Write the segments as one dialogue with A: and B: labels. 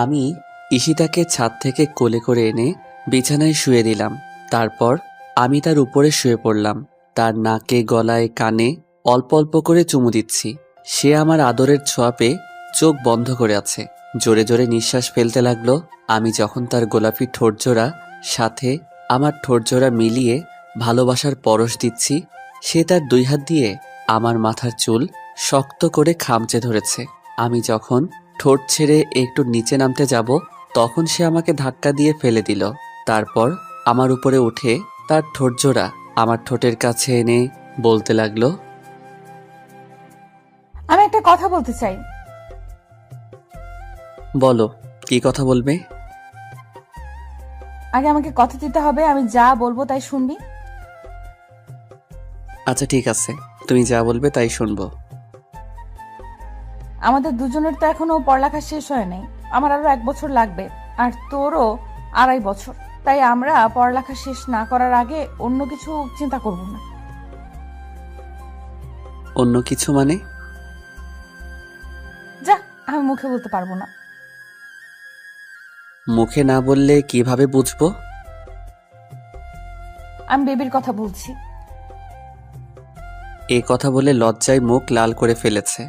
A: আমি ঈশিতাকে ছাদ থেকে কোলে করে এনে বিছানায় শুয়ে দিলাম। তারপর আমি তার উপরে শুয়ে পড়লাম। তার নাকে, গলায়, কানে অল্প অল্প করে চুমু দিচ্ছি। সে আমার আদরের ছোঁয়া পেয়ে চোখ বন্ধ করে আছে। জোরে জোরে নিঃশ্বাস ফেলতে লাগলো। আমি যখন তার গোলাপি ঠোঁটজোড়া সাথে আমার ঠোঁটজোড়া মিলিয়ে ভালোবাসার পরশ দিচ্ছি, সে তার 2 হাত দিয়ে আমার মাথার চুল শক্ত করে খামচে ধরেছে। আমি যখন ঠোঁট ছেড়ে একটু নিচে নামতে যাব, তখন সে আমাকে ধাক্কা দিয়ে ফেলে দিল। তারপর আমার উপরে উঠে তার ঠোঁটজোড়া আমার ঠোঁটের কাছে এনে বলতে লাগলো,
B: আমি একটা কথা বলতে চাই।
A: বলো, কি কথা বলবে?
B: আগে আমাকে কথা দিতে হবে, আমি যা বলবো তাই শুনবি।
A: আচ্ছা ঠিক আছে, তুমি যা বলবে তাই শুনবো।
B: আমাদের দুজনের তো এখনো পড়ালেখা শেষ হয় নাই। আমার আরো 1 বছর লাগবে, আর তোরও 2.5 বছর। তাই আমরা পড়ালেখা শেষ না করার আগে অন্য কিছু চিন্তা করব না।
A: অন্য কিছু মানে?
B: যা, আমি মুখে বলতে পারবো না।
A: মুখে না বললে কিভাবে বুঝবো?
B: আমি বেবির কথা বলছি।
A: এ কথা বলে লজ্জায় মুখ লাল করে ফেলেছে।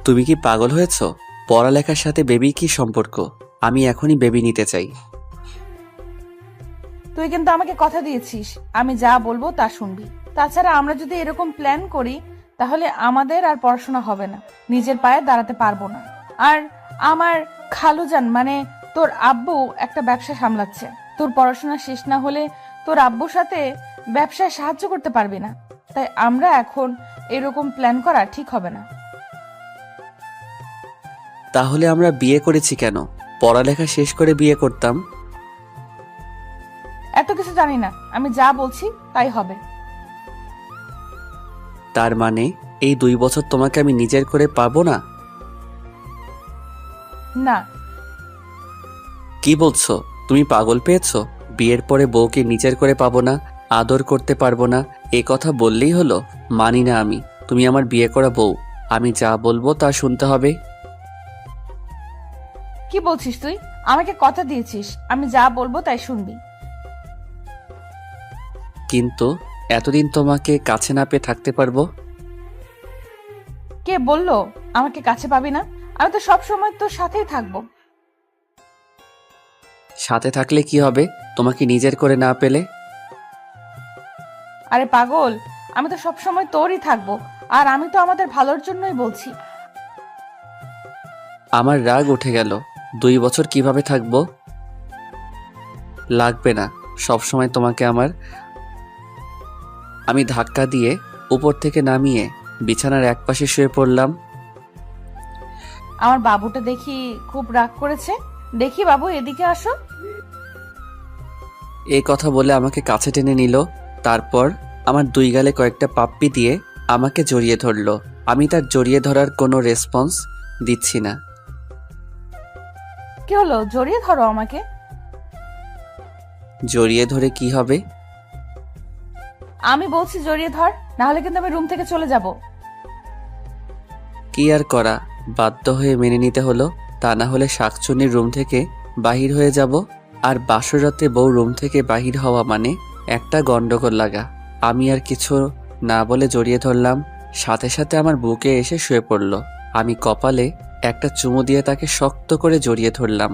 A: তুমি কি পাগল হয়েছো? পড়ালেখার সাথে বেবির কি সম্পর্ক? আমি এখনই বেবি নিতে চাই।
B: তুই কিন্তু আমাকে কথা দিয়েছিস, আমি যা বলবো তা শুনবি। তাছাড়া আমরা যদি এরকম প্ল্যান করি, তাহলে আমাদের আর পড়াশোনা হবে না, নিজের পায়ে দাঁড়াতে পারবো না। আর আমার খালুজান মানে তোর আব্বু একটা ব্যবসা সামলাচ্ছে। তোর পড়াশোনা শেষ না হলে তোর আব্বুর সাথে ব্যবসায় সাহায্য করতে পারবি না। তাই আমরা এখন এরকম প্ল্যান করা ঠিক হবে না।
A: তাহলে আমরা বিয়ে করেছি কেন? পড়ালেখা শেষ করে বিয়ে করতাম।
B: এত কিছু জানি না, আমি যা বলছি তাই হবে।
A: তার মানে এই 2 বছর তোমাকে আমি নিজের করে পাবো না?
B: না।
A: কি বলছো? তুমি পাগল পেয়েছো? বিয়ের পরে বউকে নিজের করে পাবো না, আদর করতে পারবো না, এ কথা বললেই হলো? মানি না আমি। তুমি আমার বিয়ে করা বউ, আমি যা বলবো তা শুনতে হবে।
B: কি বলছিস তুই? আমাকে কথা দিয়েছিস, আমি যা বলবো তাই শুনবি।
A: কিন্তু এতদিন তোমাকে কাছে না পেয়ে থাকতে পারবো?
B: কে বললো আমাকে কাছে পাবি না? আমি তো সব সময় তোর সাথেই থাকবো।
A: সাথে থাকলে কি হবে তোমাকে নিজের করে না পেলে?
B: আরে পাগল, আমি তো সব সময় তোরই থাকবো। আর আমি তো আমাদের ভালোর জন্যই বলছি।
A: আমার রাগ উঠে গেল। 2 বছর কিভাবে থাকবো? লাগবে না সব সময় তোমাকে আমার। আমি ধাক্কা দিয়ে উপর থেকে নামিয়ে বিছানার একপাশে শুয়ে পড়লাম।
B: আমার বাবুটা দেখি খুব রাগ করেছে। দেখি বাবু, এদিকে আসো।
A: এই কথা বলে আমাকে কাছে টেনে নিল। তারপর আমার 2 গালে কয়েকটা পাপ্পি দিয়ে আমাকে জড়িয়ে ধরলো। আমি তার জড়িয়ে ধরার কোনো রেসপন্স দিচ্ছি না।
B: কি হলো, জড়িয়ে ধরো আমাকে।
A: জড়িয়ে ধরে কি হবে?
B: আমি বলছি জড়িয়ে ধর, না হলে কিন্তু আমি রুম থেকে চলে যাব।
A: কি আর করা, বাধ্য হয়ে মেনে নিতে হলো। তা না হলে শাকচুন্নির রুম থেকে বাহির হয়ে যাব। আর বাসরাতে বউ রুম থেকে বাহির হওয়া মানে একটা গন্ডগোল লাগা। আমি আর কিছু না বলে জড়িয়ে ধরলাম। সাথে সাথে আমার বুকে এসে শুয়ে পড়ল। আমি কপালে একটা চুমু দিয়ে তাকে শক্ত করে জড়িয়ে ধরলাম।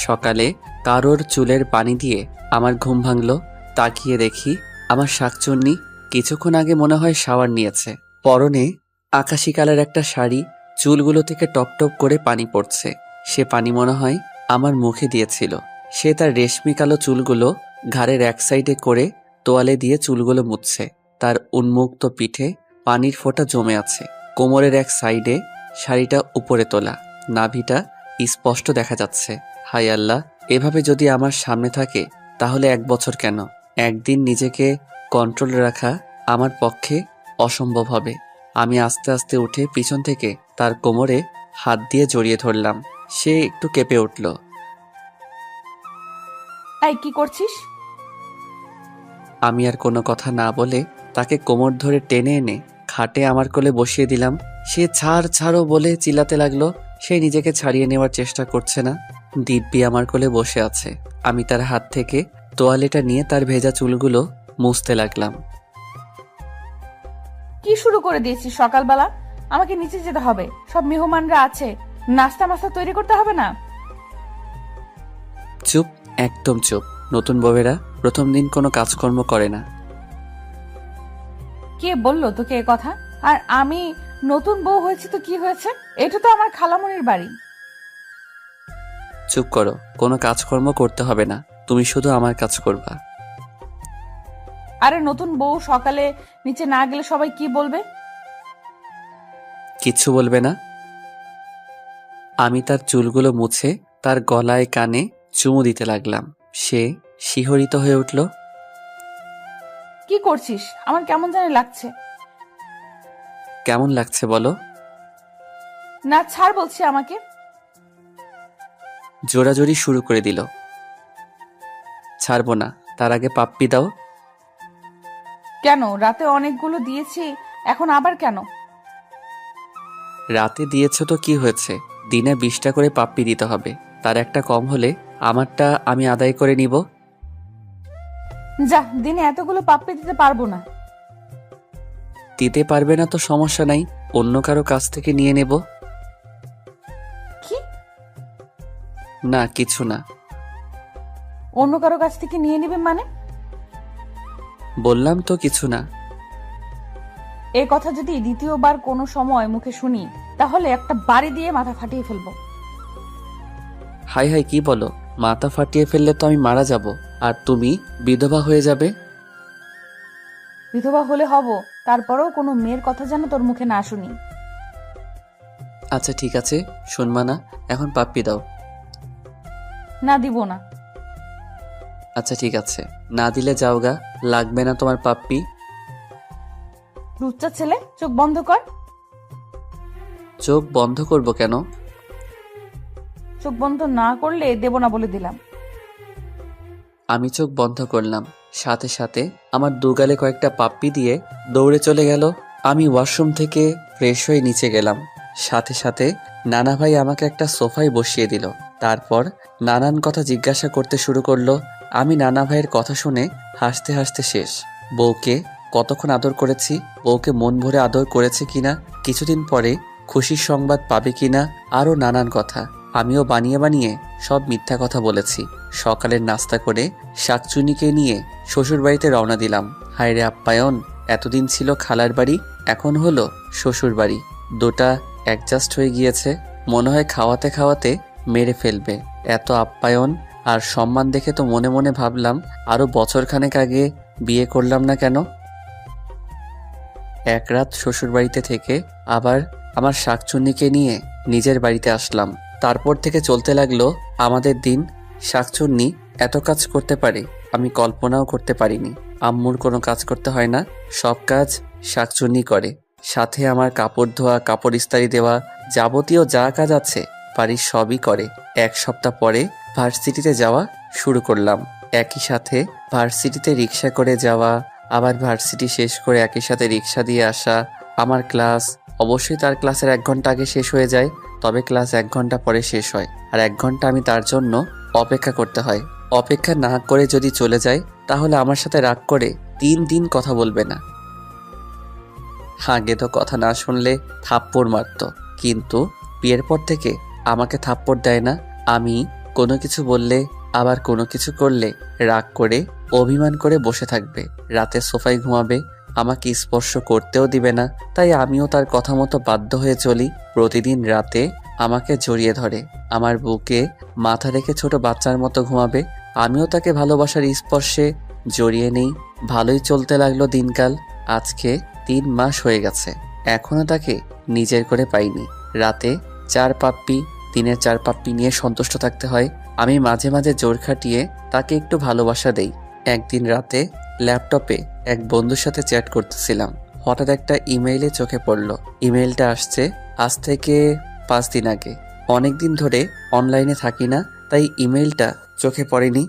A: সকালে কারোর চুলের পানি দিয়ে আমার ঘুম ভাঙলো। তাকিয়ে দেখি আমার শাকচুন্নি কিছুক্ষণ আগে মনে হয় শাওয়ার নিয়েছে। পরনে আকাশি কালার একটা শাড়ি, চুলগুলো থেকে টপ টপ করে পানি পড়ছে। সে পানি মনে হয় আমার মুখে দিয়েছিল। সে তার রেশমি কালো চুলগুলো ঘাড়ের এক সাইডে করে তোয়ালে দিয়ে চুলগুলো মুছছে। তার উন্মুক্ত পিঠে পানির ফোঁটা জমে আছে। কোমরের এক সাইডে শাড়িটা উপরে তোলা, নাভিটা স্পষ্ট দেখা যাচ্ছে। হায় আল্লাহ, এভাবে যদি আমার সামনে থাকে তাহলে 1 বছর কেন, একদিন নিজেকে কন্ট্রোলে রাখা আমার পক্ষে অসম্ভব হবে। আমি আস্তে আস্তে উঠে পিছন থেকে তার কোমরে হাত দিয়ে জড়িয়ে ধরলাম। সে একটু কেঁপে উঠল।
B: এই কি করছিস?
A: আমি আর কোনো কথা না বলে তাকে কোমর ধরে টেনে এনে খাটে আমার কোলে বসিয়ে দিলাম। সে ছাড় ছাড়ো বলে চিল্লাতে লাগলো। সে নিজেকে ছাড়িয়ে নেওয়ার চেষ্টা করছে না। দিব্যি আমার কোলে বসে আছে। আমি তার হাত থেকে তোয়ালেটা নিয়ে তার ভেজা চুলগুলো মুছতে লাগলাম।
B: কি শুরু করে দিয়েছিস সকালবেলা? আমাকে নিচে যেতে হবে, সব মেহমানরা আছে, নাস্তা মাস্তা তৈরি করতে হবে না?
A: চুপ, একদম চুপ। নতুন বউয়েরা প্রথম দিন কোনো কাজকর্ম করে না।
B: কে বললো তোকে এ কথা? আর আমি নতুন বউ হয়েছি তো কি হয়েছে? এটা তো আমার খালামণির বাড়ি।
A: চুপ করো, কোনো কাজকর্ম করতে হবে না, তুমি শুধু আমার কাজ করবা।
B: আরে নতুন বউ সকালে নিচে না গেলে সবাই কি বলবে?
A: কিচ্ছু বলবে না। আমি তার চুলগুলো মুছে তার গলায় কানে চুমু দিতে লাগলাম। সে শিহরিত হয়ে উঠল।
B: কি করছিস? আমার কেমন জানি লাগছে।
A: কেমন লাগছে বলো?
B: না ছাড় বলছি আমাকে।
A: জোরাজোরি শুরু করে দিল। ছাড়বো না, তার আগে পাপ্পি দাও।
B: কেন? রাতে অনেকগুলো দিয়েছি, এখন আবার কেন?
A: রাতে দিয়েছ তো কি হয়েছে? দিনে 20টা করে পাপ্পি দিতে হবে, তার একটা কম হলে আমারটা আমি আদায় করে নিব।
B: যা, দিনে এতগুলো পাপ্পি দিতে পারবো না।
A: দিতে পারবে না তো সমস্যা নাই, অন্য কারো কাছ থেকে নিয়ে নেব।
B: কি?
A: না কিছু না।
B: অন্য কারো কাছ থেকে নিয়ে নিবে মানে?
A: বললাম তো কিছু না।
B: এই কথা যদি দ্বিতীয়বার কোনো সময় মুখে শুনি, তাহলে একটা বাড়ি দিয়ে মাথা ফাটিয়ে ফেলবো।
A: হাই হাই, কি বলো? মাথা ফাটিয়ে ফেললে তো আমি মারা যাব, আর তুমি বিধবা হয়ে যাবে।
B: বিধবা হলে হব, তারপরেও কোনো মেয়ের কথা যেন তোর মুখে না শুনি।
A: আচ্ছা ঠিক আছে, শুনবা না, এখন পাপ্পি দাও।
B: না, দিব না।
A: আচ্ছা ঠিক আছে, না দিলে যাওগা, লাগবে না তোমার পাপ্পি।
B: লুচ্চা ছেলে, চোখ বন্ধ কর।
A: চোখ বন্ধ করব কেন?
B: চোখ বন্ধ না করলে দেব না বলে দিলাম।
A: আমি চোখ বন্ধ করলাম, সাথে সাথে আমার দুগালে কয়েকটা পাপ্পি দিয়ে দৌড়ে চলে গেল। আমি ওয়াশরুম থেকে ফ্রেশ হয়ে নিচে গেলাম। সাথে সাথে নানা ভাই আমাকে একটা সোফায় বসিয়ে দিল। তারপর নানান কথা জিজ্ঞাসা করতে শুরু করলো। আমি নানা ভাইয়ের কথা শুনে হাসতে হাসতে শেষ। বউকে কতক্ষণ আদর করেছি, বউকে মন ভরে আদর করেছে কিনা, কিছুদিন পরে খুশির সংবাদ পাবে কিনা, আরও নানান কথা। আমিও বানিয়ে বানিয়ে সব মিথ্যা কথা বলেছি। সকালের নাস্তা করে শাকচুনিকে নিয়ে শ্বশুরবাড়িতে রওনা দিলাম। হায়রে আপ্যায়ন, এতদিন ছিল খালার বাড়ি, এখন হলো শ্বশুর বাড়ি। দুটা অ্যাডজাস্ট হয়ে গিয়েছে, মনে হয় খাওয়াতে খাওয়াতে মেরে ফেলবে। এত আপ্যায়ন আর সম্মান দেখে তো মনে মনে ভাবলাম আরো বছরখানেক আগে বিয়ে করলাম না কেন। এক রাত শ্বশুরবাড়িতে থেকে আবার আমার শাকচুন্নিকে নিয়ে নিজের বাড়িতে আসলাম। তারপর থেকে চলতে লাগলো আমাদের দিন। শাকচুন্নি এত কাজ করতে পারে আমি কল্পনাও করতে পারিনি। আম্মুর কোনো কাজ করতে হয় না, সব কাজ শাকচুন্নি করে। সাথে আমার কাপড় ধোয়া, কাপড় ইস্ত্রি দেওয়া, যাবতীয় যা কাজ আছে বাড়ির সবই করে। এক সপ্তাহ পরে ভার্সিটিতে যাওয়া শুরু করলাম। একই সাথে ভার্সিটিতে রিক্সা করে যাওয়া, আবার ভার্সিটি শেষ করে একই সাথে রিক্সা দিয়ে আসা। আমার ক্লাস অবশ্যই তার ক্লাসের 1 ঘন্টা আগে শেষ হয়ে যায়, তবে ক্লাস 1 ঘন্টা পরে শেষ হয়, আর 1 ঘন্টা আমি তার জন্য অপেক্ষা করতে হয়। অপেক্ষা না করে যদি চলে যায় তাহলে আমার সাথে রাগ করে 3 দিন কথা বলবে না। আগে তো কথা না শুনলে থাপ্পড় মারতো, কিন্তু বিয়ের পর থেকে আমাকে থাপ্পড় দেয় না। আমি কোনো কিছু বললে, আবার কোনো কিছু করলে রাগ করে অভিমান করে বসে থাকবে। রাতে সোফায় ঘুমাবে, আমাকে স্পর্শ করতেও দিবে না। তাই আমিও তার কথা মতো বাধ্য হয়ে চলি। প্রতিদিন রাতে আমাকে জড়িয়ে ধরে, আমার বুকে মাথা রেখে ছোট বাচ্চার মতো ঘুমাবে। আমিও তাকে ভালোবাসার স্পর্শে জড়িয়ে নেই। ভালোই চলতে লাগলো দিনকাল। আজকে 3 মাস হয়ে গেছে, এখনো তাকে নিজের করে পাইনি। রাতে 4 পাপ্পি, দিনে 4 পাপ্পি নিয়ে সন্তুষ্ট থাকতে হয়। আমি মাঝে মাঝে জোর খাটিয়ে তাকে একটু ভালোবাসা দেই। একদিন রাতে ল্যাপটপে এক বন্ধুর সাথে চ্যাট করতেছিলাম, হঠাৎ একটা ইমেইলে চোখে পড়লো। ইমেইলটা আসছে আজ থেকে 5 দিন আগে। অনেক দিন ধরে অনলাইনে থাকি না, তাই ইমেইলটা চোখে পড়েনি।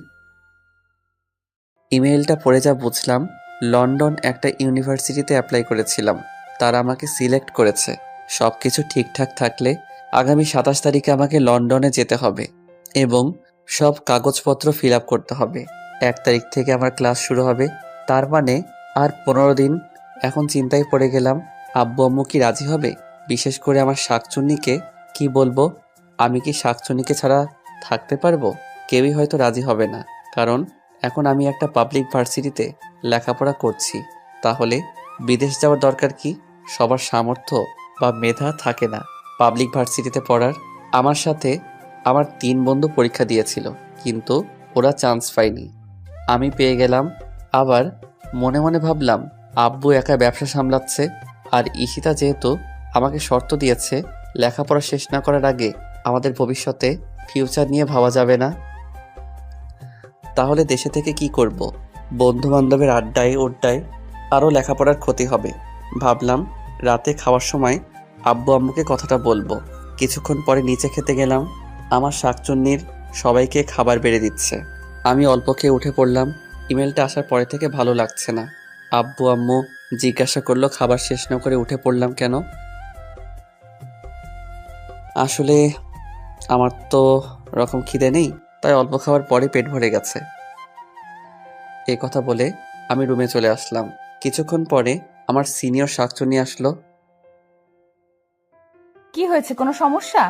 A: ইমেইলটা পড়ে যা বুঝলাম, লন্ডন একটা ইউনিভার্সিটিতে অ্যাপ্লাই করেছিলাম, তারা আমাকে সিলেক্ট করেছে। সব কিছু ঠিকঠাক থাকলে আগামী 27 তারিখে আমাকে লন্ডনে যেতে হবে এবং সব কাগজপত্র ফিল আপ করতে হবে। 1 তারিখ থেকে আমার ক্লাস শুরু হবে। তার মানে আর 15 দিন। এখন চিন্তায় পড়ে গেলাম, আব্বু আম্মু কি রাজি হবে? বিশেষ করে আমার শাকচুন্নিকে কি বলবো? আমি কি শাকচুন্নিকে ছাড়া থাকতে পারবো? কেউই হয়তো রাজি হবে না, কারণ এখন আমি একটা পাবলিক ভার্সিটিতে লেখাপড়া করছি। তাহলে বিদেশ যাওয়ার দরকার কি? সবার সামর্থ্য বা মেধা থাকে না পাবলিক ভার্সিটিতে পড়ার। আমার সাথে আমার 3 বন্ধু পরীক্ষা দিয়েছিল, কিন্তু ওরা চান্স পায়নি, আমি পেয়ে গেলাম। আবার মনে মনে ভাবলাম, আব্বু একা ব্যবসা সামলাচ্ছে, আর ঈশিতা যেহেতু আমাকে শর্ত দিয়েছে লেখাপড়া শেষ না করার আগে আমাদের ভবিষ্যতে ফিউচার নিয়ে ভাবা যাবে না, তাহলে দেশে থেকে কি করব? বন্ধু বান্ধবের আড্ডায় ওড্ডায় আরও লেখাপড়ার ক্ষতি হবে। ভাবলাম রাতে খাওয়ার সময় আব্বু আম্মুকে কথাটা বলবো। কিছুক্ষণ পরে নিচে খেতে গেলাম। আমার শাকচুন্নির সবাইকে খাবার বেড়ে দিচ্ছে, আমি অল্প খেয়ে উঠে পড়লাম। ইমেলটা আসার পরে থেকে ভালো লাগছে না। আব্বু আম্মু জিজ্ঞাসা করলো খাবার শেষ না করে উঠে পড়লাম কেন। আসলে আমার তো রকম খিদে নেই, তাই অল্প খাওয়ার পরে পেট ভরে গেছে। এই কথা বলে আমি রুমে চলে আসলাম। কিছুক্ষণ পরে আমার সিনিয়র শাকচুন্নি আসলো।
B: কি হয়েছে, কোনো সমস্যা?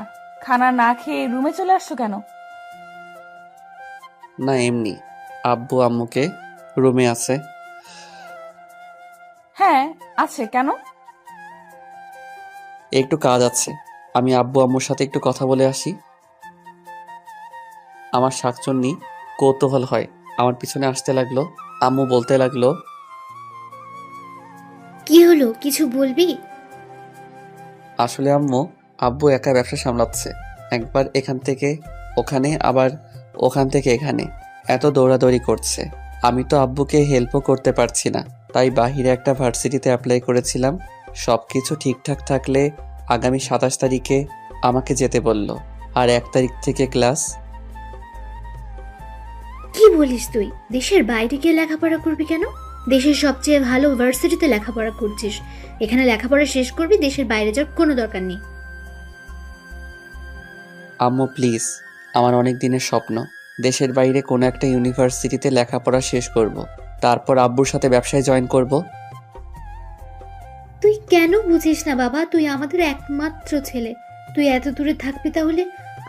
B: খানা না খেয়ে রুমে চলে আসছো কেন?
A: না এমনি, আব্বু আম্মুকে রুমে আছে।
B: হ্যাঁ আছে, কেন?
A: একটু কাজ আছে, আমি আব্বু আম্মুর সাথে একটু কথা বলে আসি। আমার শাকচুন্নি কৌতূহল হয় আমার পিছনে আসতে লাগলো। আম্মু বলতে লাগলো,
C: কি হলো, কিছু বলবি?
A: আসলে আম্মু, আব্বু একা ব্যবসা সামলাচ্ছে, একবার এখান থেকে ওখানে আবার ওখান থেকে এখানে এত দৌড়াদৌড়ি করছে। আমি তো আব্বুকে হেল্পও করতে পারছি না, তাই বাহিরে একটা ভার্সিটিতে অ্যাপ্লাই করেছিলাম। সব কিছু ঠিকঠাক থাকলে আগামী 27 তারিখে আমাকে যেতে বলল, আর 1 তারিখ থেকে ক্লাস।
C: কি বলিস তুই? দেশের বাইরে গিয়ে লেখাপড়া করবি কেন? দেশের সবচেয়ে ভালো ভার্সিটিতে লেখাপড়া করছিস, এখানে লেখাপড়া শেষ করবি, দেশের বাইরে যাওয়ার কোনো দরকার নেই।
A: আম্মু প্লিজ, আমার অনেক দিনের স্বপ্ন দেশের বাইরে কোনো একটা ইউনিভার্সিটিতে লেখাপড়া শেষ করব, তারপর আব্বুর সাথে ব্যবসায় জয়েন করব।
C: তুই কেন বুঝিস না বাবা? তুই আমাদের একমাত্র ছেলে, তুই এত দূরে থাকবি, তাহলে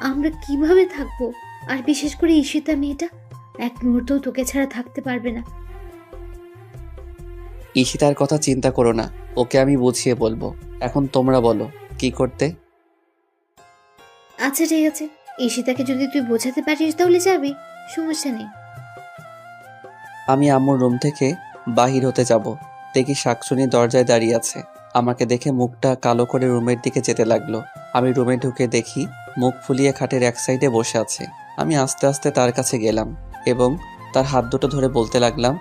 C: আমরা কিভাবে থাকবো? আর বিশেষ করে ঈশিতা মেয়েটা এক মুহূর্তও তোকে ছাড়া থাকতে পারবে না।
A: ঈশিতার কথা চিন্তা করো না, ওকে আমি বুঝিয়ে বলবো। এখন তোমরা বলো কি করতে।
C: আচ্ছা ঠিক আছে, ঈশিতাকে যদি তুই বোঝাতে পারিস তাহলে যাবি, সমস্যা নেই।
A: আমি আম্মুর রুম থেকে বাহির হতে যাব, দেখি শাকচুনি দরজায় দাঁড়িয়ে আছে। আমাকে দেখে মুখটা কালো করে রুমের দিকে যেতে লাগলো। আমি রুমে ঢুকে দেখি মুখ ফুলিয়ে খাটের এক সাইডে বসে আছে। আমি আস্তে আস্তে তার কাছে গেলাম এবং তার হাত দুটো ধরে বলতে লাগলাম,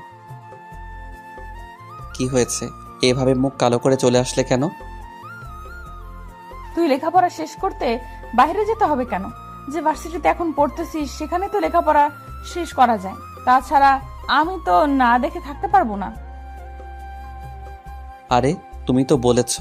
A: কি হয়েছে? এভাবে মুখ কালো করে চলে আসলে কেন?
B: তুই লেখাপড়া শেষ করতে বাইরে যেতে হবে কেন? যে ভার্সিটিতে এখন পড়তেছিস সেখানে তো লেখাপড়া শেষ করা যায়। তাছাড়া আমি তো না দেখে থাকতে পারবো না।
A: আরে তুমি তো বলেছ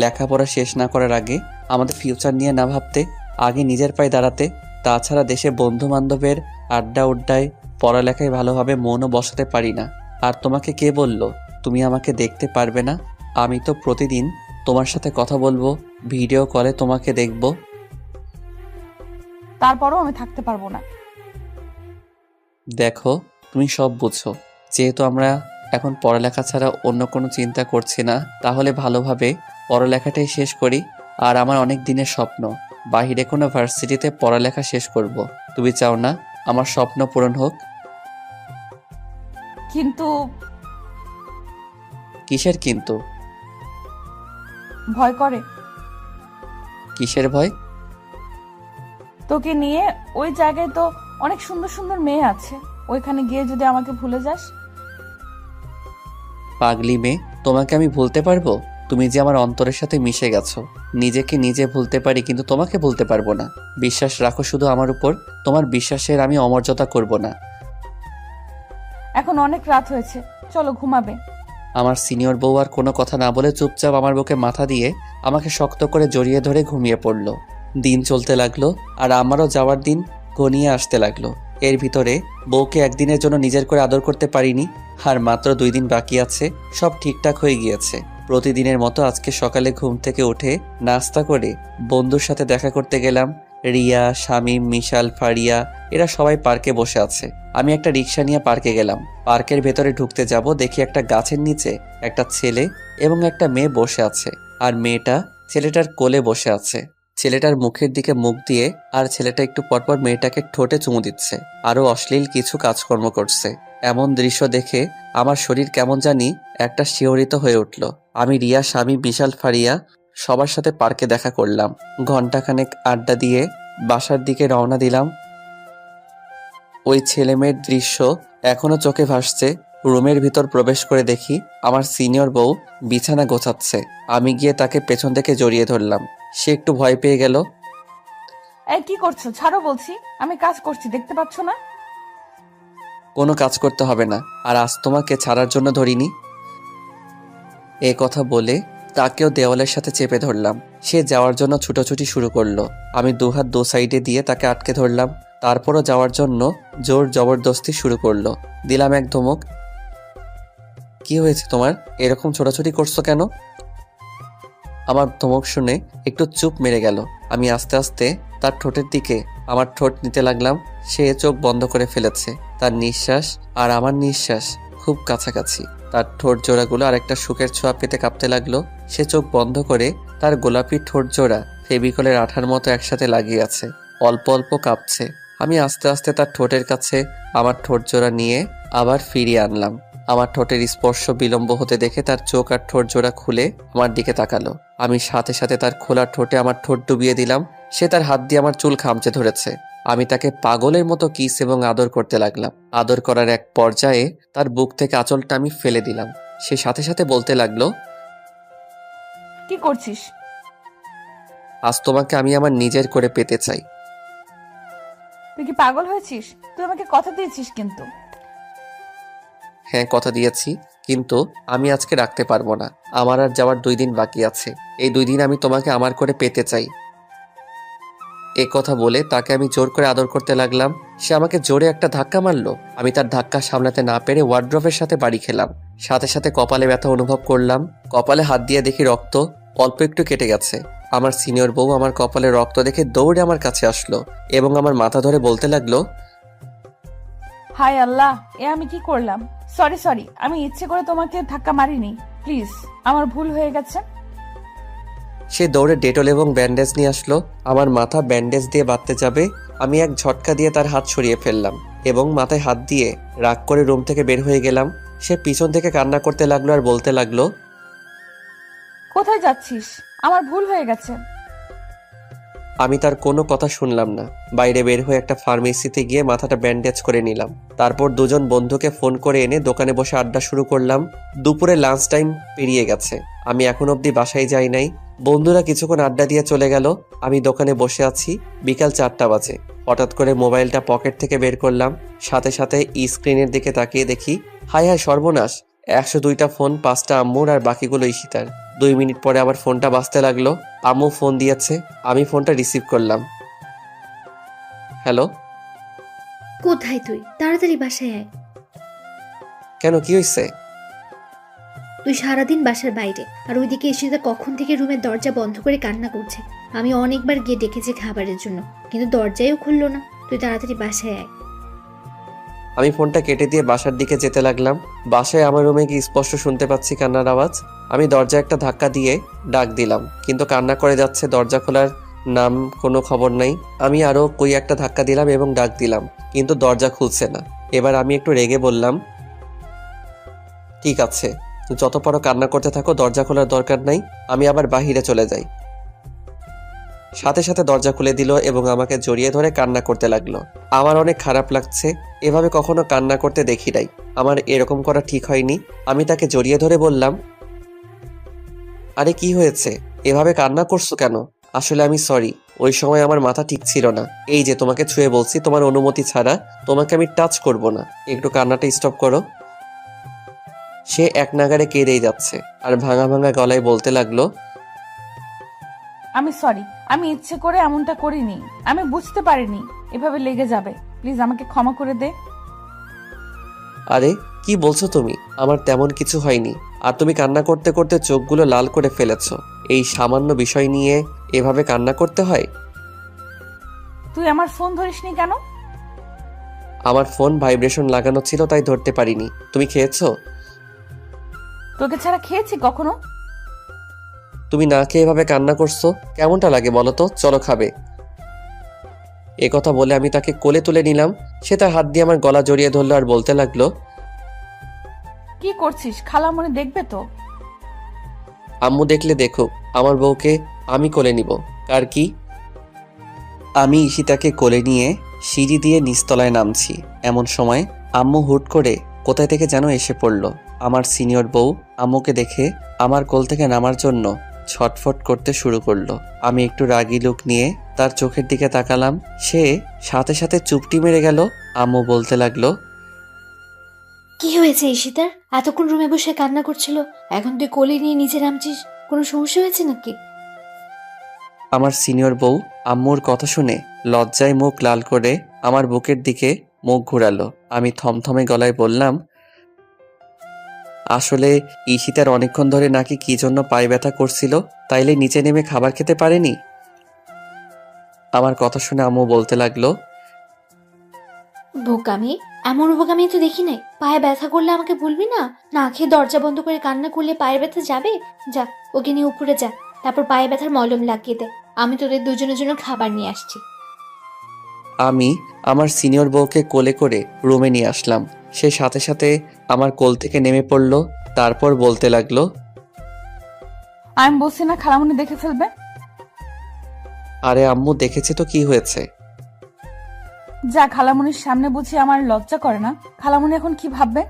A: লেখাপড়া শেষ না করার আগে আমাদের ফিউচার নিয়ে না ভাবতে, আগে নিজের পায়ে দাঁড়াতে। তাছাড়া দেশে বন্ধু বান্ধবের আড্ডা উড্ডায় পড়ালেখায় ভালোভাবে মনও বসাতে পারি না। আর তোমাকে কে বলল তুমি আমাকে দেখতে পারবে না? আমি তো প্রতিদিন তোমার সাথে কথা বলবো, ভিডিও কলে তোমাকে দেখব।
B: তারপরও আমি থাকতে পারবো না।
A: দেখো তুমি সব বুঝো, যেহেতু আমরা এখন পড়ালেখা ছাড়া অন্য কোনো চিন্তা করছি না, তাহলে ভালোভাবে পড়ালেখাটাই শেষ করি। আর আমার অনেক দিনের স্বপ্ন বাহিরে কোনো ভার্সিটিতে পড়ালেখা শেষ করব। তুমি চাও না আমার স্বপ্ন পূরণ হোক?
B: কিন্তু
A: কিসের কিন্তু?
B: ভয় করে।
A: কিসের ভয়?
B: তোকে নিয়ে ওই জায়গায় তো অনেক সুন্দর সুন্দর মেয়ে আছে, ওইখানে গিয়ে যদি আমাকে ভুলে যাস।
A: পাগলি মেয়ে, তোমাকে আমি ভুলতে পারবো? তুমি যে আমার অন্তরের সাথে মিশে গেছো। নিজেকে নিজে ভুলতে পারি, কিন্তু তোমাকে ভুলতে পারবো না। বিশ্বাস রাখো শুধু আমার উপর, তোমার বিশ্বাসের আমি অমর্যাদা করব না।
B: এখন অনেক রাত হয়েছে, চলো ঘুমাবে।
A: আমার সিনিয়র বউ আর কোনো কথা না বলে চুপচাপ আমার বুকে মাথা দিয়ে আমাকে শক্ত করে জড়িয়ে ধরে ঘুমিয়ে পড়ল। দিন চলতে লাগলো আর আমারও যাওয়ার দিন ঘনিয়ে আসতে লাগলো। এর ভিতরে বউকে একদিনের জন্য নিজের করে আদর করতে পারিনি। আর মাত্র 2 দিন বাকি আছে, সব ঠিকঠাক হয়ে গিয়েছে। প্রতিদিনের মতো আজকে সকালে ঘুম থেকে উঠে নাস্তা করে বন্ধুর সাথে দেখা করতে গেলাম। রিয়া, শামীম, মিশাল, ফারিয়া এরা সবাই পার্কে বসে আছে। আমি একটা রিক্সা নিয়ে পার্কে গেলাম। পার্কের ভেতরে ঢুকতে যাব, দেখি একটা গাছের নিচে একটা ছেলে এবং একটা মেয়ে বসে আছে। আর মেয়েটা ছেলেটার কোলে বসে আছে। ছেলেটার মুখের দিকে মুখ দিয়ে আর ছেলেটা একটু পরপর মেয়েটাকে ঠোঁটে চুমু দিচ্ছে, আরো অশ্লীল কিছু কাজকর্ম করছে। এমন দৃশ্য দেখে আমার শরীর কেমন জানি একটা শিহরিত হয়ে উঠল। আমি রিয়া, স্বামী, বিশাল, ফারিয়া সবার সাথে পার্কে দেখা করলাম। ঘন্টাখানেক আড্ডা দিয়ে বাসার দিকে রওনা দিলাম। ওই ছেলেমেয়ের দৃশ্য এখনো চোখে ভাসছে। রুমের ভিতর প্রবেশ করে দেখি আমার সিনিয়র বউ বিছানা গোছাচ্ছে। আমি গিয়ে তাকে পেছন থেকে জড়িয়ে ধরলাম। সে একটু ভয় পেয়ে গেল।
B: এই কি করছো? ছাড়ো বলছি, আমি কাজ করছি, দেখতে পাচ্ছ না?
A: কোনো কাজ করতে হবে না, আর আজ তোমাকে ছাড়ার জন্য ধরিনি। এ কথা বলে তাকেও দেওয়ালের সাথে চেপে ধরলাম। সে যাওয়ার জন্য ছুটোছুটি শুরু করলো। আমি দুহাত দু সাইডে দিয়ে তাকে আটকে ধরলাম। তারপরও যাওয়ার জন্য জোর জবরদস্তি শুরু করলো। দিলাম এক ধমক। কি হয়েছে তোমার? এরকম ছোটাছুটি করছো কেন? আমার ধমক শুনে একটু চুপ মেরে গেল। আমি আস্তে আস্তে তার ঠোঁটের দিকে আমার ঠোঁট নিতে লাগলাম। সে চোখ বন্ধ করে ফেলেছে। তার নিঃশ্বাস আর আমার নিঃশ্বাস খুব কাছাকাছি। তার ঠোঁট জোড়াগুলো আরেকটা সুখের ছোঁয়া পেতে কাঁপতে লাগলো। সে চোখ বন্ধ করে তার গোলাপি ঠোঁট জোড়া ফেভিকলের আঠার মতো একসাথে লাগিয়ে আছে। অল্প অল্প কাঁপছে। আমি আস্তে আস্তে তার ঠোঁটের কাছে আমার ঠোঁট জোড়া নিয়ে আবার ফিরিয়ে আনলাম। আমার ঠোঁটের স্পর্শ বিলম্ব হতে দেখে তার চোখ আর ঠোঁট জোড়া খুলে আমার দিকে তাকালো। আমি সাথে সাথে তার খোলা ঠোঁটে আমার ঠোঁট ডুবিয়ে দিলাম। সে তার হাত দিয়ে আমার চুল খামচে ধরেছে। আমি তাকে পাগলের মতো কিস এবং আদর করতে লাগলাম। আদর করার এক পর্যায়ে তার বুক থেকে আঁচলটা আমি ফেলে দিলাম। সে সাথে সাথে বলতে লাগলো,
B: কি করছিস?
A: আজ তোমাকে আমি আমার নিজের করে পেতে চাই।
B: তুই কি পাগল হয়েছিস? তুই আমাকে কথা দিয়েছিস কিন্তু।
A: হ্যাঁ, কথা দিয়েছি, কিন্তু আমি আজকে রাখতে পারবো না। আমার আর যাওয়ার 2 দিন বাকি আছে। এই 2 দিন আমি তোমাকে আমার করে পেতে চাই। এ কথা বলে তাকে আমি জোর করে আদর করতে লাগলাম। সে আমাকে জোরে একটা ধাক্কা মারলো। আমি তার ধাক্কা সামলাতে না পেরে ওয়ার্ড্রোবের সাথে বাড়ি খেলাম। সাথে সাথে কপালে ব্যথা অনুভব করলাম। কপালে হাত দিয়ে দেখি রক্ত অল্প একটু কেটে গেছে। আমার সিনিয়র বউ আমার কপালে রক্ত দেখে দৌড়ে আমার কাছে আসলো এবং আমার মাথা ধরে বলতে লাগলো,
B: হায় আল্লাহ, এ আমি কি করলাম? সরি সরি, আমি ইচ্ছে করে তোমাকে ধাক্কা মারিনি, প্লিজ, আমার ভুল হয়ে গেছে।
A: সে দৌড়ে ডেটল এবং ব্যান্ডেজ নিয়ে আসলো। আমার মাথা ব্যান্ডেজ দিয়ে বাঁধতে যাবে, আমি এক ঝটকা দিয়ে তার হাত সরিয়ে ফেললাম এবং মাথায় হাত দিয়ে রাগ করে রুম থেকে বের হয়ে গেলাম। সে পিছন থেকে কান্না করতে লাগলো আর বলতে লাগলো,
B: কোথায় যাচ্ছিস? আমার ভুল হয়ে গেছে।
A: আমি তার কোনো কথা শুনলাম না। বাইরে বের হয়ে একটা ফার্মেসিতে গিয়ে মাথাটা ব্যান্ডেজ করে নিলাম। তারপর দুজন বন্ধুকে ফোন করে এনে দোকানে বসে আড্ডা শুরু করলাম। দুপুরে লাঞ্চ টাইম পেরিয়ে গেছে, আমি এখন অবধি বাসায় যাই নাই। বন্ধুরা কিছুক্ষণ আড্ডা দিয়ে চলে গেল। আমি দোকানে বসে আছি। বিকাল 4টা বাজে। হঠাৎ করে মোবাইলটা পকেট থেকে বের করলাম। সাথে সাথে স্ক্রিনের দিকে তাকিয়ে দেখি, হায় হায় সর্বনাশ, 102টা ফোন, 5টা আম্মুর আর বাকিগুলো ঈশিতার। 2 মিনিট পরে আবার ফোনটা বাজতে লাগলো। আম্মু ফোন দিয়েছে। আমি ফোনটা রিসিভ করলাম। হ্যালো।
C: কোথায় তুই? তাড়াতাড়ি বাসায় আয়।
A: কেন, কি হয়েছে?
C: তুই সারাদিন বাসার বাইরে, আর ওইদিকে এসে কখন থেকে রুমের দরজা বন্ধ করে কান্না করছে। আমি অনেকবার গিয়ে ডেকেছি খাবারের জন্য, কিন্তু দরজাও খুললো না। তুই তাড়াতাড়ি বাসায় আয়।
A: আমি ফোনটা কেটে দিয়ে বাসার দিকে যেতে লাগলাম। বাসায় আমার রুমে গিয়ে স্পষ্ট শুনতে পাচ্ছি কান্নার আওয়াজ। আমি দরজা একটা ধাক্কা দিয়ে ডাক দিলাম, কিন্তু কান্না করে যাচ্ছে। দরজা খোলার নাম কোনো খবর নাই। আমি আরও কই একটা ধাক্কা দিলাম এবং ডাক দিলাম, কিন্তু দরজা খুলছে না। এবার আমি একটু রেগে বললাম, ঠিক আছে, যত পারো কান্না করতে থাকো, দরজা খোলার দরকার নাই। আমি আবার বাহিরে চলে যাই। সাথে সাথে দরজা খুলে দিল এবং আমাকে জড়িয়ে ধরে কান্না করতে লাগলো। আমার অনেক খারাপ লাগছে, এভাবে কখনো কান্না করতে দেখি নাই। আমার এরকম করা ঠিক হয়নি। আমি তাকে জড়িয়ে ধরে বললাম, আরে কি হয়েছে, এভাবে কান্না করছো কেন? আসলে আমি সরি, ওই সময় আমার মাথা ঠিক ছিল না। এই যে তোমাকে ছুঁয়ে বলছি, তোমার অনুমতি ছাড়া তোমাকে আমি টাচ করব না। একটু কান্নাটা স্টপ করো। সে এক নাগাড়ে কেঁদেই যাচ্ছে আর ভাঙা ভাঙা গলায় বলতে লাগলো,
B: আমি সরি, আমি ইচ্ছে করে এমনটা করিনি, আমি বুঝতে পারিনি এভাবে লেগে যাবে। প্লিজ আমাকে ক্ষমা করে দে।
D: আরে কি বলছো তুমি? আমার তেমন কিছু হয়নি। আর তুমি কান্না করতে করতে চোখগুলো লাল করে ফেলেছো। এই সামান্য বিষয় নিয়ে এভাবে কান্না করতে হয়?
B: তুই আমার ফোন ধরিসনি কেন?
D: আমার ফোন ভাইব্রেশন লাগানো ছিল, তাই ধরতে পারিনি। তুমি খেয়েছো?
B: তোকে ছাড়া খেয়েছি কখনো?
D: তুমি না খেয়ে এভাবে কান্না করছো, কেমনটা লাগে বলো তো? চলো খাবে। এ কথা বলে আমি তাকে কোলে তুলে নিলাম। সে তার হাত দিয়ে আমার গলা জড়িয়ে ধরলো আর বলতে লাগলো,
B: কি করছিস? খালামণি দেখবে তো।
D: আম্মু দেখলে দেখুক, আমার বউকে আমি কোলে নিব। কার কি? আমি ঈশিতাকে কোলে নিয়ে সিঁড়ি দিয়ে নিচতলায় নামছি। এমন সময় আম্মু হুট করে কোথায় থেকে যেন এসে পড়ল। আমার সিনিয়র বউ আম্মুকে দেখে আমার কোল থেকে নামার জন্য ছটফট করতে শুরু করলো। আমি একটু রাগী লুক নিয়ে তার চোখের দিকে তাকালাম। সে সাথে সাথে চুপটি মেরে গেল। আম্মু বলতে লাগলো,
C: কি হয়েছে ঈশিতার? এতক্ষণ রুমে বসে কান্না করছিল, এখন তুই কোলে নিয়ে নিচে নামছিস, কোনো সমস্যা হয়েছে নাকি?
D: আমার সিনিয়র বউ আম্মুর কথা শুনে লজ্জায় মুখ লাল করে আমার বুকের দিকে মুখ ঘুরালো। আমি থমথমে গলায় বললাম, আসলে ঈশিতার অনেকক্ষণ ধরে নাকি কি জন্য পায়ে ব্যথা করছিল, তাইলে নিচে নেমে খাবার খেতে পারেনি। আমার কথা শুনে আম্মু বলতে লাগলো,
C: বোকামি, এমন বোকামি তো দেখি নাই। পায়ে ব্যথা করলে আমাকে বলবি না? না খেয়ে দরজা বন্ধ করে কান্না করলে পায়ের ব্যথা যাবে? যা, ওকে নিয়ে উপরে যা, তারপর পায়ে ব্যথার মলম লাগিয়ে দে। আমি তোদের দুজনের জন্য খাবার নিয়ে আসছি।
D: আমি আমার সিনিয়র বউকে কোলে করে রুমে নিয়ে আসলাম। সে সাথে সাথে আমার কোল থেকে নেমে পড়ল। তারপর বলতে লাগলো,
B: আমি বলছি না খালামণি দেখে ফেলবে?
D: আরে আম্মু দেখেছে তো কি হয়েছে?
B: যা, খালামণির সামনে বুঝি আমার লজ্জা করে না? খালামণি এখন কি ভাববে?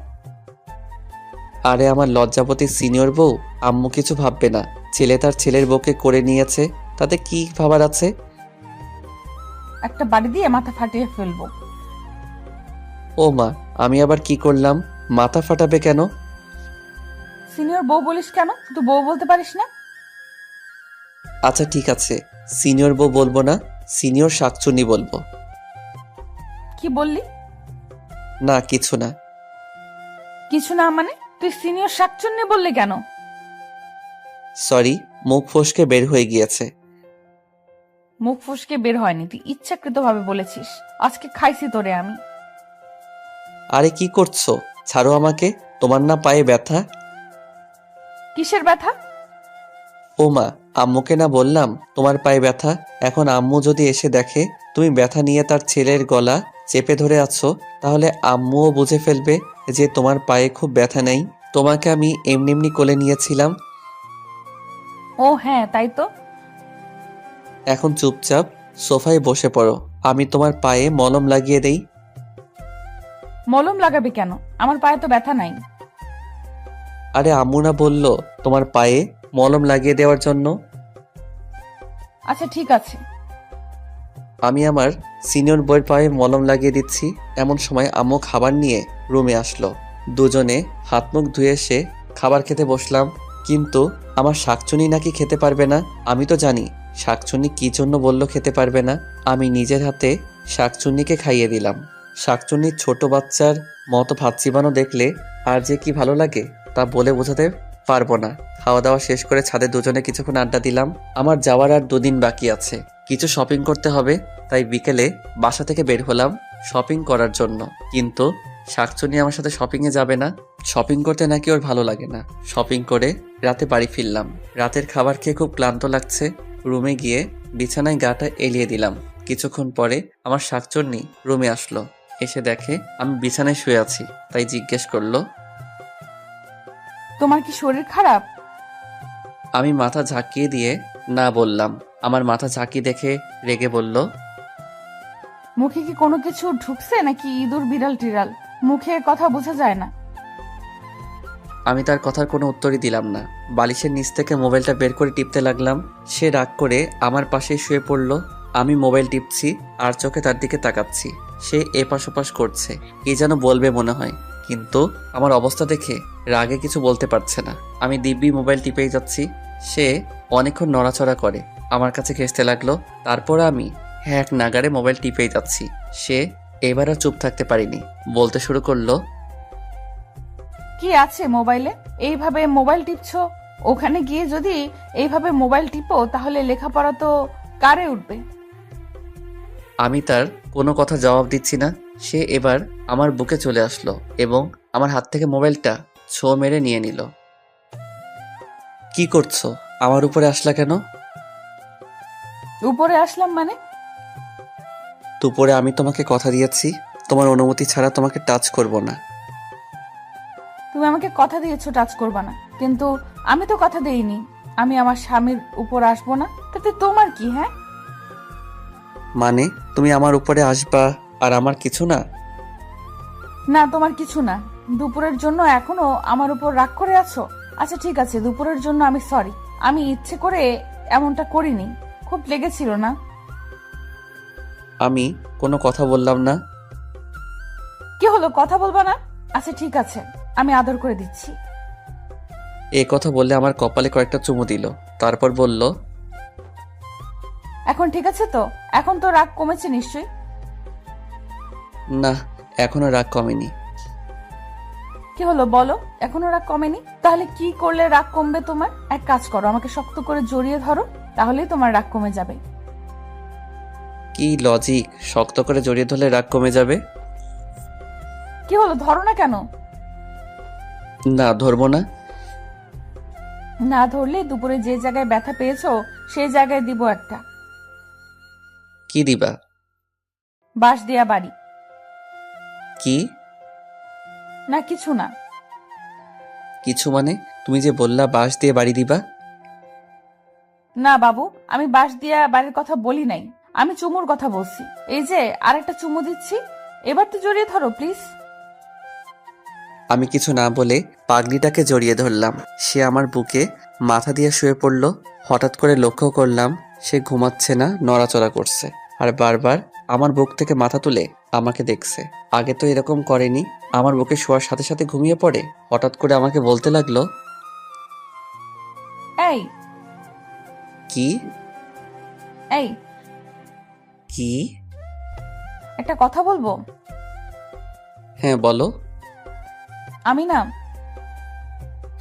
D: আরে আমার লজ্জাপতি সিনিয়র বউ, আম্মু কিছু ভাববে না। ছেলে তার ছেলের বউকে করে নিয়েছে, তাতে কি ভাবার আছে?
B: একটা বাড়ি দিয়ে মাথা ফাটিয়ে ফেলবো।
D: ও মা, আমি আবার কি করলাম? মাথা ফাটাবে কেন?
B: সিনিয়র বউ বলিস কেন? তুই বউ বলতে পারিস না?
D: আচ্ছা ঠিক আছে, সিনিয়র বউ বলবো না, সিনিয়র শাকচুনি বলবো।
B: কি বললি?
D: না কিছু না।
B: কিছু না মানে? তুই সিনিয়র শাকচুন্নি বললি কেন?
D: সরি, মুখ ফসকে বের হয়ে গিয়েছে।
B: মুখ ফসকে বের হয়নি, তুই ইচ্ছাকৃতভাবে বলেছিস। আজকে খাইছি তোরে আমি।
D: আরে কি করছো? ছাড়ো আমাকে। তোমার না পায়ে ব্যথা?
B: কিসের ব্যথা?
D: ও মা, আম্মুকে না বললাম তোমার পায়ে ব্যথা? এখন আম্মু যদি এসে দেখে তুমি ব্যথা নিয়ে তার ছেলের গলা চেপে ধরে আছো, তাহলে আম্মুও বুঝে ফেলবে যে তোমার পায়ে খুব ব্যথা নেই। তোমাকে আমি এমনি এমনি কোলে নিয়েছিলাম।
B: ও হ্যাঁ, তাই তো।
D: এখন চুপচাপ সোফায় বসে পড়ো, আমি তোমার পায়ে মলম লাগিয়ে দেই।
B: মলম লাগাবি কেন? আমার পায়ে তো ব্যথা নাই।
D: আরে আম্মু না বললো তোমার পায়ে মলম লাগিয়ে দেওয়ার জন্য?
B: আচ্ছা ঠিক আছে।
D: আমি আমার সিনিয়র বইয়ের পায়ে মলম লাগিয়ে দিচ্ছি। এমন সময় আম্মু খাবার নিয়ে রুমে আসলো। দুজনে হাত মুখ ধুয়ে এসে খাবার খেতে বসলাম। কিন্তু আমার শাকচুনি নাকি খেতে পারবে না। আমি তো জানি শাকচুনি কি জন্য বললো খেতে পারবে না। আমি নিজের হাতে শাকচুন্নিকে খাইয়ে দিলাম। শাকচুন্নির ছোট বাচ্চার মতো ভাত চিবানো দেখলে আর যে কি ভালো লাগে তা বলে বোঝাতে পারবো না। খাওয়া দাওয়া শেষ করে ছাদে দুজনে কিছুক্ষণ আড্ডা দিলাম। আমার যাওয়ার আর 2 দিন বাকি আছে, কিছু শপিং করতে হবে। তাই বিকেলে বাসা থেকে বের হলাম শপিং করার জন্য। কিন্তু শাকচুনি আমার সাথে শপিংয়ে যাবে না। শপিং করতে নাকি ওর ভালো লাগে না। শপিং করে রাতে বাড়ি ফিরলাম। রাতের খাবার খেয়ে খুব ক্লান্ত লাগছে। রুমে গিয়ে বিছানায় গাটা এলিয়ে দিলাম। কিছুক্ষণ পরে আমার শাকচুন্নি রুমে আসলো। এসে দেখে আমি বিছানায় শুয়ে আছি, তাই জিজ্ঞেস করলো,
B: তোমার কি শরীর খারাপ?
D: আমি মাথা ঝাঁকিয়ে দিয়ে না বললাম। আমার মাথা ঝাঁকি দেখে রেগে বলল,
B: মুখে কি কোনো কিছু ঢুকছে নাকি ইঁদুর বিড়াল টিড়াল? মুখে কথা বোঝা যায় না।
D: আমি তার কথার কোনো উত্তরই দিলাম না। বালিশের নিচ থেকে মোবাইলটা বের করে টিপতে লাগলাম। সে রাগ করে আমার পাশেই শুয়ে পড়ল। আমি মোবাইল টিপছি আর চোখে তার দিকে তাকাচ্ছি। সে এপাশ ওপাশ করছে, কি যেন বলবে মনে হয়, কিন্তু আমার অবস্থা দেখে রাগে কিছু বলতে পারছে না। আমি দিব্যি মোবাইল টিপেই যাচ্ছি। সে অনেকক্ষণ নড়াচড়া করে।
A: আমার কাছে ঘেঁষতে লাগলো। তারপর আমি এক নাগাড়ে মোবাইল টিপেই যাচ্ছি। সে এবার আর চুপ থাকতে পারিনি, বলতে শুরু করলো,
B: কি আছে মোবাইলে? এইভাবে মোবাইল টিপছো? ওখানে গিয়ে যদি এইভাবে মোবাইল টিপো তাহলে লেখাপড়া তো কারে উঠবে?
A: আমি তার কোনো কথা জবাব দিচ্ছি না। সে এবার আমার বুকে চলে আসলো এবং আমার হাত থেকে মোবাইলটা ছো মেরে নিয়ে নিল। কি করছো? আমার উপরে আসলা কেন?
B: উপরে আসলাম মানে?
A: দুপুরে আমি তোমাকে কথা দিয়েছি, তোমার অনুমতি ছাড়া তোমাকে টাচ করব না।
B: তুমি আমাকে কথা দিয়েছো টাচ করবা না, কিন্তু আমি তো কথা দেইনি আমি আমার স্বামীর উপর আসবো না। তাতে তোমার কি? হ্যাঁ,
A: মানে তুমি আমার উপরে আসবা আর আমার কিছু না?
B: না তোমার কিছু না। দুপুরের জন্য এখনো আমার উপর রাগ করে আছো? আচ্ছা ঠিক আছে, দুপুরের জন্য আমি সরি। আমি ইচ্ছে করে এমনটা করিনি, খুব লেগেছিল না?
A: আমি কোনো কথা বললাম না।
B: কি হলো, কথা বলবা না? আচ্ছা ঠিক আছে, আমি আদর করে দিচ্ছি।
A: এ কথা বললে আমার কপালে কয়েকটা চুমু দিল, তারপর বলল,
B: এখন ঠিক আছে তো? এখন তো রাগ কমেছে নিশ্চয়ই?
A: না, এখনো রাগ কমেনি।
B: কি হলো বলো, এখনো রাগ কমেনি? তাহলে কি করলে রাগ কমবে তোমার? এক কাজ করো, আমাকে শক্ত করে জড়িয়ে ধরো, তাহলেই তোমার রাগ কমে যাবে।
A: কি লজিক, শক্ত করে জড়িয়ে ধরলে রাগ কমে যাবে?
B: কি হলো, ধরো না কেন?
A: না, ধরবো না।
B: না ধরলে দুপুরে যে জায়গায় ব্যথা পেয়েছো সেই জায়গায় দিব একটা।
A: কি দিবা?
B: বাঁশ দেয়া বাড়ি।
A: কি?
B: না কিছু না।
A: কিছু মানে? তুমি যে বললা বাঁশ দিয়ে বাড়ি দিবা।
B: না বাবু, আমি বাঁশ দিয়া বাড়ির কথা বলি নাই, আমি চুমুর কথা বলছি। এই যে আরেকটা চুমু দিচ্ছি, এবার তো জড়িয়ে ধরো প্লিজ।
A: আমি কিছু না বলে পাগড়িটাকে জড়িয়ে ধরলাম। সে আমার বুকে মাথা দিয়ে শুয়ে পড়ল। হঠাৎ করে লক্ষ্য করলাম সে ঘুমাচ্ছে না, নড়াচড়া করছে আর বারবার আমার বুক থেকে মাথা তুলে আমাকে দেখছে। আগে তো এরকম করেনি। আমার বুকে শোয়ার সাথে সাথে ঘুমিয়ে পড়ে। হঠাৎ করে আমাকে বলতে লাগলো,
B: এই
A: কি?
B: এই
A: কি?
B: একটা কথা বলবো?
A: হ্যাঁ বলো।
B: আমি না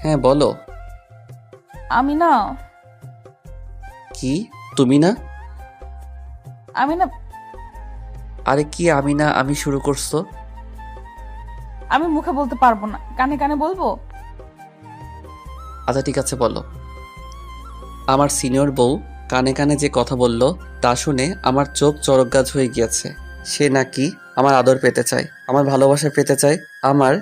A: হ্যাঁ বলো।
B: আমি না
A: কি? তুমি না?
B: আমি না
A: আরে কি আমি না আমি শুরু করছো?
B: আমি মুখে বলতে পারবো না, কানে কানে বলবো।
A: আচ্ছা ঠিক আছে বলো। আমার সিনিয়র বউ কানে কানে যে কথা বলল তা শুনে আমার চোখ চরকগাছ হয়ে গিয়েছে। সে নাকি আমার আদর পেতে চায়, আমার ভালোবাসা পেতে চায়, আমার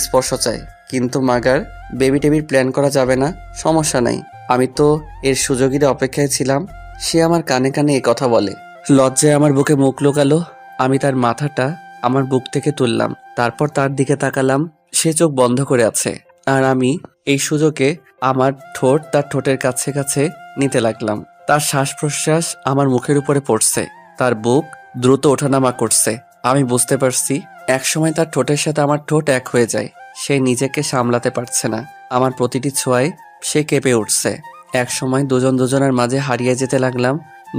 A: স্পর্শ চায়। কিন্তু মাগার বেবি টেবির প্ল্যান করা যাবে না। সমস্যা নাই, আমি তো এর সুযোগের অপেক্ষায় ছিলাম। সে আমার কানে কানে এ কথা বলে। লজ্জায় আমার বুকে মুখ লুকালো। আমি তার মাথাটা আমার বুক থেকে তুললাম, তারপর তার দিকে তাকালাম। সে চোখ বন্ধ করে আছে আর আমি এই সুযোগে আমার ঠোঁট তার ঠোঁটের কাছে কাছে নিতে লাগলাম। তার শ্বাস প্রশ্বাস আমার মুখের উপরে পড়ছে, তার বুক দ্রুত ওঠানামা করছে। আমি বুঝতে পারছি একসময় তার ঠোঁটের সাথে আমার ঠোঁট এক হয়ে যায়। সে নিজেকে সামলাতে পারছে না। আমার প্রতিটি ছোঁয়ায় সে কেঁপে উঠছে। একসময় দুজন দুজনের মাঝে হারিয়ে যেতে লাগলাম।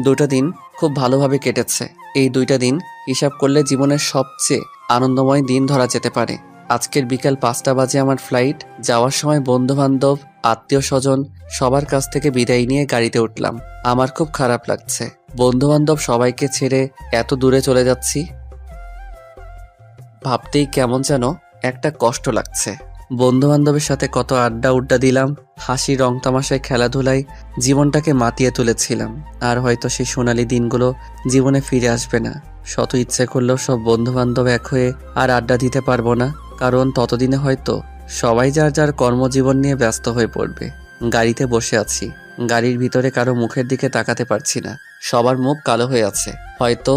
A: 2টা দিন খুব ভালোভাবে কেটেছে। এই 2টা দিন হিসাব করলে জীবনের সবচেয়ে আনন্দময় দিন ধরা যেতে পারে। আজকের বিকাল 5টা বাজে আমার ফ্লাইট। যাওয়ার সময় বন্ধু বান্ধব, আত্মীয় স্বজন সবার কাছ থেকে বিদায় নিয়ে গাড়িতে উঠলাম। আমার খুব খারাপ লাগছে, বন্ধু বান্ধব সবাইকে ছেড়ে এত দূরে চলে যাচ্ছি। ভাবতেই কেমন যেন একটা কষ্ট লাগছে। বন্ধু বান্ধবের সাথে কত আড্ডা উড্ডা দিলাম, হাসি রং তামাশায় খেলাধুলায় জীবনটাকে মাতিয়ে তুলেছিলাম। আর হয়তো সেই সোনালী দিনগুলো জীবনে ফিরে আসবে না। শত ইচ্ছে করলেও সব বন্ধু বান্ধব এক হয়ে আর আড্ডা দিতে পারবো না, কারণ ততদিনে হয়তো সবাই যার যার কর্মজীবন নিয়ে ব্যস্ত হয়ে পড়বে। গাড়িতে বসে আছি, গাড়ির ভিতরে কারো মুখের দিকে তাকাতে পারছি না। সবার মুখ কালো হয়ে আছে। হয়তো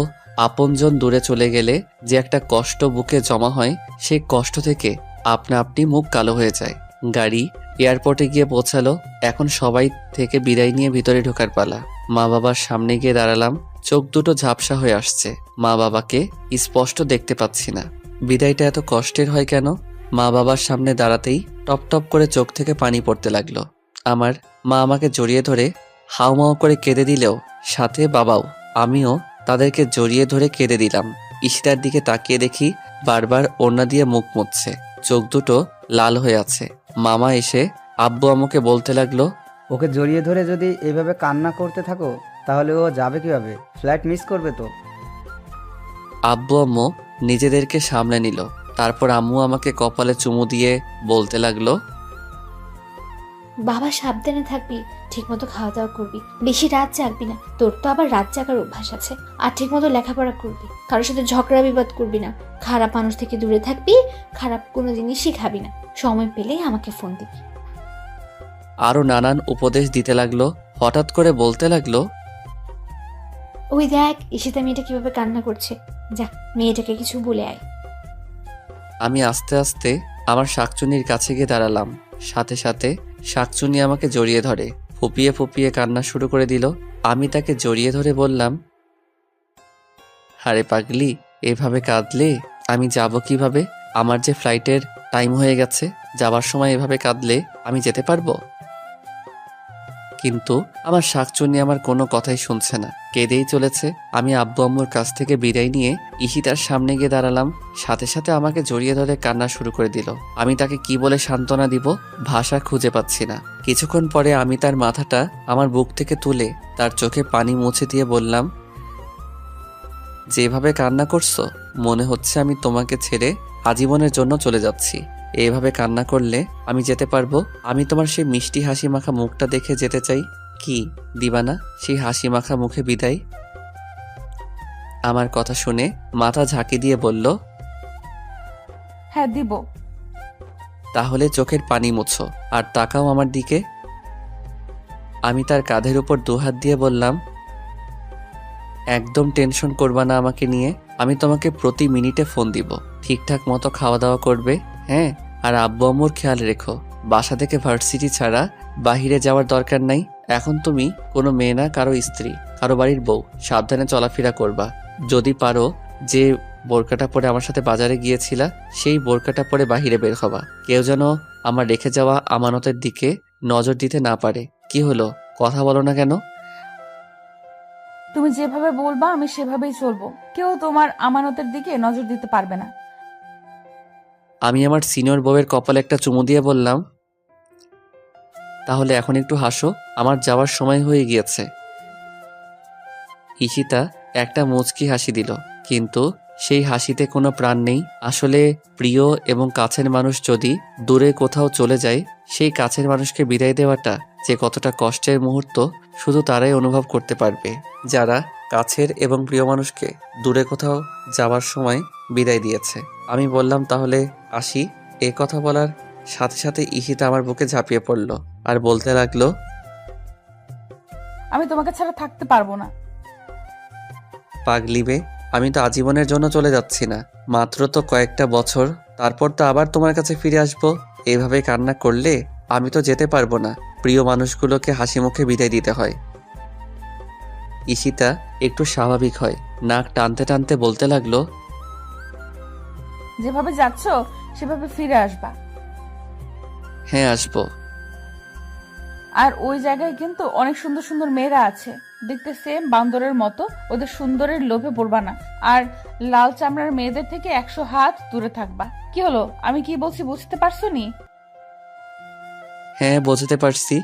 A: আপনজন দূরে চলে গেলে যে একটা কষ্ট বুকে জমা হয়, সেই কষ্ট থেকে আপনা আপনি মুখ কালো হয়ে যায়। গাড়ি এয়ারপোর্টে গিয়ে পৌঁছালো। এখন সবাই থেকে বিদায় নিয়ে ভিতরে ঢোকার পালা। মা বাবার সামনে গিয়ে দাঁড়ালাম। চোখ দুটো ঝাপসা হয়ে আসছে। মা বাবাকে স্পষ্ট দেখতে পাচ্ছি না। বিদায়টা এত কষ্টের হয় কেন? মা বাবার সামনে দাঁড়াতেই টপ টপ করে চোখ থেকে পানি পড়তে লাগলো। আমার মা আমাকে জড়িয়ে ধরে হাউমাউ করে কেঁদে দিলেও সাথে বাবাও। আমিও তাদেরকে জড়িয়ে ধরে কেঁদে দিলাম। ঈশিতার দিকে তাকিয়ে দেখি বারবার ওড়না দিয়ে মুখ মুছছে, চোখ দুটো লাল হয়ে আছে। মামা এসে আব্বু আম্মুকে বলতে লাগলো,
E: ওকে জড়িয়ে ধরে যদি এইভাবে কান্না করতে থাকো তাহলে ও যাবে কিভাবে? ফ্লাইট মিস করবে তো।
A: আব্বু আম্মু নিজেদেরকে সামলে নিল। তারপর আম্মু আমাকে কপালে চুমু দিয়ে বলতে লাগলো,
C: বাবা সাবধানে থাকবি, ঠিকমতো খাওয়া দাওয়া করবি, বেশি রাত জাগবি না, তোর তো আবার রাত জাগার অভ্যাস আছে। আর ঠিকমতো লেখাপড়া করবি, কারোর সাথে ঝগড়া বিবাদ করবি না, খারাপ মানুষ থেকে দূরে থাকবি, খারাপ কোনো জিনিসই খাবি না, সময় পেলেই আমাকে ফোন দিবি।
A: আরো নানান উপদেশ দিতে লাগলো। হঠাৎ করে বলতে লাগলো,
C: ওই দেখ ঈশিতা মেয়েটা কিভাবে কান্না করছে, যা মেয়েটাকে কিছু বলে আয়।
A: আমি আস্তে আস্তে আমার শাকচুনির কাছে গিয়ে দাঁড়ালাম। সাথে সাথে শাকচুনি আমাকে জড়িয়ে ধরে ফুপিয়ে ফুপিয়ে কান্না শুরু করে দিল। আমি তাকে জড়িয়ে ধরে বললাম, আরে পাগলি, এভাবে কাঁদলে আমি যাব কিভাবে? আমার যে ফ্লাইটের টাইম হয়ে গেছে, যাবার সময় এভাবে কাঁদলে আমি যেতে পারবো? কিন্তু আমার শাকচুনি আমার কোনো কথাই শুনছে না, কেঁদেই চলেছে। আমি আব্বু আম্মুর কাছ থেকে বিদায় নিয়ে ঈশিতার সামনে গিয়ে দাঁড়ালাম। সাথে সাথে আমাকে জড়িয়ে ধরে কান্না শুরু করে দিল। আমি তাকে কি বলে সান্ত্বনা দিব, ভাষা খুঁজে পাচ্ছি না। কিছুক্ষণ পরে আমি তার মাথাটা আমার বুক থেকে তুলে তার চোখে পানি মুছে দিয়ে বললাম, যেভাবে কান্না করছো মনে হচ্ছে আমি তোমাকে ছেড়ে আজীবনের জন্য চলে যাচ্ছি। এভাবে কান্না করলে আমি যেতে পারবো? আমি তোমার সেই মিষ্টি হাসি মাখা মুখটা দেখে যেতে চাই। কি দিবা না সেই হাসি মাখা মুখে বিদায়? আমার কথা শুনে মাথা ঝাঁকি দিয়ে বলল,
B: হ্যাঁ দিব।
A: তাহলে চোখের পানি মুছো আর তাকাও আমার দিকে। আমি তার কাঁধের উপর দুহাত দিয়ে বললাম, একদম টেনশন করবা না আমাকে নিয়ে। আমি তোমাকে প্রতি মিনিটে ফোন দিব। ঠিকঠাক মতো খাওয়া দাওয়া করবে, হ্যাঁ? আর আব্বু আম্মুর খেয়াল রেখো। বাসা থেকে ভার্সিটি ছাড়া বাহিরে যাওয়ার দরকার নাই। এখন তুমি কোনো মেয়ে না, কারো স্ত্রী, কারো বাড়ির বউ। সাবধানে চলাফেরা করবা। যদি পারো যে বোরকাটা পরে আমার সাথে বাজারে গিয়েছিলা, সেই বোরকাটা পরে বাহিরে বের হবা। কেউ যেন আমার রেখে যাওয়া আমানতের দিকে নজর দিতে না পারে। কি হলো, কথা বলো না কেন?
B: তুমি যেভাবে বলবা আমি সেভাবেই চলবো। কেউ তোমার আমানতের দিকে নজর দিতে পারবে না।
A: আমি আমার সিনিয়র বউয়ের কপালে একটা চুমু দিয়ে বললাম, তাহলে এখন একটু হাসো, আমার যাওয়ার সময় হয়ে গিয়েছে। ঈশিতা একটা মুচকি হাসি দিল, কিন্তু সেই হাসিতে কোনো প্রাণ নেই। আসলে প্রিয় এবং কাছের মানুষ যদি দূরে কোথাও চলে যায়, সেই কাছের মানুষকে বিদায় দেওয়াটা যে কতটা কষ্টের মুহূর্ত শুধু তারাই অনুভব করতে পারবে, যারা কাছের এবং প্রিয় মানুষকে দূরে কোথাও যাওয়ার সময় বিদায় দিয়েছে। আমি বললাম, তাহলে আসি। এ কথা বলার সাথে সাথে ঈশিতা আমার বুকে ঝাঁপিয়ে পড়ল আর বলতে লাগলো,
B: আমি তোমাকে ছাড়া থাকতে পারবো না।
A: পাগলি বে, আমি তো আজীবনের জন্য চলে যাচ্ছি না, মাত্র তো কয়েকটা বছর, তারপর তো আবার তোমার কাছে ফিরে আসবো। এভাবে কান্না করলে আমি তো যেতে পারবো না। প্রিয় মানুষগুলোকে হাসি মুখে বিদায় দিতে হয়। ঈশিতা একটু স্বাভাবিক হয়, নাক টানতে টানতে বলতে লাগলো,
B: যেভাবে যাচ্ছ সেভাবে ফিরে আসবা।
A: হ্যাঁ আসবো।
B: আর ওই জায়গায় কিন্তু অনেক সুন্দর সুন্দর মেয়েরা আছে, দেখতে সেম বান্দরের মতো। ওদের সুন্দরের লোভে পড়বা না। আর লাল চামড়ার মেয়েদের থেকে 100 হাত দূরে থাকবা। কি হলো, আমি কি বলছি বুঝতে পারছো নি?
A: হ্যাঁ বুঝতে পারছি।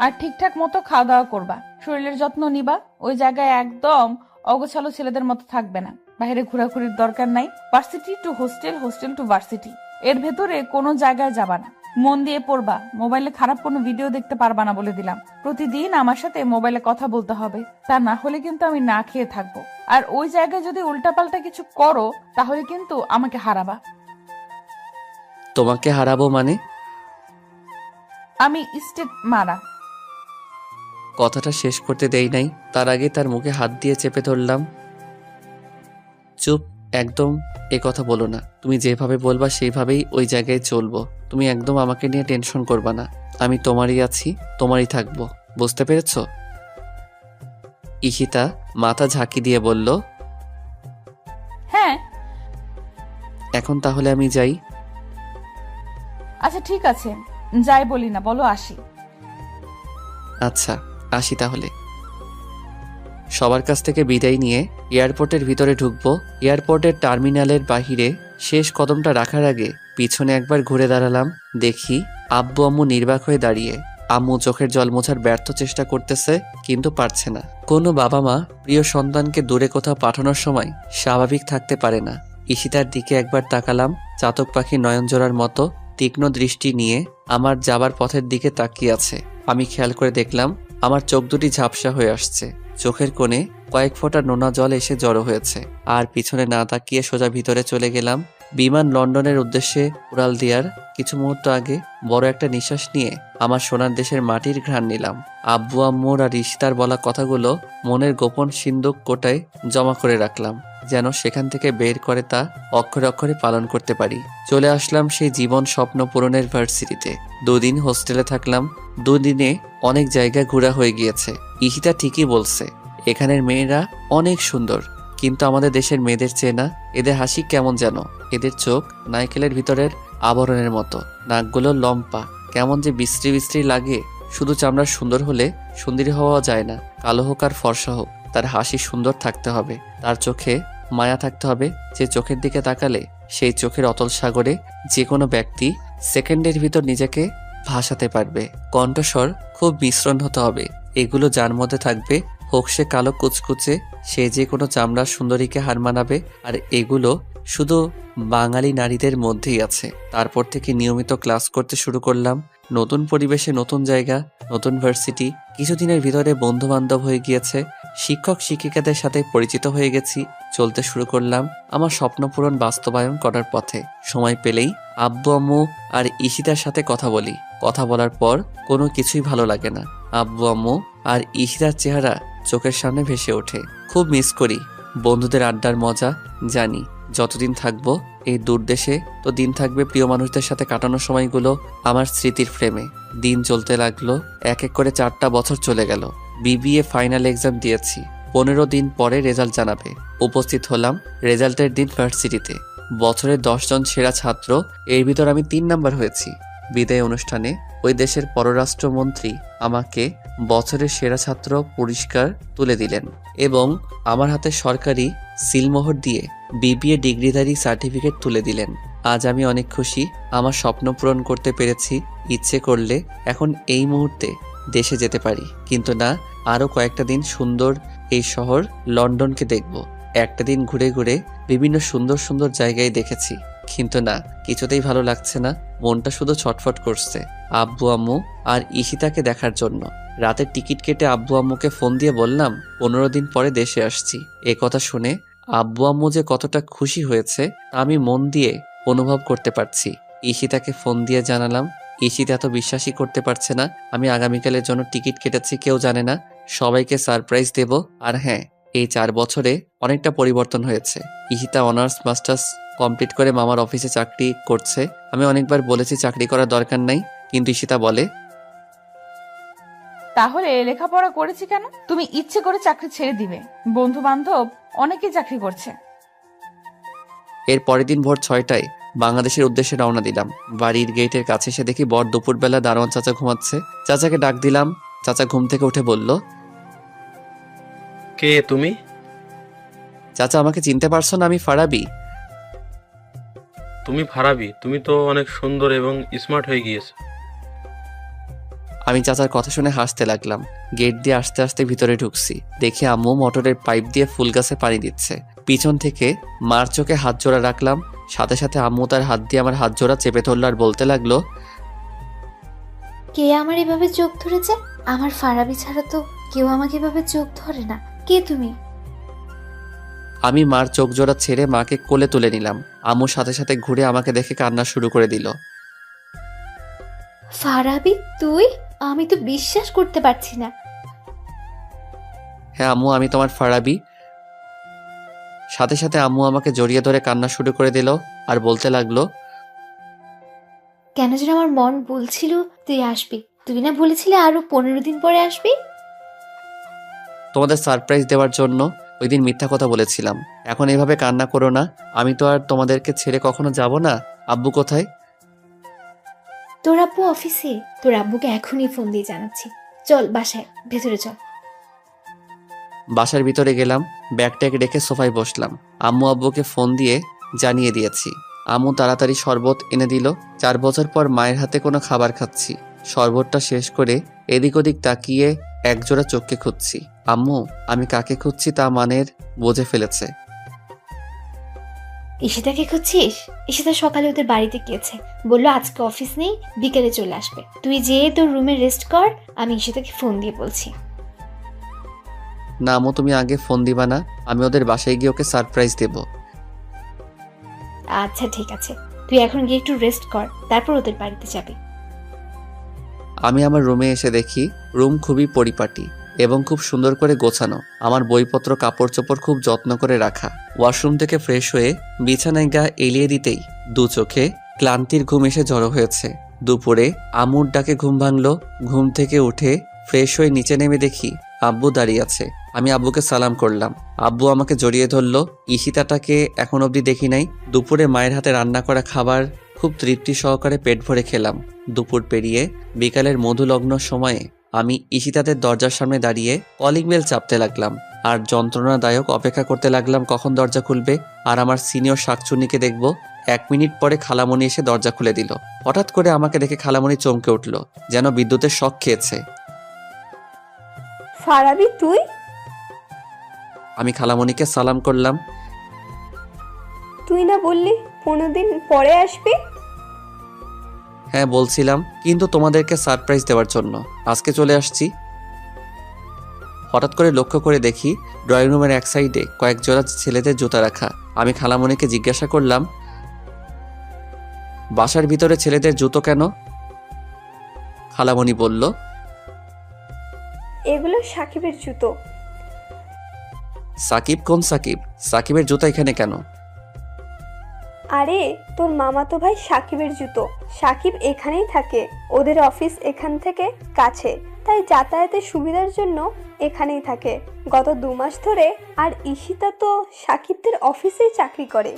B: আর ঠিকঠাক মতো খাওয়া দাওয়া করবা, শরীরের যত্ন নিবা। ওই জায়গায় একদম অগোছালো ছেলেদের মতো থাকবে না। বাইরে ঘোরাঘুরির দরকার নাই। Varsity to hostel, hostel to varsity, এর ভেতরে কোনো জায়গায় যাবা না। মন দিয়ে পড়বা। মোবাইলে খারাপ কোনো ভিডিও দেখতে পারবা না বলে দিলাম। প্রতিদিন আমার সাথে মোবাইলে কথা বলতে হবে, তা না হলে কিন্তু আমি না খেয়ে থাকবো। আর ওই জায়গায় যদি উল্টাপাল্টা কিছু করো তাহলে কিন্তু আমাকে হারাবা।
A: তোমাকে হারাবো মানে?
B: আমি স্টেট মারা।
A: কথাটা শেষ করতে দেই নাই, তার আগে তার মুখে হাত দিয়ে চেপে ধরলাম। চুপ, একদম এ কথা বলো না। তুমি যেভাবে বলবা সেইভাবেই ওই জায়গায় চলবো। তুমি একদম আমাকে নিয়ে টেনশন করবা না। আমি তোমারই আছি, তোমারই থাকবো। বুঝতে পেরেছ? ঈশিতা মাথা ঝাঁকি দিয়ে বলল,
B: হ্যাঁ।
A: এখন তাহলে আমি যাই।
B: আচ্ছা ঠিক আছে, যাই বলি না, বলো আসি।
A: আচ্ছা, আসি তাহলে। সবার কাছ থেকে বিদায় নিয়ে এয়ারপোর্টের ভিতরে ঢুকবো। এয়ারপোর্টের টার্মিনালের বাহিরে শেষ কদমটা রাখার আগে পিছনে একবার ঘুরে দাঁড়ালাম। দেখি আব্বু আম্মু নির্বাক হয়ে দাঁড়িয়ে। আম্মু চোখের জল মোছার ব্যর্থ চেষ্টা করতেছে, কিন্তু পারছে না। কোনো বাবা মা প্রিয় সন্তানকে দূরে কোথাও পাঠানোর সময় স্বাভাবিক থাকতে পারে না। ঈশিতার দিকে একবার তাকালাম, চাতক পাখি নয়নজোড়ার মতো তীক্ষ্ণ দৃষ্টি নিয়ে আমার যাবার পথের দিকে তাকিয়ে আছে। আমি খেয়াল করে দেখলাম আমার চোখ দুটি ঝাপসা হয়ে আসছে। চোখের কোণে কয়েক ফোঁটা নোনা জল এসে জড়ো হয়েছে। আর পিছনে না তাকিয়ে সোজা ভিতরে চলে গেলাম। বিমান লন্ডনের উদ্দেশ্যে উড়াল দেওয়ার কিছু মুহূর্ত আগে বড় একটা নিঃশ্বাস নিয়ে আমার সোনার দেশের মাটির ঘ্রাণ নিলাম। আব্বু আম্মুর আর ঈশিতার বলা কথাগুলো মনের গোপন সিন্দুক কোটায় জমা করে রাখলাম, যেন সেখান থেকে বের করে তা অক্ষরে অক্ষরে পালন করতে পারি। চলে আসলাম সেই জীবন স্বপ্ন পূরণের ভার্সিটিতে। 2 দিন হোস্টেলে থাকলাম। 2 দিনে অনেক জায়গা ঘোরা হয়ে গিয়েছে। ঈশিতা ঠিকই বলছে, এখানের মেয়েরা অনেক সুন্দর, কিন্তু আমাদের দেশের মেয়েদের চেয়ে না। এদের হাসি কেমন যেন, এদের চোখ নারকেলের ভিতরের আবরণের মতো, নাকগুলো লম্পা, কেমন যে বিশ্রী বিশ্রী লাগে। শুধু চামড়া সুন্দর হলে সুন্দরী হওয়া যায় না, কালো হোক আর ফর্সা হোক, তার হাসি সুন্দর থাকতে হবে, তার চোখে মায়া থাকতে হবে। যে চোখের দিকে তাকালে সেই চোখের অতল সাগরে যে কোনো ব্যক্তি সেকেন্ডের ভিতর নিজেকে ভাসাতে পারবে। কণ্ঠস্বর খুব মিশ্রণ হতে হবে। এগুলো যার মধ্যে থাকবে, হোক সে কালো কুচকুচে, সে যে কোনো চামড়ার সুন্দরীকে হার মানাবে। আর এগুলো শুধু বাঙালি নারীদের মধ্যেই আছে। তারপর থেকে নিয়মিত ক্লাস করতে শুরু করলাম। নতুন পরিবেশে, নতুন জায়গা, নতুন ভার্সিটি। কিছুদিনের ভিতরে বন্ধু বান্ধব হয়ে গিয়েছে, শিক্ষক শিক্ষিকাদের সাথে পরিচিত হয়ে গেছি। চলতে শুরু করলাম আমার স্বপ্ন পূরণ বাস্তবায়ন করার পথে। সময় পেলেই আব্বু আম্মু আর ঈশিতার সাথে কথা বলি। কথা বলার পর কোনো কিছুই ভালো লাগে না। আব্বু আম্মু আর ঈশিতার চেহারা চোখের সামনে ভেসে ওঠে। খুব মিস করি বন্ধুদের আড্ডার মজা। জানি যতদিন থাকবো এই দূর দেশে, তো দিন থাকবে প্রিয় মানুষদের সাথে কাটানোর সময়গুলো আমার স্মৃতির ফ্রেমে। দিন চলতে লাগলো, এক এক করে 4টা বছর চলে গেল। বিবিএ ফাইনাল এক্সাম দিয়েছি। 15 দিন পরে রেজাল্ট জানাবে। উপস্থিত হলাম রেজাল্টের দিন ভার্সিটিতে। বছরের 10 জন সেরা ছাত্র, এর ভিতর আমি 3 নাম্বার হয়েছি। বিদায় অনুষ্ঠানে ওই দেশের পররাষ্ট্রমন্ত্রী আমাকে বছরের সেরা ছাত্র পুরস্কার তুলে দিলেন এবং আমার হাতে সরকারি সিলমোহর দিয়ে বিবিএ ডিগ্রিধারী সার্টিফিকেট তুলে দিলেন। আজ আমি অনেক খুশি, আমার স্বপ্ন পূরণ করতে পেরেছি। ইচ্ছে করলে এখন এই মুহূর্তে দেশে যেতে পারি, কিন্তু না, আরও কয়েকটা দিন সুন্দর এই শহর লন্ডনকে দেখব। একটা দিন ঘুরে ঘুরে বিভিন্ন সুন্দর সুন্দর জায়গায় দেখেছি, কিন্তু না, কিছুতেই ভালো লাগছে না। মনটা শুধু ছটফট করছে আব্বু আম্মু আর ঈশিতাকে দেখার জন্য। রাতের টিকিট কেটে আব্বু আম্মুকে ফোন দিয়ে বললাম 15 দিন পরে দেশে আসছি। এ কথা শুনে আব্বু আম্মু যে কতটা খুশি হয়েছে তা আমি মন দিয়ে অনুভব করতে পারছি। ঈশিতাকে ফোন দিয়ে জানালাম। ঈশিতা এত বিশ্বাসই করতে পারছে না আমি আগামীকালের জন্য টিকিট কেটেছি। কেউ জানে না, সবাইকে সারপ্রাইজ দেব। আর হ্যাঁ, এই 4 বছরে অনেকটা পরিবর্তন হয়েছে। ঈশিতা অনার্স মাস্টার্স কমপ্লিট করে মামার অফিসে চাকরি করছে। আমি অনেকবার বলেছি চাকরি করার দরকার নাই, কিন্তু ঈশিতা বলে,
B: তাহলে লেখাপড়া করেছি কেন? তুমি ইচ্ছে করে চাকরি ছেড়ে দিবে। বন্ধু বান্ধব অনেকেই চাকরি করছে।
A: এর পরের দিন ভোর 6টায় বাংলাদেশের উদ্দেশ্যে রওনা দিলাম। বাড়ির গেটের কাছে এসে দেখি বর দুপুরবেলা দারোয়ান চাচা ঘুমাচ্ছে। চাচাকে ডাক দিলাম। চাচা ঘুম থেকে উঠে বলল,
F: কে তুমি?
A: চাচা আমাকে চিনতে পারছো না? আমি ফারাবি।
F: তুমি ফারাবি? তুমি তো অনেক সুন্দর এবং স্মার্ট হয়ে গিয়েছো।
A: আমি চাচার কথা শুনে হাসতে লাগলাম। গেট দিয়ে আস্তে আস্তে ভিতরে ঢুকছি। দেখি আম্মু মোটরের পাইপ দিয়ে ফুল গাছে পানি দিচ্ছে। পিছন থেকে মার চোখে হাত জোড়া রাখলাম। সাথে সাথে আম্মু তার হাত দিয়ে আমার হাত জোড়া চেপে ধরল আর বলতে লাগলো,
C: কে আমার এভাবে চোখ ধরেছে? আমার ফারাবি ছাড়া তো কেউ আমাকে এভাবে চোখ ধরে না। কে তুমি?
A: আমি মার চোখ জোড়া ছেড়ে মাকে কোলে তুলে নিলাম। আম্মু সাথে সাথে ঘুরে আমাকে দেখে কান্না শুরু করে দিল।
C: ফারাবি তুই? আমি তো বিশ্বাস করতে পারছি না।
A: হ্যাঁ আম্মু, আমি তোমার ফারাবি। সাথে সাথে আম্মু আমাকে জড়িয়ে ধরে কান্না শুরু করে দিল আর বলতে লাগলো,
C: কেন যেন আমার মন বলছিল তুই আসবি। তুই না বলেছিলি আরো 15 দিন পরে আসবি?
A: তোমাদের সারপ্রাইজ দেওয়ার জন্য ওই দিন মিথ্যা কথা বলেছিলাম। এখন এভাবে কান্না করো না। আমি তো আর তোমাদেরকে ছেড়ে কখনো যাব না। আব্বু কোথায়?
C: তোর আব্বু অফিসে। তোর আব্বুকে এখনই ফোন দিয়ে জানাচ্ছি। চল বাসায়, ভেতরে চল।
A: বাসার ভিতরে গেলাম, ব্যাগ ট্যাগ রেখে সোফায় বসলাম। আম্মু আব্বুকে ফোন দিয়ে জানিয়ে দিয়েছি। আম্মু তাড়াতাড়ি শরবত এনে দিল। 4 বছর পর মায়ের হাতে কোনো খাবার খাচ্ছি। শরবতটা শেষ করে এদিক ওদিক তাকিয়ে একজোড়া চোখকে খুঁজছি। আম্মু আমি কাকে খুঁজছি তা মানের বুঝে ফেলেছে।
C: ঈশিতাকে খুঁজছিস? ঈশিতা সকালে ওদের বাড়িতে গিয়েছে, বললো আজকে অফিস নেই, বিকেলে চলে আসবে। তুই যেয়ে তোর রুমে রেস্ট কর, আমি ঈশিতাকে ফোন দিয়ে বলছি।
A: না আম্মু, তুমি আগে ফোন দিবা না? আমি ওদের বাসায় গিয়ে ওকে সারপ্রাইজ দেব।
C: আচ্ছা ঠিক আছে, তুই এখন গিয়ে একটু রেস্ট কর, তারপর ওদের বাড়িতে যাবি।
A: আমি আমার রুমে এসে দেখি রুম খুবই পরিপাটি এবং খুব সুন্দর করে গোছানো। আমার বইপত্র কাপড় চোপড় খুব যত্ন করে রাখা। ওয়াশরুম থেকে ফ্রেশ হয়ে বিছানায় গা এলিয়ে দিতেই দু চোখে ক্লান্তির ঘুম এসে জড়ো হয়েছে। দুপুরে আম্মুর ডাকে ঘুম ভাঙলো। ঘুম থেকে উঠে ফ্রেশ হয়ে নিচে নেমে দেখি আব্বু দাঁড়িয়ে আছে। আমি আব্বুকে সালাম করলাম। আব্বু আমাকে জড়িয়ে ধরলো। ঈশিতাটাকে এখন অবধি দেখি নাই। দুপুরে মায়ের হাতে রান্না করা খাবার খুব তৃপ্তি সহকারে পেট ভরে খেলাম। দুপুর পেরিয়ে বিকালের মধুলগ্ন সময়ে আমি ঈশিতাদের দরজার সামনে দাঁড়িয়ে কলিং বেল চাপতে লাগলাম আর যন্ত্রণাদায়ক অপেক্ষা করতে লাগলাম কখন দরজা খুলবে আর আমার সিনিয়র শাকচুন্নিকে দেখব। 1 মিনিট পরে খালামণি এসে দরজা খুলে দিল। হঠাৎ করে আমাকে দেখে খালামণি চমকে উঠল, যেন বিদ্যুতের শক খেয়েছে।
G: ফারাবি তুই?
A: আমি খালামণিকে সালাম করলাম।
G: তুই না বললি 15 দিন পরে আসবি?
A: হ্যাঁ বলছিলাম, কিন্তু তোমাদেরকে সারপ্রাইজ দেওয়ার জন্য আজকে চলে আসছি। হঠাৎ করে লক্ষ্য করে দেখি ড্রয়িং রুমের এক সাইডে কয়েক জোড়া ছেলেদের জুতা রাখা। আমি খালামণিকে জিজ্ঞাসা করলাম, বাসার ভিতরে ছেলেদের জুতো কেন? খালামণি বলল,
G: এগুলো সাকিবের জুতো।
A: সাকিব? কোন সাকিব? সাকিবের জুতা এখানে কেন?
G: আরে তোর মামাতো ভাই সাকিবের জুতো। সাকিব এখানেই থাকে, ওদের অফিস এখান থেকে কাছে, তাই যাতায়াতের সুবিধার জন্য এখানেই থাকে গত 2 মাস ধরে। আর ঈশিতা তো সাকিবদের অফিসেই চাকরি করে।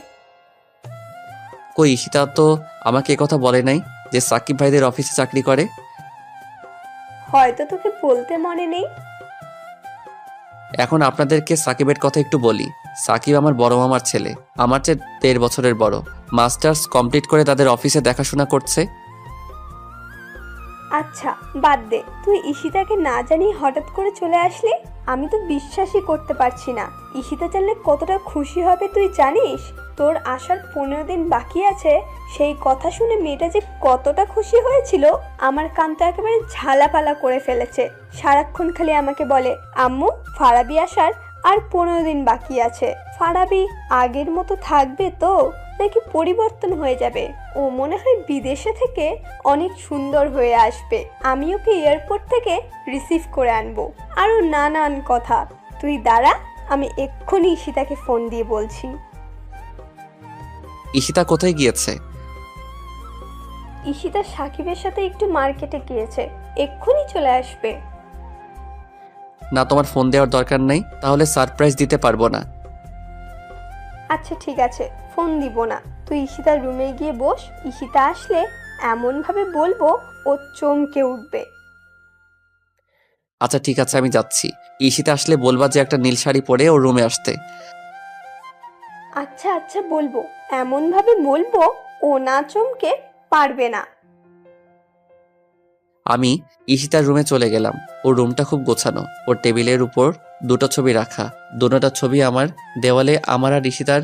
A: কই ঈশিতা তো আমাকে একথা বলে নাই যে সাকিব ভাইদের অফিসে চাকরি করে।
G: হয়তো তোকে বলতে মনে নেই।
A: এখন আপনাদেরকে সাকিবের কথা একটু বলি। সাকিব আমার বড় মামার ছেলে, আমার চেয়ে 13 বছরের বড়। মাস্টার্স কমপ্লিট করে তাদের অফিসে দেখাশোনা করছে।
G: আচ্ছা বাদ দে, তুই ঈশিতাকে না জানিয়ে হঠাৎ করে চলে আসলি। আমি তো বিশ্বাসই করতে পারছি না। ঈশিতা জানলে কতটা খুশি হবে তুই জানিস? তোর আসার 15 দিন বাকি আছে, সেই কথা শুনে মেয়েটা যে কতটা খুশি হয়েছিল, আমার কান তো একেবারে ঝালাপালা করে ফেলেছে। সারাক্ষণ খালি আমাকে বলে, আম্মু ফারাবি আসার আর 15 দিন বাকি আছে। ফারাবি আগের মতো থাকবে তো নাকি পরিবর্তন হয়ে যাবে? ও মনে হয় বিদেশে থেকে অনেক সুন্দর হয়ে আসবে, আমি ওকে এয়ারপোর্ট থেকে রিসিভ করে আনবো। আরো নানান কথা। তুই দাঁড়া, আমি এক্ষুনি ঈশিতাকে ফোন দিয়ে বলছি।
A: ঈশিতা কোথায় গিয়েছে?
G: ঈশিতা সাকিবের সাথে একটু মার্কেটে গিয়েছে, এক্ষুনি চলে আসবে।
A: না, তোমার ফোন দেওয়ার দরকার নেই, তাহলে সারপ্রাইজ দিতে পারবো না।
G: আচ্ছা ঠিক আছে, ফোন দিব না। তুই ঈশিতার রুমে গিয়ে বস, ঈশিতা আসলে এমনভাবে বলবো ও চমকে উঠবে।
A: আচ্ছা ঠিক আছে, আমি যাচ্ছি। ঈশিতা আসলে বলবা যে একটা নীল শাড়ি পরে ওর রুমে আসতে।
G: আচ্ছা আচ্ছা বলবো, এমনভাবে বলবো ও না চমকে পারবে না।
A: আমি ঈশিতার রুমে চলে গেলাম। ওর রুমটা খুব গোছানো। ওর টেবিলের উপর 2টা ছবি রাখা। দুটোটা ছবি আমার দেওয়ালে আমার আর ঈশিতার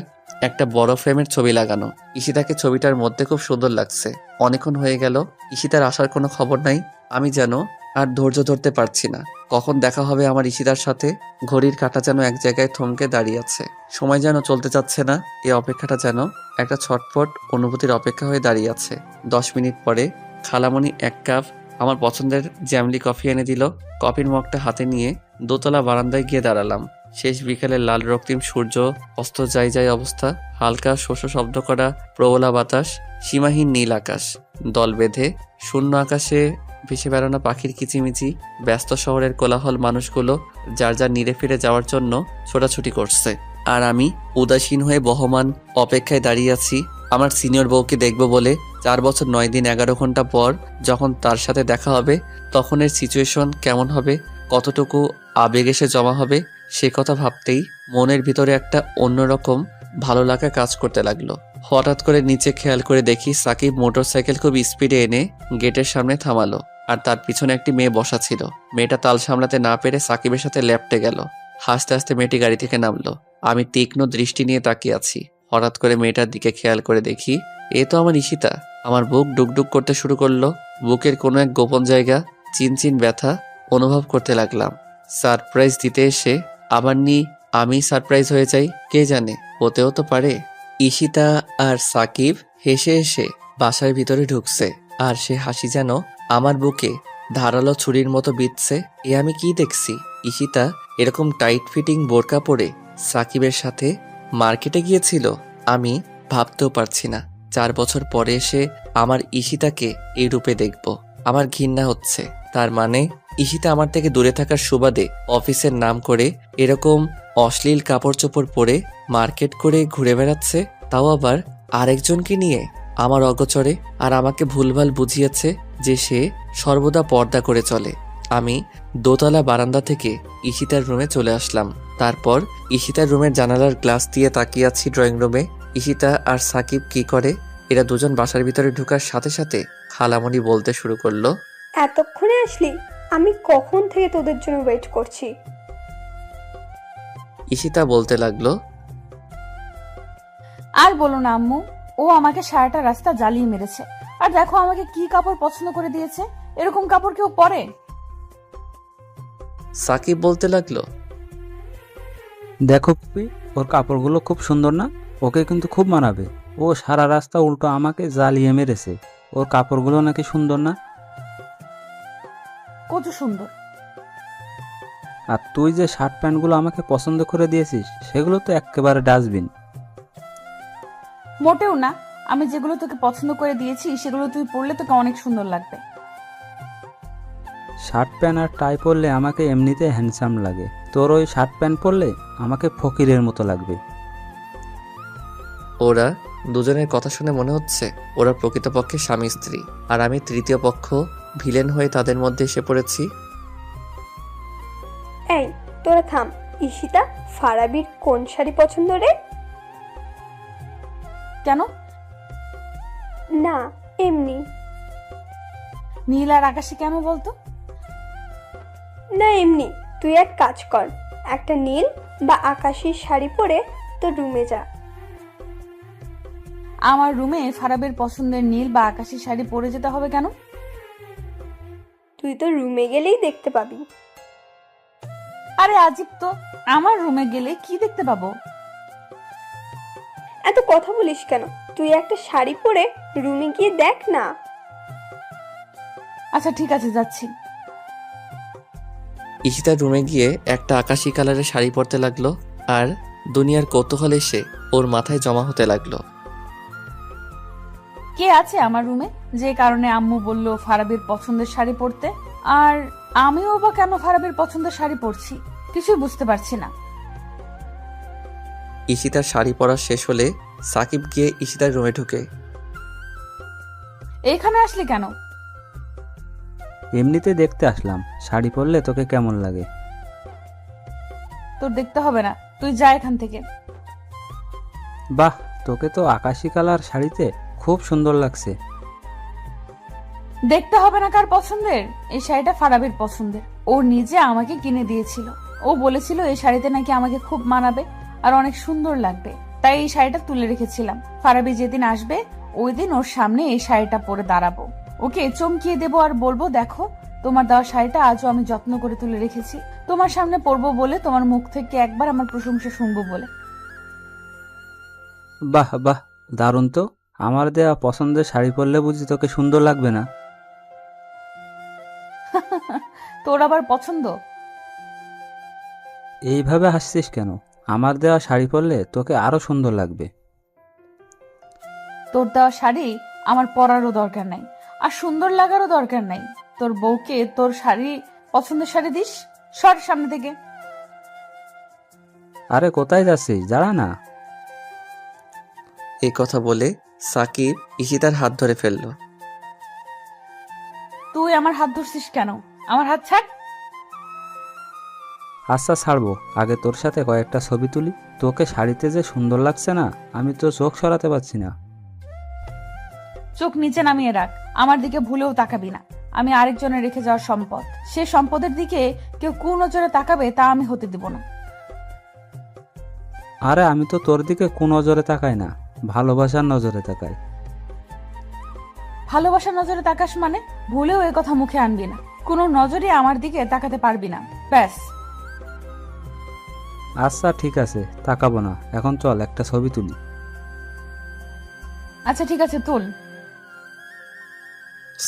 A: একটা বড় ফ্রেমের ছবি লাগানো। ঈশিতাকে ছবিটার মধ্যে খুব সুন্দর লাগছে। অনেকক্ষণ হয়ে গেল, ঈশিতার আসার কোনো খবর নাই। আমি যেন আর ধৈর্য ধরতে পারছি না, কখন দেখা হবে আমার ঈশিতার সাথে। ঘড়ির কাঁটা যেন এক জায়গায় থমকে দাঁড়িয়ে আছে, সময় যেন চলতে চাচ্ছে না। এই অপেক্ষাটা যেন একটা ছটফট অনুভূতির অপেক্ষা হয়ে দাঁড়িয়ে আছে। 10 মিনিট পরে খালামণি 1 কাপ আমার পছন্দের জ্যামলি কফি এনে দিল। কফির মগটা হাতে নিয়ে দোতলা বারান্দায় গিয়ে দাঁড়ালাম। শেষ বিকেলের লাল রক্তিম সূর্য অস্ত যায় যায় অবস্থা। হালকা শোষ শব্দ করা প্রবলা বাতাস, সীমাহীন নীল আকাশ, দল বেঁধে শূন্য আকাশে ভেসে বেড়ানো পাখির কিচিমিচি, ব্যস্ত শহরের কোলাহল, মানুষগুলো যার যার নিরে ফিরে যাওয়ার জন্য ছোটাছুটি করছে। আর আমি উদাসীন হয়ে বহমান অপেক্ষায় দাঁড়িয়ে আছি। আমার সিনিয়র বউকে দেখব বলে 4 বছর 9 দিন 11 ঘন্টা পর যখন তার সাথে দেখা হবে তখন এর সিচুয়েশন কেমন হবে, কতটুকু আবেগ এসে জমা হবে, সে কথা ভাবতেই মনের ভিতরে একটা অন্যরকম ভালো লাগা কাজ করতে লাগলো। হঠাৎ করে নিচে খেয়াল করে দেখি সাকিব মোটরসাইকেল খুব স্পিডে এনে গেটের সামনে থামালো, আর তার পিছনে একটি মেয়ে বসা ছিল। মেয়েটা তাল সামলাতে না পেরে সাকিবের সাথে লেপটে গেল। হাসতে হাসতে মেয়েটি গাড়ি থেকে নামলো। আমি তীক্ষ্ণ দৃষ্টি নিয়ে তাকিয়ে আছি। হঠাৎ করে মেয়েটার দিকে খেয়াল করে দেখি এ তো আমার ঈশিতা। আমার বুক ডুকডুক করতে শুরু করলো। বুকের কোনো এক গোপন জায়গা চিনচিন ব্যথা অনুভব করতে লাগলাম। সারপ্রাইজ দিতে এসে আবার আমি সারপ্রাইজ হয়ে যাই, কে জানে, হতেও তো পারে। ঈশিতা আর সাকিব হেসে হেসে বাসার ভিতরে ঢুকছে, আর সে হাসি যেন আমার বুকে ধারালো ছুরির মতো বিঁধছে। এ আমি কি দেখছি? ঈশিতা এরকম টাইট ফিটিং বোরকা পরে সাকিবের সাথে মার্কেটে গিয়েছিল? আমি ভাবতেও পারছি না 4 বছর পরে এসে আমার ঈশিতাকে এই রূপে দেখব। আমার ঘৃণা হচ্ছে। তার মানে ঈশিতা আমার থেকে দূরে থাকার সুবাদে অফিসের নাম করে এরকম অশ্লীল কাপড় চোপড় পরে মার্কেট করে ঘুরে বেড়াচ্ছে, তাও আবার আরেকজনকে নিয়ে আমার অগোচরে। আর আমাকে ভুলভাল বুঝিয়েছে যে সে সর্বদা পর্দা করে চলে। আমি দোতলা বারান্দা থেকে ঈশিতার রুমে চলে আসলাম। তারপর ঈশিতার রুমের জানালার গ্লাস দিয়ে তাকিয়ে আছি ড্রয়িং রুমে। ঈশিতা আর সাকিব কি করে? এরা দুজন বাসার ভিতরে ঢোকার সাথে সাথে খালামণি বলতে শুরু করলো,
G: এতক্ষণে আসলি? আমি কখন থেকে তোদের জন্য ওয়েট করছি।
A: ঈশিতা বলতে লাগলো,
B: আর বলো না আম্মু, ও আমাকে সারাটা রাস্তা জ্বালিয়ে মেরেছে। আর দেখো আমাকে কি কাপড় পছন্দ করে দিয়েছে। এরকম কাপড় কেউ পরে?
A: সাকিব বলতে লাগলো,
H: দেখো পুপি, ওর কাপড়গুলো খুব সুন্দর না? ওকে কিন্তু খুব মানাবে। ও সারা রাস্তা উল্টো আমাকে জ্বালিয়ে মেরেছে। ওর কাপড়গুলো নাকি সুন্দর না?
B: কত সুন্দর।
H: আর তুই যে শার্ট প্যান্টগুলো আমাকে পছন্দ করে দিয়েছিস সেগুলো তো একেবারে ডাস্টবিন।
B: মোটেও না, আমি যেগুলো তোকে পছন্দ করে দিয়েছি সেগুলো তুই পরলে তোকে অনেক সুন্দর লাগবে।
H: শার্ট প্যান্ট আর টাই পরলে আমাকে এমনিতে হ্যান্ডসাম লাগে, তোর ওই শার্ট প্যান্ট পরলে আমাকে ফকিরের মতো লাগবে।
A: ওরা দুজনের কথা শুনে মনে হচ্ছে ওরা প্রকৃতপক্ষে স্বামী স্ত্রী, আর আমি তৃতীয় পক্ষ ভিলেন হয়ে তাদের মধ্যে এসে পড়েছি।
G: এই তোরা থাম। ঈশিতা, ফারাবির কোন শাড়ি পছন্দ রে?
B: কেন?
G: না, এমনি।
B: নীল আর আকাশে কেন বলতো?
G: না এমনি। তুই এক কাজ কর, একটা নীল বা আকাশি শাড়ি পরে তোর রুমে যা।
B: আমার রুমে ফারাবের পছন্দের নীল বা আকাশি শাড়ি পরে যেতে হবে কেন?
G: তুই তো রুমে গেলেই দেখতে পাবি।
B: আরে আজিব তো, আমার রুমে গেলে কি দেখতে পাবো?
G: এত কথা বলিস কেন? তুই একটা শাড়ি পরে রুমে গিয়ে দেখ না।
B: আচ্ছা ঠিক আছে, যাচ্ছি।
A: ঈশিতার রুমে গিয়ে একটা আকাশি কালারের শাড়ি পরতে লাগলো, আর দুনিয়ার কৌতূহল এসে ওর মাথায় জমা হতে লাগলো।
B: কে আছে আমার রুমে যে কারণে আম্মু বললো ফারাবির পছন্দের শাড়ি পরতে? আর আমিও বা কেন ফারাবির পছন্দের শাড়ি পরছি কিছুই বুঝতে পারছি না।
A: ঈশিতার শাড়ি পরা শেষ হলে সাকিব গিয়ে ঈশিতার রুমে ঢুকে।
B: এখানে আসলি কেন?
H: এমনিতে দেখতে আসলাম শাড়ি পরলে তোকে কেমন লাগে।
B: তোর দেখতে হবে না, তুই যা এখান থেকে।
H: বাহ, তোকে তো আকাশি কালার শাড়িতে খুব সুন্দর লাগছে।
B: দেখতে হবে না কার পছন্দের, এই শাড়িটা ফারাবির পছন্দের। ও নিজে আমাকে কিনে দিয়েছিল। ও বলেছিল এই শাড়িতে নাকি আমাকে খুব মানাবে আর অনেক সুন্দর লাগবে, তাই এই শাড়িটা তুলে রেখেছিলাম। ফারাবি যেদিন আসবে ওই দিন ওর সামনে এই শাড়িটা পরে দাঁড়াবো, ওকে চমকিয়ে দেবো আর বলবো, দেখো তোমার দেওয়া শাড়িটা আজও আমি যত্ন করে তুলে রেখেছি, তোমার সামনে পরবো বলে, তোমার মুখ থেকে একবার আমার প্রশংসা শুনবো বলে।
H: বাহ বাহ, দারুণ তো। আমার দেয়া পছন্দের শাড়ি পরলে বুঝি তোকে সুন্দর লাগবে না?
B: তোর আবার পছন্দ?
H: এইভাবে হাসছিস কেন? আমার দেওয়া শাড়ি পরলে তোকে আরো সুন্দর লাগবে।
B: তোর দেওয়া শাড়ি আমার পরারও দরকার নাই, আর সুন্দর লাগারও দরকার নাই। তোর বউকে তোর শাড়ি পছন্দের শাড়ি দিস, সর সামনে থেকে।
H: আরে কোথায় যাচ্ছিস, দাঁড়া না।
A: এই কথা বলে
D: সাকিব ঈশিতার হাত ধরে ফেলল।
B: তুই আমার হাত ধরছিস কেন? আমার হাত ছাড়।
H: আচ্ছা ছাড়বো, আগে তোর সাথে কয়েকটা ছবি তুলি। তোকে শাড়িতে যে সুন্দর লাগছে না, আমি তো চোখ সরাতে পারছি না।
B: চোখ নিচে নামিয়ে রাখ, আমার দিকে ভুলেও তাকাবি না। আমি আরেকজনের রেখে যাওয়ার সম্পদ, সে সম্পদের দিকে কেউ কুনজরে তাকাবে তা আমি হতে দিব না।
H: আরে আমি তো তোর দিকে কোন নজরে তাকাই না, ভালোবাসার নজরে তাকাই।
B: ভালোবাসার নজরে তাকাস মানে? ভুলেও এ কথা মুখে আনবি না। কোনো নজরে আমার দিকে তাকাতে পারবি না, ব্যাস।
H: আচ্ছা ঠিক আছে, তাকাবো না। এখন চল একটা ছবি তুলি।
B: আচ্ছা ঠিক আছে, তুল।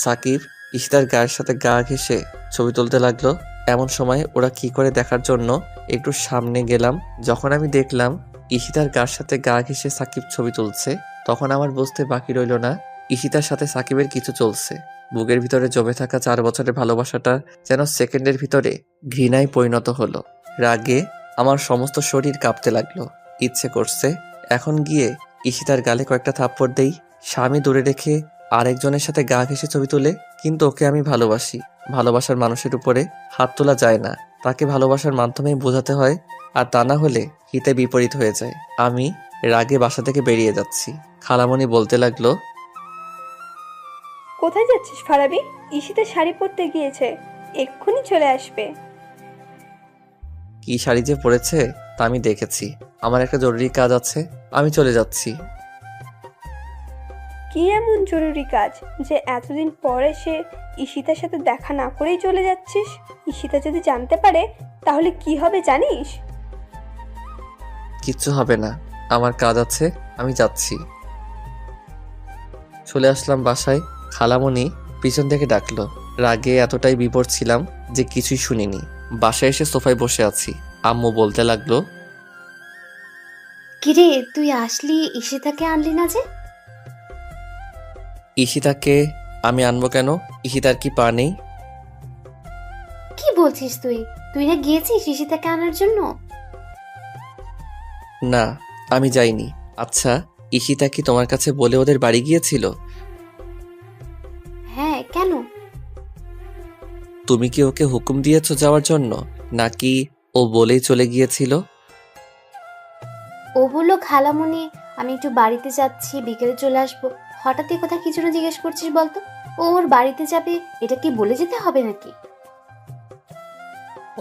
D: সাকিব ঈশিতার গায়ের সাথে গা ঘেঁষে ছবি তুলতে লাগলো। এমন সময় ওরা কি করে দেখার জন্য একটু সামনে গেলাম। যখন আমি দেখলাম ঈশিতার গায়ের সাথে গা ঘেঁষে সাকিব ছবি তুলছে, তখন আমার বুঝতে বাকি রইল না ঈশিতার সাথে সাকিবের কিছু চলছে। বুকের ভিতরে জমে থাকা 4 বছরের ভালোবাসাটা যেন সেকেন্ডের ভিতরে ঘৃণায় পরিণত হলো। রাগে আমার সমস্ত শরীর কাঁপতে লাগলো। ইচ্ছে করছে এখন গিয়ে ঈশিতার গালে কয়েকটা থাপ্পড় দেই। স্বামী দূরে রেখে আরেকজনের সাথে গা ঘেঁষে ছবি তুলে, কিন্তু ওকে আমি ভালোবাসি। ভালোবাসার মানুষের উপরে হাত তোলা যায় না, তাকে ভালোবাসার মাধ্যমেই বোঝাতে হয়, আর তা না হলে হিতে বিপরীত হয়ে যায়। আমি রাগে বাসা থেকে বেরিয়ে যাচ্ছি। খালামণি বলতে লাগলো,
G: কোথায় যাচ্ছিস ফারাবি? ঈশিতা শাড়ি পরতে গিয়েছে, এক্ষুনি চলে আসবে।
D: কি শাড়ি যে পরেছে তা আমি দেখেছি। আমার একটা জরুরি কাজ আছে, আমি চলে যাচ্ছি।
G: কি এমন জরুরি কাজ যে এতদিন পরে সে ঈশিতার সাথে দেখা না করেই চলে যাচ্ছিস? ঈশিতা যদি জানতে পারে তাহলে কি হবে জানিস?
D: কিচ্ছু হবে না, আমার কাজ আছে, আমি যাচ্ছি। চলে আসলাম বাসায়। খালামণি পিছন থেকে ডাকলো। রাগে এতটাই বিপদ ছিলাম যে কিছুই শুনিনি। বাসায় এসে সোফায় বসে আছি। আম্মু বলতে লাগলো,
C: কিরে তুই আসলি, ঈশিতাকে আনলি না যে?
D: ঈশিতাকে আমি আনবো কেন? ঈশিতার কি পা নেই?
C: কি বলছিস তুই? তুই না গিয়েছিস ঈশিতাকে আনার জন্য?
D: না, আমি যাইনি। আচ্ছা, ঈশিতা কি তোমার কাছে বলে ওদের বাড়ি গিয়েছিল?
C: হ্যাঁ, কেন?
D: তুমি কি ওকে হুকুম দিয়েছো যাওয়ার জন্য, নাকি ও বলেই চলে গিয়েছিল?
C: ও বললো খালামণি আমি একটু বাড়িতে যাচ্ছি, বিকেলে চলে আসবো। হঠাৎ এই কথা কি জন্য জিজ্ঞেস করছিস বলতো? ও ওর বাড়িতে যাবে, এটা কি বলে যেতে হবে নাকি?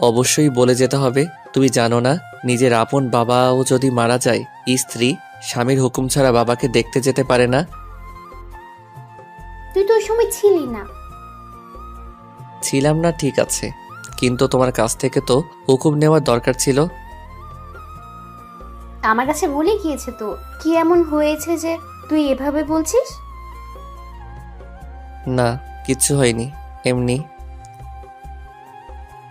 D: অবশ্যই বলে যেতে হবে। তুমি জানো না, নিজের আপন বাবাও যদি মারা যায়, স্ত্রী স্বামীর হুকুম ছাড়া বাবাকে দেখতে যেতে পারে না।
C: তুই তো ওই সময় ছিলি না।
D: ছিলাম না ঠিক আছে, কিন্তু তোমার কাছ থেকে তো হুকুম নেওয়ার দরকার ছিল।
C: আমার কাছে বলে গিয়েছে তো। কি এমন হয়েছে যে তুই এভাবে বলছিস?
D: না, কিচ্ছু হয়নি, এমনি।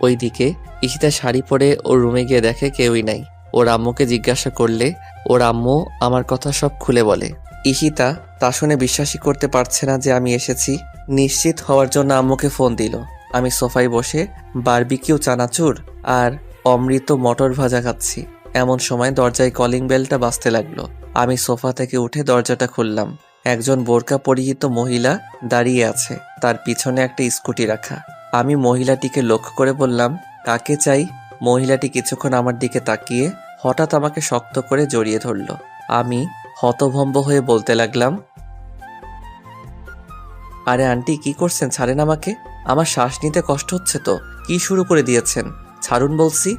D: ওইদিকে ঈশিতা শাড়ি পরে ওর রুমে গিয়ে দেখে কেউই নাই। ওর আম্মুকে জিজ্ঞাসা করলে ওর আম্মু আমার কথা সব খুলে বলে। ঈশিতা তা শুনে বিশ্বাসই করতে পারছে না যে আমি এসেছি। নিশ্চিত হওয়ার জন্য আম্মুকে ফোন দিল। আমি সোফায় বসে বারবিকিউ চানাচুর আর অমৃত মটর ভাজা খাচ্ছি। এমন সময় দরজায় কলিং বেলটা বাজতে লাগলো। আমি সোফা থেকে উঠে দরজাটা খুললাম। একজন বোরকা পরিহিত মহিলা দাঁড়িয়ে আছে, তার পিছনে একটা স্কুটি রাখা। আমি মহিলাটিকে লক্ষ্য করে বললাম, কাকে চাই? মহিলাটি কিছুক্ষণ আমার দিকে তাকিয়ে হঠাৎ আমাকে শক্ত করে জড়িয়ে ধরল। আমি হতভম্ব হয়ে বলতে লাগলাম, আরে আন্টি কি করছেন? ছাড়েন আমাকে, আমার শ্বাস নিতে কষ্ট হচ্ছে তো। কি শুরু করে দিয়েছেন? ছাড়ুন বলছি।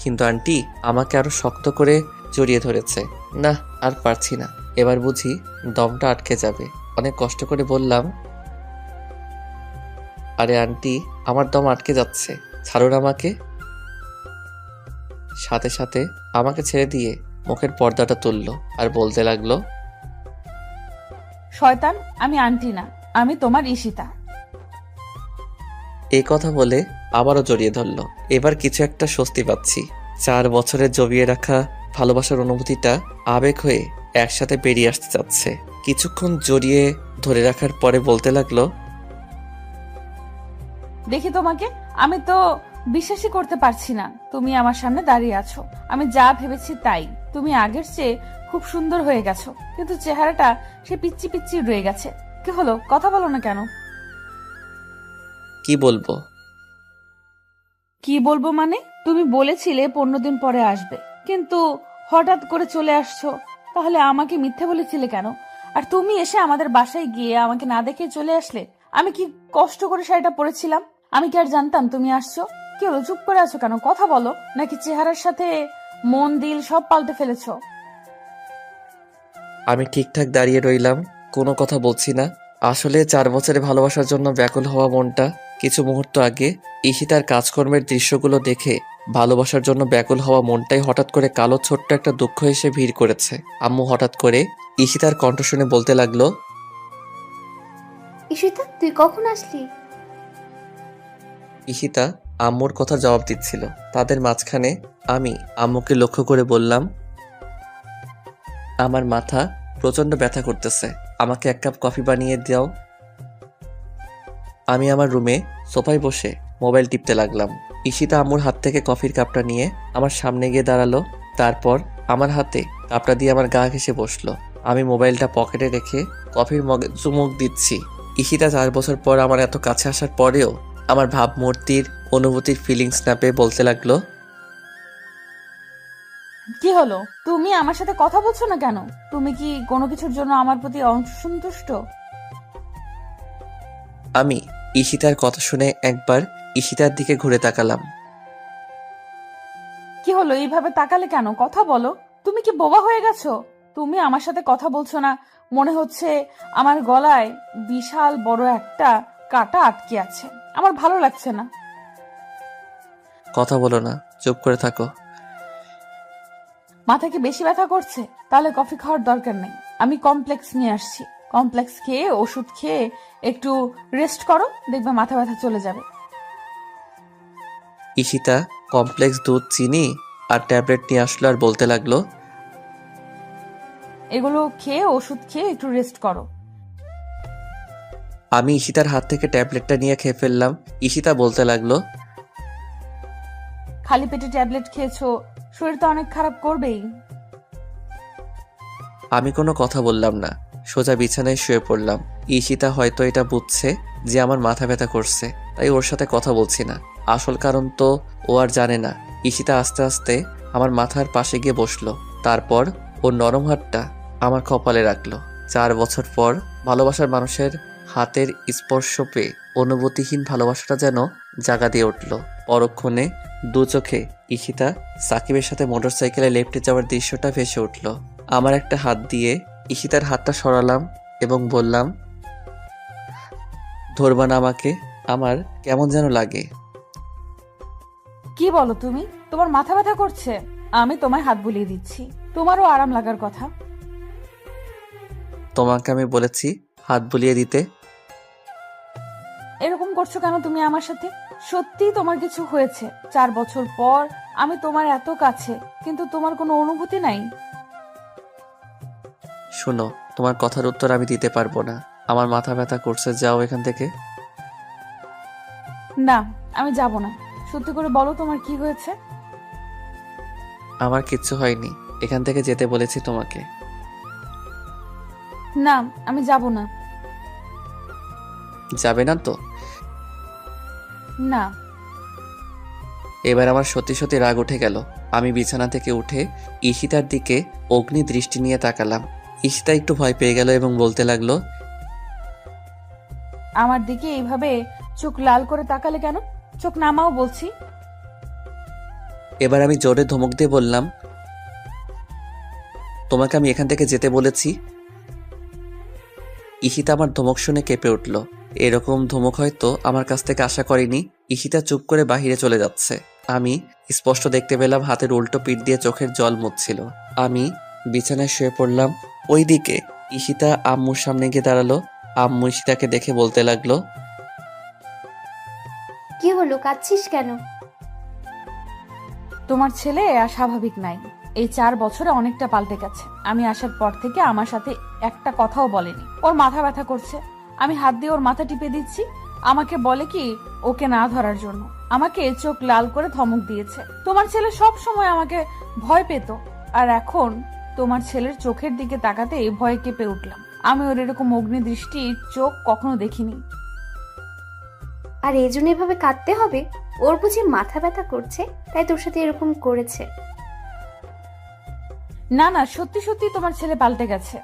D: কিন্তু আন্টি আমাকে আরো শক্ত করে জড়িয়ে ধরেছে। না, আর পারছি না, এবার বুঝি দমটা আটকে যাবে। অনেক কষ্ট করে বললাম, আরে আন্টি আমার দম আটকে যাচ্ছে, ছাড়ুন আমাকে। সাথে সাথে আমাকে ছেড়ে দিয়ে মুখের পর্দাটা তুললো আর বলতে লাগলো,
B: শয়তান, আমি আন্টি না, আমি তোমার ঈশিতা।
D: এই কথা বলে আবারও জড়িয়ে ধরলো। এবার কিছু একটা স্বস্তি পাচ্ছি। 4 বছরের জমিয়ে রাখা ভালোবাসার অনুভূতিটা আবেগ হয়ে একসাথে বেরিয়ে আসতে যাচ্ছে। কিছুক্ষণ জড়িয়ে ধরে রাখার পরে বলতে লাগলো,
B: দেখি তোমাকে, আমি তো বিশ্বাসই করতে পারছি না তুমি আমার সামনে দাঁড়িয়ে আছো। আমি যা ভেবেছি তাই, তুমি আগের চেয়ে খুব সুন্দর হয়ে গেছো, কিন্তু চেহারাটা সে পিচ্চি পিচ্চি রয়ে গেছে। কি হলো, কথা বলো না কেন?
D: কি বলবো?
B: কি বলবো মানে? তুমি বলেছিলে 15 দিন পরে আসবে, কিন্তু হঠাৎ করে চলে আসছো। তাহলে আমাকে মিথ্যে বলেছিলে কেন? আর তুমি এসে আমাদের বাসায় গিয়ে আমাকে না দেখে চলে আসলে। আমি কি কষ্ট করে শাড়িটা পরেছিলাম? আমি কি আর জানতাম তুমি আসছো? কি হলো, চুপ করে আছো কেন? কথা বলো। নাকি চেহারার সাথে মন দিল সব পাল্টে ফেলেছো?
D: আমি ঠিকঠাক দাঁড়িয়ে রইলাম, কোনো কথা বলছি না। আসলে 4 বছরে ভালোবাসার জন্য ব্যাকুল হওয়া মনটা কিছু মুহূর্ত আগে ঈশিতার কাজকর্মের দৃশ্যগুলো দেখে ভালোবাসার জন্য ব্যাকুল হওয়া মনটাই হঠাৎ করে কালো ছোট্ট একটা দুঃখ এসে ভিড় করেছে। আম্মু হঠাৎ করে ঈশিতার কণ্ঠ শুনে বলতে লাগলো,
C: ঈশিতা, তুই কখন আসলি?
D: ঈশিতা আম্মুর কথা জবাব দিচ্ছিল। তাদের মাঝখানে আমি আম্মুকে লক্ষ্য করে বললাম, আমার মাথা প্রচন্ড ব্যথা করতেছে, আমাকে 1 কাপ কফি বানিয়ে দাও। আমি আমার রুমে সোফায় বসে মোবাইল টিপতে লাগলাম। ঈশিতা আম্মুর হাত থেকে কফির কাপটা নিয়ে আমার সামনে গিয়ে দাঁড়ালো। তারপর আমার হাতে কাপটা দিয়ে আমার গা ঘেঁষে বসলো। আমি মোবাইলটা পকেটে রেখে কফির মগে চুমুক দিচ্ছি। ঈশিতা 4 বছর পর আমার এত কাছে আসার পরেও আমার ভাবমূর্তির অনুভূতির ফিলিংস না পেয়ে বলতে লাগলো,
B: কি হলো, তুমি আমার সাথে কথা বলছো না কেন? তুমি কি কোনো কিছুর জন্য আমার প্রতি অসন্তুষ্ট?
D: আমি ঈশিতার কথা শুনে একবার ঈশিতার দিকে ঘুরে তাকালাম।
B: কি হলো, এইভাবে তাকালে কেন? কথা বলো। তুমি কি বোবা হয়ে গেছো? তুমি আমার সাথে কথা বলছো না, মনে হচ্ছে আমার গলায় বিশাল বড় একটা কাঁটা আটকে আছে। আমার ভালো লাগছে না।
D: কথা বলো না, চুপ করে থাকো।
B: মাথা কি বেশি ব্যথা করছে? তাহলে কফি খাওয়ার দরকার নেই, আমি কমপ্লেক্স নিয়ে আসছি। কমপ্লেক্স খেয়ে ওষুধ খেয়ে একটু রেস্ট করো, দেখবে মাথা ব্যথা চলে যাবে।
D: ঈশিতা কমপ্লেক্স দুধ, চিনি আর ট্যাবলেট নিয়ে আসলো আর বলতে লাগলো,
B: এগুলো খেয়ে ওষুধ খেয়ে একটু রেস্ট করো।
D: আমি ঈশিতার হাত থেকে ট্যাবলেটটা নিয়ে খেয়ে ফেললাম। ঈশিতা বলতে লাগলো,
B: খালি পেটে ট্যাবলেট খেয়েছো, শরীর তো অনেক খারাপ করবেই।
D: আমি কোনো কথা বললাম না, সোজা বিছানায় শুয়ে পড়লাম। ঈশিতা হয়তো এটা বুঝছে যে আমার মাথা ব্যথা করছে, তাই ওর সাথে কথা বলছি না। আসল কারণ তো ও আর জানে না। ঈশিতা আস্তে আস্তে আমার মাথার পাশে গিয়ে বসলো। তারপর ওর নরম হাতটা আমার কপালে রাখলো। 4 বছর পর ভালোবাসার মানুষের হাতের স্পর্শ পেয়ে অনুভূতিহীন ভালোবাসাটা যেন জাগা দিয়ে উঠল। পরক্ষণে দু চোখে ঈশিতা সাকিবের সাথে মোটরসাইকেলে লেফটে যাওয়ার দৃশ্যটা ভেসে উঠল। আমার একটা হাত দিয়ে ঈশিতার হাতটা সরালাম এবং বললাম, ধরবা না আমাকে, আমার কেমন যেন লাগে।
B: কি বলো তুমি? তোমার মাথা ব্যথা করছে? আমি তোমায় হাত বুলিয়ে দিচ্ছি, তোমারও আরাম লাগার কথা।
D: তোমাকে আমি বলেছি হাত বুলিয়ে দিতে?
B: এরকম করছো কেন তুমি আমার সাথে? সত্যি তোমার কিছু হয়েছে? 4 বছর পর আমি তোমার এত কাছে, কিন্তু তোমার কোনো অনুভূতি নাই।
D: শোনো, তোমার কথার উত্তর আমি দিতে পারবো না। আমার মাথা ব্যথা করছে, যাও এখান থেকে।
B: না, আমি যাব না। সত্যি করে বলো তোমার কি হয়েছে?
D: আমার কিচ্ছু হয়নি, এখান থেকে যেতে বলেছি তোমাকে।
B: না, আমি যাব না।
D: যাবে না তো?
B: না।
D: এবার আমার সত্যি সত্যি রাগ উঠে গেল। আমি বিছানা থেকে উঠে ঈশিতার দিকে অগ্নি দৃষ্টি নিয়ে তাকালাম। ঈশিতা একটু ভয় পেয়ে গেল এবং বলতে লাগলো,
B: আমার দিকে এইভাবে চোখ লাল করে তাকালে কেন? চোখ নামাও বলছি।
D: এবার আমি জোরে ধমক দিয়ে বললাম, তোমাকে আমি এখান থেকে যেতে বলেছি। ঈশিতা আমার ধমক শুনে কেঁপে উঠল। এরকম ধমক হয়তো আমার কাছ থেকে আশা করেনি। ঈশিতা চুপ করে বাহিরে চলে যাচ্ছে। আমি স্পষ্ট দেখতে পেলাম হাতের উল্টো পিঠ দিয়ে চোখের জল মুছছিল। আমি বিছানায় শুয়ে পড়লাম। ওইদিকে ঈশিতা আম্মুর সামনে গিয়ে দাঁড়ালো। আম্মু ঈশিতাকে দেখে বলতে লাগলো,
C: কি হলো, কাঁদছিস কেন?
B: তোমার ছেলে আর স্বাভাবিক নাই। এই 4 বছরে অনেকটা পাল্টে গেছে। আমি আসার পর থেকে আমার সাথে একটা কথাও বলেনি। ওর মাথা ব্যথা করছে, আমি হাত দিয়ে ওর মাথা টিপে দিচ্ছি। আমাকে বলে কি ওকে না ধরার জন্য। আমাকে চোখ লাল করে ধমক দিয়েছে। তোমার ছেলে সব সময় আমাকে ভয় পেত, আর এখন তোমার ছেলের চোখের দিকে তাকাতে ভয়ে কেঁপে উঠলাম। আমি ওর এরকম অগ্নিদৃষ্টির চোখ কখনো দেখিনি।
I: আর এই জন্য এভাবে কাঁদতে হবে? ওর বুঝি মাথা ব্যথা করছে তাই তোর সাথে এরকম করেছে?
B: না না, সত্যি সত্যি তোমার ছেলে পাল্টে গেছে।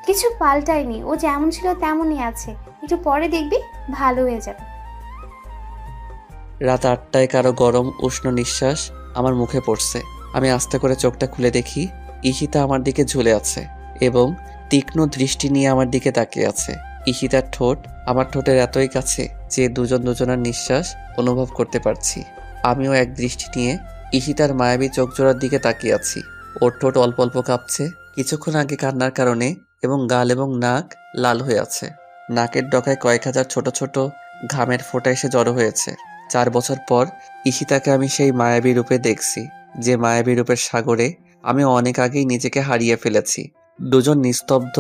I: কিছু পাল্টায়নি, ও যেমন ছিল তেমনই আছে। একটু পরে দেখবি ভালো হয়ে যাবে।
D: রাত 8টায় কারো গরম উষ্ণ নিঃশ্বাস আমার মুখে পড়ছে। আমি আস্তে করে চোখটা খুলে দেখি ঈশিতা আমার দিকে ঝুলে আছে এবং তীক্ষ্ণ দৃষ্টি নিয়ে আমার দিকে তাকিয়ে আছে। ঈশিতার ঠোঁট আমার ঠোঁটের এতই কাছে যে দুজন দুজনের নিঃশ্বাস অনুভব করতে পারছি। আমিও এক দৃষ্টি নিয়ে ঈশিতার মায়াবী চোখ জোড়ার দিকে তাকিয়ে আছি। ওর ঠোঁট অল্প অল্প কাঁপছে কিছুক্ষণ আগে কান্নার কারণে এবং গাল এবং নাক লাল হয়ে আছে। নাকের ডগায় কয়েক হাজার ছোট ছোট ঘামের ফোঁটা এসে জড়ো হয়েছে। 4 বছর পর ঈশিতাকে আমি সেই মায়াবী রূপে দেখছি যে মায়াবী রূপের সাগরে আমি অনেক আগেই নিজেকে হারিয়ে ফেলেছি। দুজন নিস্তব্ধ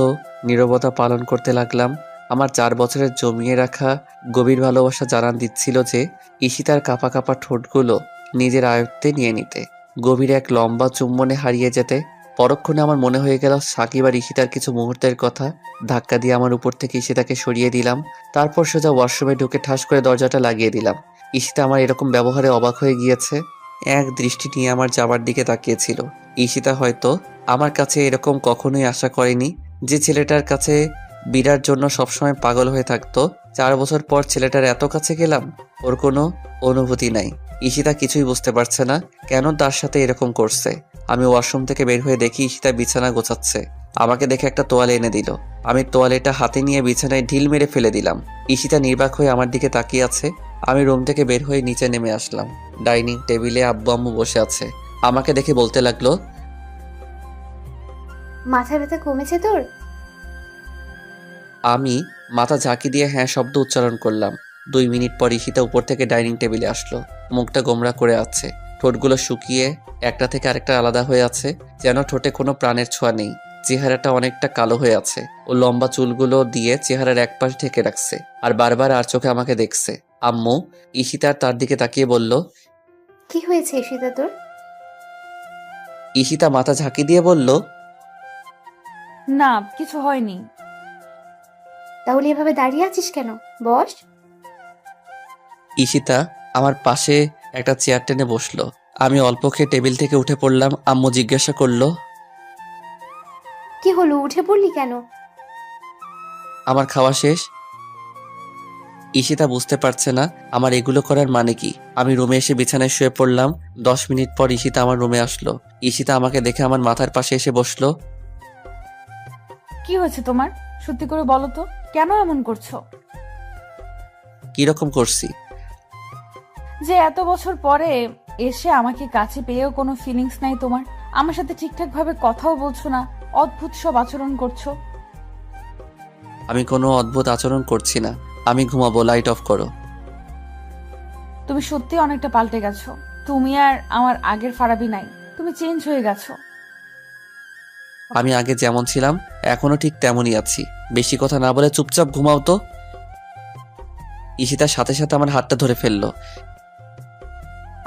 D: নীরবতা পালন করতে লাগলাম। আমার 4 বছরের জমিয়ে রাখা গভীর ভালোবাসা জানান দিচ্ছিল যে ঈশিতার কাঁপা কাঁপা ঠোঁটগুলো নিজের আয়ত্তে নিয়ে নিতে, গভীর এক লম্বা চুম্বনে হারিয়ে যেতে। পরক্ষণে আমার মনে হয়ে গেল সাকিব আর ঈশিতার কিছু মুহূর্তের কথা। ধাক্কা দিয়ে আমার উপর থেকে ঈশিতাকে সরিয়ে দিলাম। তারপর সোজা ওয়াশরুমে ঢুকে ঠাস করে দরজাটা লাগিয়ে দিলাম। ঈশিতা আমার এরকম ব্যবহারে অবাক হয়ে গিয়েছে। এক দৃষ্টি নিয়ে আমার যাবার দিকে তাকিয়েছিল। ঈশিতা হয়তো আমার কাছে এরকম কখনোই আশা করেনি যে ছেলেটার কাছে বিরার জন্য সবসময় পাগল হয়ে থাকতো। 4 বছর পর ছেলেটার এত কাছে গেলাম, ওর কোনো অনুভূতি নাই। ঈশিতা কিছুই বুঝতে পারছে না কেন তার সাথে এরকম করছে। আমি ওয়াশরুম থেকে বের হয়ে দেখি ঈশিতা বিছানা গোছাচ্ছে। আমাকে দেখে একটা তোয়ালে এনে দিল। আমি তোয়ালেটা হাতে নিয়ে বিছানায় ঢিল মেরে ফেলে দিলাম। ঈশিতা নির্বাক হয়ে আমার দিকে তাকিয়ে আছে। আমি রুম থেকে বের হয়ে নিচে নেমে আসলাম। ডাইনিং টেবিলে আব্বু আম্মু বসে আছে। আমাকে দেখে বলতে লাগলো,
I: মাথা ব্যথা কমেছে তোর?
D: আমি মাথা ঝাঁকি দিয়ে হ্যাঁ শব্দ উচ্চারণ করলাম। 2 মিনিট পর ঈশিতা উপর থেকে ডাইনিং টেবিলে আসলো। মুখটা গোমরা করে আছে, ঠোঁটগুলো শুকিয়ে একটা থেকে আরেকটা আলাদা হয়ে আছে, যেন ঠোঁটে কোনো প্রাণের ছোঁয়া নেই। চেহারাটা অনেকটা কালো হয়ে আছে। ও লম্বা চুলগুলো দিয়ে চেহারার এক পাশ ঢেকে রাখছে আর বারবার আর চোখে আমাকে দেখছে। আম্মু ঈশিতার তার দিকে তাকিয়ে বলল,
I: কি হয়েছে ঈশিতা তোর?
D: ঈশিতা মাথা ঝাঁকি দিয়ে বলল,
B: না, কিছু হয়নি।
I: তাহলে এভাবে দাঁড়িয়ে আছিস কেন? বস।
D: ঈশিতা আমার পাশে একটা চেয়ার টেনে বসলো। আমি অল্প খেয়ে টেবিল থেকে উঠে পড়লাম। আম্মু জিজ্ঞাসা করলো,
I: কি হলো, উঠে পড়লি কেন?
D: আমার খাওয়া শেষ। ঈশিতা বুঝতে পারছে না আমার এগুলো করার মানে কি। আমি রুমে এসে বিছানায় শুয়ে পড়লাম। 10 মিনিট পর ঈশিতা আমার রুমে আসলো। ঈশিতা আমাকে দেখে আমার মাথার পাশে এসে বসলো।
B: কি হয়েছে তোমার? সত্যি করে বলো তো, কেন এমন করছো?
D: কিরকম করছি?
B: যে এত বছর পরে এসে আমাকে কাছে পেয়েও কোনো ফিলিংস নাই তোমার। আমার সাথে ঠিকঠাক ভাবে কথাও বলছো না, অদ্ভুত সব আচরণ করছো।
D: আমি কোনো অদ্ভুত আচরণ করছি না। আমি ঘুমাবো, লাইট অফ করো।
B: তুমি সত্যি অনেকটা পাল্টে গেছো। তুমি আর আমার আগের ফারাবি নাই, তুমি চেঞ্জ হয়ে গেছো।
D: আমি আগে যেমন ছিলাম এখনো ঠিক তেমনই আছি। বেশি কথা না বলে চুপচাপ ঘুমাও তো। ঈশিতার সাথে সাথে আমার হাতটা ধরে ফেললো।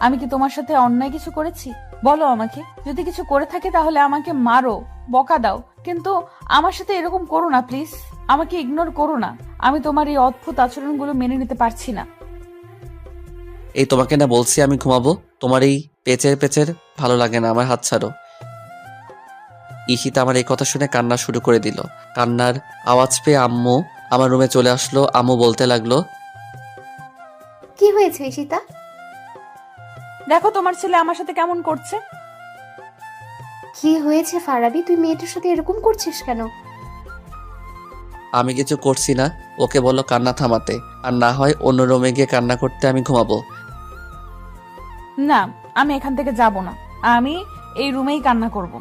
B: আমি কি তোমার সাথে অন্যায় কিছু করেছি? বলো আমাকে। যদি কিছু করে থাকে তাহলে আমাকে মারো, বকা দাও, কিন্তু আমার সাথে এরকম করো না প্লিজ। আমাকে ইগনোর করো না। আমি তোমার এই অদ্ভুত আচরণগুলো মেনে নিতে পারছি না।
D: এই তোমাকে না বলছি আমি ঘুমাবো। তোমার এই পেচের পেচের ভালো লাগে না, আমার হাত ছাড়ো। ঈশিতা আমার এই কথা শুনে কান্না শুরু করে দিল। কান্নার আওয়াজ পেয়ে আম্মু আমার রুমে চলে আসলো। আম্মু বলতে লাগলো,
I: কি হয়েছে ঈশিতা?
B: দেখো তোমার ছেলে আমার সাথে কেমন করছে।
I: কি হয়েছে ফারাবি, তুই মেয়েটার সাথে এরকম করছিস কেন?
D: আমি কিছু করছি না, ওকে বলো কান্না থামাতে, আর না হয় অন্য রুমে গিয়ে কান্না করতে আমি ঘুমাবো।
B: না, আমি এখান থেকে যাব না। আমি এই রুমেই কান্না করব।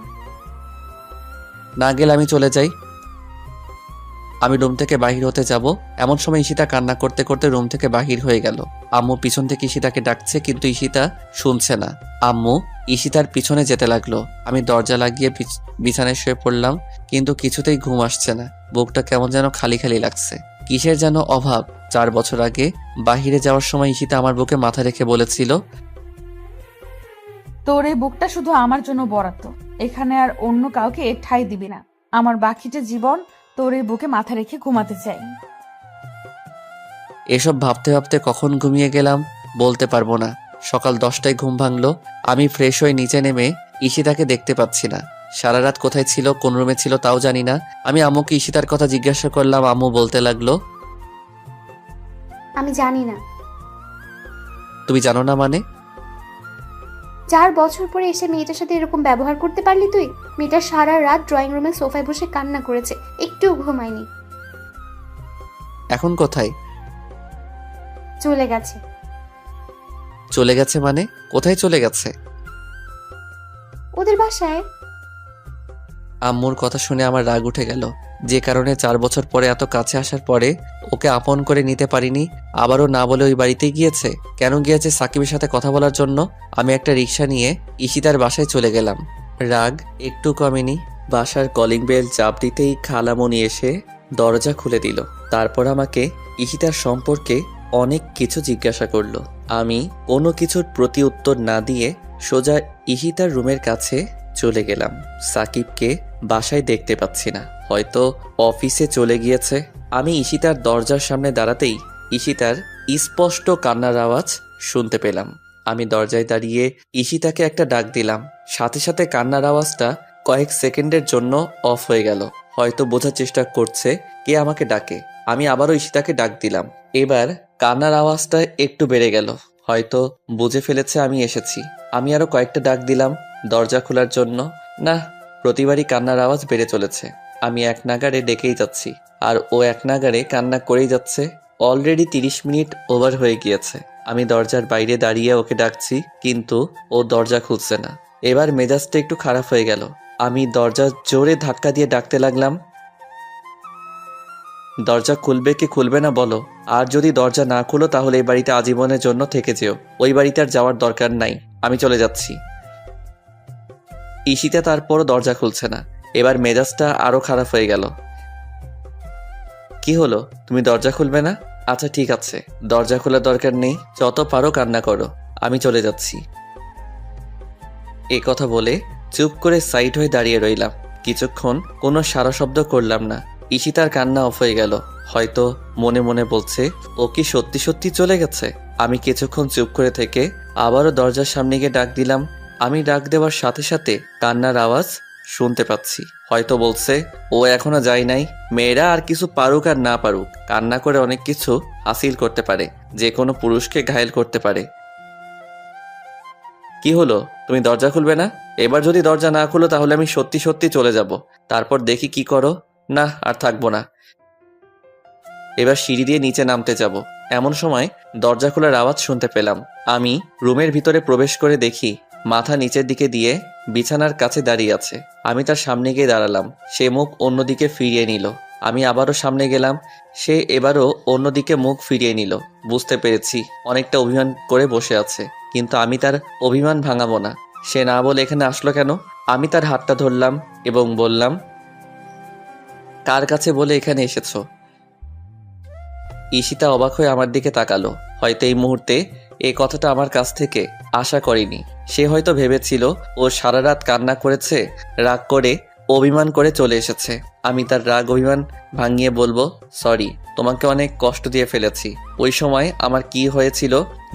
D: না গেলে আমি চলে যাই। আমি রুম থেকে বাহির হতে যাব এমন সময় ঈশিতা কান্না করতে করতে রুম থেকে বাহির হয়ে গেল। আম্মু পিছন থেকে ঈশিতাকে ডাকছে কিন্তু ঈশিতা শুনছে না। আম্মু ঈশিতার পিছনে যেতে লাগলো। আমি দরজা লাগিয়ে বিছানায় শুয়ে পড়লাম, কিন্তু কিছুতেই ঘুম আসছে না। বুকটা কেমন যেন খালি খালি লাগছে, কিসের যেন অভাব। 4 বছর আগে বাহিরে যাওয়ার সময় ঈশিতা আমার বুকে মাথা রেখে বলেছিল,
B: তোর এই বুকটা শুধু আমার জন্য বরাদ্দ। এখানে আর অন্য কাউকে ঠাঁই দিবি না। আমার বাকিটা জীবন তোর এই বুকে মাথা রেখে ঘুমাতে চাই।
A: এসব ভাবতে ভাবতে কখন ঘুমিয়ে গেলাম বলতে পারবো না। সকাল 10টায় ঘুম ভাঙলো। আমি ফ্রেশ হয়ে নিচে নেমে ঈশিতাকে দেখতে পাচ্ছি না। সারা রাত কোথায় ছিল, কোন রুমে ছিল তাও জানি না। আমি আম্মুকে ঈশিতার কথা জিজ্ঞাসা করলাম। আম্মু বলতে লাগলো,
I: আমি জানি না।
A: তুমি জানো না মানে?
I: 4 বছর পরে এসে মেয়েটার সাথে এরকম ব্যবহার করতে পারলি তুই? মেয়েটা সারা রাত ড্রয়িং রুমে সোফায় বসে কান্না করেছে, একটুও ঘুমায়নি।
A: এখন কোথায়?
I: চলে গেছে।
A: চলে গেছে মানে? কোথায় চলে গেছে?
I: ওদের বাসায়।
A: আম্মুর কথা শুনে আমার রাগ উঠে গেল। যে কারণে 4 বছর পরে এত কাছে আসার পরে ওকে আপন করে নিতে পারিনি, আবারও না বলে ওই বাড়িতেই গিয়েছে। কেন গিয়েছে? সাকিবের সাথে কথা বলার জন্য। আমি একটা রিক্সা নিয়ে ঈশিতার বাসায় চলে গেলাম। রাগ একটু কমেনি। বাসার কলিং বেল চাপ দিতেই খালামণি এসে দরজা খুলে দিল। তারপর আমাকে ঈশিতার সম্পর্কে অনেক কিছু জিজ্ঞাসা করলো। আমি কোনো কিছুর প্রতি উত্তর না দিয়ে সোজা ঈশিতার রুমের কাছে চলে গেলাম। সাকিবকে বাসায় দেখতে পাচ্ছি না, হয়তো অফিসে চলে গিয়েছে। আমি ঈশিতার দরজার সামনে দাঁড়াতেই ঈশিতার স্পষ্ট কান্নার আওয়াজ শুনতে পেলাম। আমি দরজায় দাঁড়িয়ে ঈশিতাকে একটা ডাক দিলাম। সাথে সাথে কান্নার আওয়াজটা কয়েক সেকেন্ডের জন্য অফ হয়ে গেল। হয়তো বোঝার চেষ্টা করছে কে আমাকে ডাকে। আমি আবারও ঈশিতাকে ডাক দিলাম। এবার কান্নার আওয়াজটা একটু বেড়ে গেল। হয়তো বুঝে ফেলেছে আমি এসেছি। আমি আরো কয়েকটা ডাক দিলাম দরজা খোলার জন্য। না, প্রতিবারই কান্নার আওয়াজ বেড়ে চলেছে। আমি এক নাগাড়ে ডেকেই যাচ্ছি আর ও এক নাগাড়ে কান্না করেই যাচ্ছে। অলরেডি 30 মিনিট ওভার হয়ে গিয়েছে। আমি দরজার বাইরে দাঁড়িয়ে ওকে ডাকছি, কিন্তু ও দরজা খুলছে না। এবার মেজাজটা একটু খারাপ হয়ে গেল। আমি দরজা জোরে ধাক্কা দিয়ে ডাকতে লাগলাম, দরজা খুলবে কি খুলবে না বলো? আর যদি দরজা না খুলো তাহলে এই বাড়িতে আজীবনের জন্য থেকে যেও। ওই বাড়িতে আর যাওয়ার দরকার নাই, আমি চলে যাচ্ছি। ঈশিতা তারপরও দরজা খুলছে না। এবার মেজাজটা আরো খারাপ হয়ে গেল। কি হলো, তুমি দরজা খুলবে না? আচ্ছা ঠিক আছে, দরজা খোলার দরকার নেই, যত পারো কান্না করো, আমি চলে যাচ্ছি। এ কথা বলে চুপ করে সাইড হয়ে দাঁড়িয়ে রইলাম। কিছুক্ষণ কোনো সারা শব্দ করলাম না। ঈশিতার কান্না অফ হয়ে গেল। হয়তো মনে মনে বলছে ও কি সত্যি সত্যি চলে গেছে। আমি কিছুক্ষণ চুপ করে থেকে আবারও দরজার সামনে গিয়ে ডাক দিলাম। আমি ডাক দেওয়ার সাথে সাথে কান্নার আওয়াজ শুনতে পাচ্ছি। হয়তো বলছে ও এখনো যায় নাই। মেয়েরা আর কিছু পারুক আর না পারুক, কান্না করে অনেক কিছু হাসিল করতে পারে, যে কোনো পুরুষকে ঘায়েল করতে পারে। কি হলো, তুমি দরজা খুলবে না? এবার যদি দরজা না খুলো তাহলে আমি সত্যি সত্যি চলে যাব। তারপর দেখি কি করো। না, আর থাকবো না। এবার সিঁড়ি দিয়ে নিচে নামতে যাব। এমন সময় দরজা খোলার আওয়াজ শুনতে পেলাম। আমি রুমের ভিতরে প্রবেশ করে দেখি মাথা নিচের দিকে দিয়ে বিছানার কাছে দাঁড়িয়ে আছে। আমি তার সামনে গিয়ে দাঁড়ালাম। সে মুখ অন্যদিকে ফিরিয়ে নিল। আমি আবারও সামনে গেলাম। সে এবারও অন্যদিকে মুখ ফিরিয়ে নিল। বুঝতে পেরেছি অনেকটা অভিমান করে বসে আছে, কিন্তু আমি তার অভিমান ভাঙাবো না। সে না বলে এখানে আসলো কেন? আমি তার হাতটা ধরলাম এবং বললাম, কার কাছে বলে এখানে এসেছো? ঈশিতা অবাক হয়ে আমার দিকে তাকালো। হয়তো এই মুহূর্তে এই কথাটা আমার কাছ থেকে আশা করেনি। সে হয়তো ভেবেছিল ও সারা রাত কান্না করেছে, রাগ করে অভিমান করে চলে এসেছে। আমি তার রাগ অভিমান ভাঙিয়ে বলবো, সরি, তোমাকে অনেক কষ্ট দিয়ে ফেলেছি। ওই সময় আমার কি হয়েছিল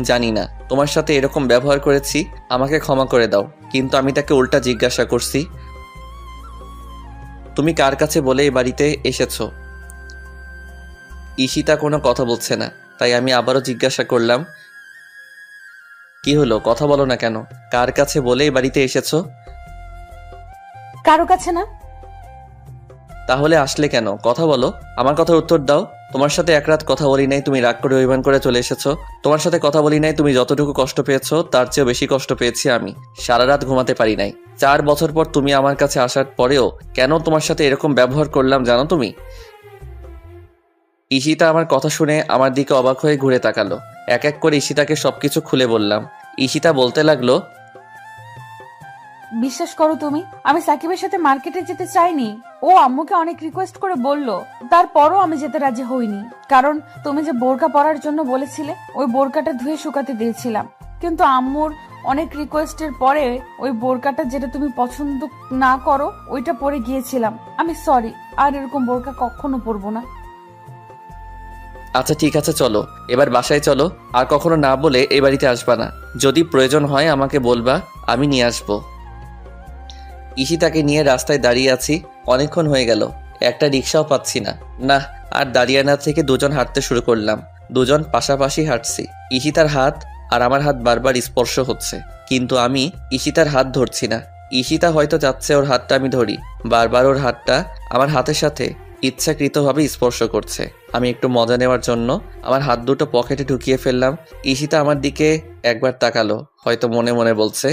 A: জানি না, তোমার সাথে এরকম ব্যবহার করেছি, আমাকে ক্ষমা করে দাও। কিন্তু আমি তাকে উল্টা জিজ্ঞাসা করছি, তুমি কার কাছে বলে এই বাড়িতে এসেছো? ঈশিতা কোনো কথা বলছে না, তাই আমি আবারও জিজ্ঞাসা করলাম, কি হলো, কথা বলো না কেন? কার কাছে বলে এই বাড়িতে এসেছো?
B: কারো কাছে না।
A: তাহলে আসলে কেন? কথা বলো, আমার কথার উত্তর দাও। তোমার সাথে এক রাত কথা বলি নাই, তুমি রাগ করে অভিমান করে চলে এসেছো। তোমার সাথে কথা বলি নাই, তুমি যতটুকু কষ্ট পেয়েছো তার চেয়েও বেশি কষ্ট পেয়েছি আমি। সারা রাত ঘুমাতে পারি নাই। 4 বছর পর তুমি আমার কাছে আসার পরেও কেন তোমার সাথে এরকম ব্যবহার করলাম জানো তুমি? ঈশিতা আমার কথা শুনে আমার দিকে অবাক হয়ে ঘুরে তাকালো। এক এক করে ঈশিতাকে সবকিছু খুলে বললাম। ঈশিতা বলতে লাগলো,
B: বিশ্বাস করো তুমি, আমি সাকিবের সাথে মার্কেটে যেতে চাইনি। ও আম্মুকে অনেক রিকোয়েস্ট করে বলল, তারপরও আমি যেতে রাজি হইনি। কারণ তুমি যে বোরকা পরার জন্য বলেছিলে, ওই বোরকাটা ধুয়ে শুকাতে দিয়েছিলাম। কিন্তু আম্মুর অনেক রিকোয়েস্টের পরে ওই বোরকাটা যেটা তুমি পছন্দ না করো ওইটা পরে গিয়েছিলাম। আমি সরি, আর এরকম বোরকা কখনো পরবো না।
D: আচ্ছা ঠিক আছে, চলো এবার বাসায় চলো। আর কখনো না বলে এই বাড়িতে আসবা না। যদি প্রয়োজন হয় আমাকে বলবা, আমি নিয়ে আসবো। ঈশিতাকে নিয়ে রাস্তায় দাঁড়িয়ে আছি, অনেকক্ষণ হয়ে গেল, একটা রিক্সাও পাচ্ছি না। না, আর দাঁড়িয়ে না থেকে দুজন হাঁটতে শুরু করলাম। দুজন পাশাপাশি হাঁটছি। ঈশিতার হাত আর আমার হাত বারবার স্পর্শ হচ্ছে, কিন্তু আমি ঈশিতার হাত ধরছি না। ঈশিতা হয়তো যাচ্ছে, ওর হাতটা আমি ধরি। বারবার ওর হাতটা আমার হাতের সাথে ইচ্ছাকৃতভাবে স্পর্শ করছে। আমি একটু মজা নেওয়ার জন্য আমার হাত দুটো পকেটে ঢুকিয়ে ফেললাম। ঈশিতা আমার দিকে একবার তাকালো, হয়তো মনে মনে বলছে,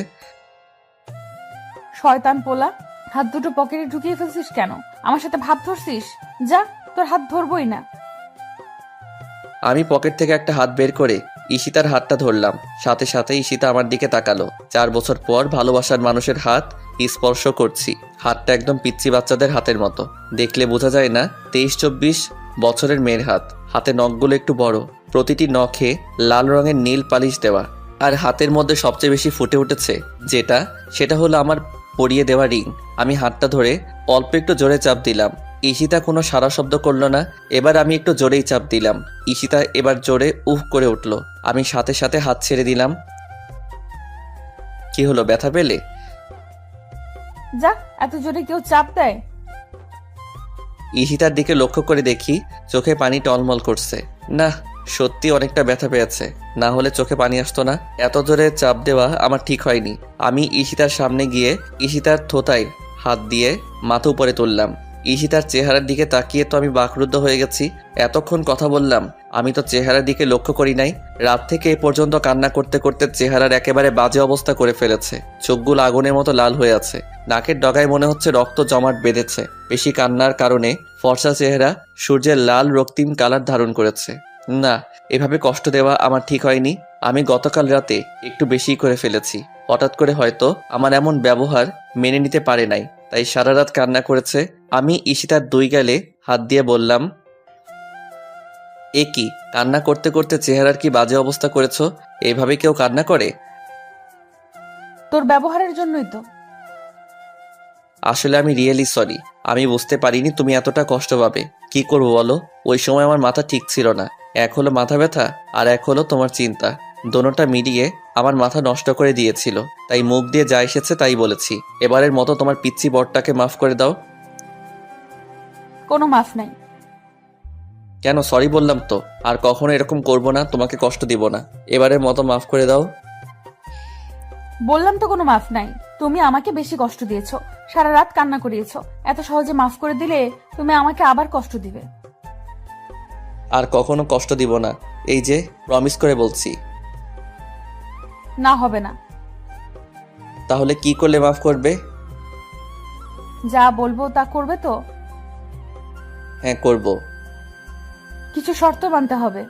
B: শয়তান পোলা, হাত দুটো পকেটে ঢুকিয়ে ফেলছিস কেন? আমার সাথে ভাব ধরছিস? যা, তোর হাত ধরবই না।
D: আমি পকেট থেকে একটা হাত বের করে ঈশিতার হাতটা ধরলাম। সাথে সাথে ঈশিতা আমার দিকে তাকালো। 4 বছর পর ভালোবাসার মানুষের হাত স্পর্শ করছি। হাতটা একদম পিচ্চি বাচ্চাদের হাতের মতো, দেখলে বোঝা যায় না 23-24 বছরের মেয়ের হাত। হাতে নখগুলো একটু বড়, প্রতিটি নখে লাল রঙের নীল পালিশ দেওয়া। আর হাতের মধ্যে সবচেয়ে বেশি ফুটে উঠেছে সেটা হলো আমার পরিয়ে দেওয়া রিং। আমি হাতটা ধরে অল্প একটু জোরে চাপ দিলাম। ঈশিতা কোনো সারা শব্দ করলো না। এবার আমি একটু জোরেই চাপ দিলাম। ঈশিতা এবার জোরে উহ করে উঠল। আমি সাথে সাথে হাত ছেড়ে দিলাম। কি হলো, ব্যথা পেলে?
B: যা, এত জোরে কেউ চাপ দেয়?
D: ঈশিতার দিকে লক্ষ্য করে দেখি চোখে পানি টলমল করছে। না, সত্যি অনেকটা ব্যথা পেয়েছে, না হলে চোখে পানি আসতো না। এত জোরে চাপ দেওয়া আমার ঠিক হয়নি। আমি ঈশিতার সামনে গিয়ে ঈশিতার থোতায় হাত দিয়ে মাথা উপরে তুললাম। ঈশিতার চেহারার দিকে তাকিয়ে তো আমি বাকরুদ্ধ হয়ে গেছি। এতক্ষণ কথা বললাম, আমি তো চেহারার দিকে লক্ষ্য করি নাই। রাত থেকে এ পর্যন্ত কান্না করতে করতে চেহারার একেবারে বাজে অবস্থা করে ফেলেছে। চোখগুলো আগুনের মতো লাল হয়ে আছে, নাকের ডগায় মনে হচ্ছে রক্ত জমাট বেঁধেছে। বেশি কান্নার কারণে ফর্সা চেহারা সূর্যের লাল রক্তিম কালার ধারণ করেছে। না, এভাবে কষ্ট দেওয়া আমার ঠিক হয়নি। আমি গতকাল রাতে একটু বেশি করে ফেলেছি। হঠাৎ করে হয়তো আমার এমন ব্যবহার মেনে নিতে পারে নাই, তাই সারা রাত কান্না করেছে। আমি ঈশিতার 2 গালে হাত দিয়ে বললাম, এ কি, কান্না করতে করতে চেহারার কি বাজে অবস্থা করেছো? এইভাবে কেউ কান্না করে?
B: তোর ব্যবহারের জন্যই তো।
D: আসলে আমি রিয়েলি সরি। আমি বুঝতে পারিনি তুমি এতটা কষ্ট পাবে। কি করবো বলো, ওই সময় আমার মাথা ঠিক ছিল না। এক হলো মাথা ব্যথা, আর এক হলো তোমার চিন্তা। দোনোটা মিলিয়ে আমার মাথা নষ্ট করে দিয়েছিল, তাই মুখ দিয়ে যা এসেছে তাই বলেছি। এবারের মতো তোমার পিচ্চি বরটাকে মাফ করে দাও।
B: কোনো মাফ নাই।
D: কেন, সরি বললাম তো, আর কখনো এরকম করবো না, তোমাকে কষ্ট দিব না। এবারের মতো মাফ করে দাও।
B: বললাম তো কোনো মাফ নাই। তুমি আমাকে বেশি কষ্ট দিয়েছো, সারা রাত কান্না করিয়েছো। এত সহজে মাফ করে দিলে তুমি আমাকে আবার কষ্ট দিবে।
D: আর কখনো কষ্ট দিব না, এই যে প্রমিস করে বলছি।
B: না, হবে না।
D: তাহলে কি করলে মাফ করবে?
B: যা বলবো তা করবে তো?
D: হ্যাঁ, করব।
B: কিছু শর্ত মানতে হবে।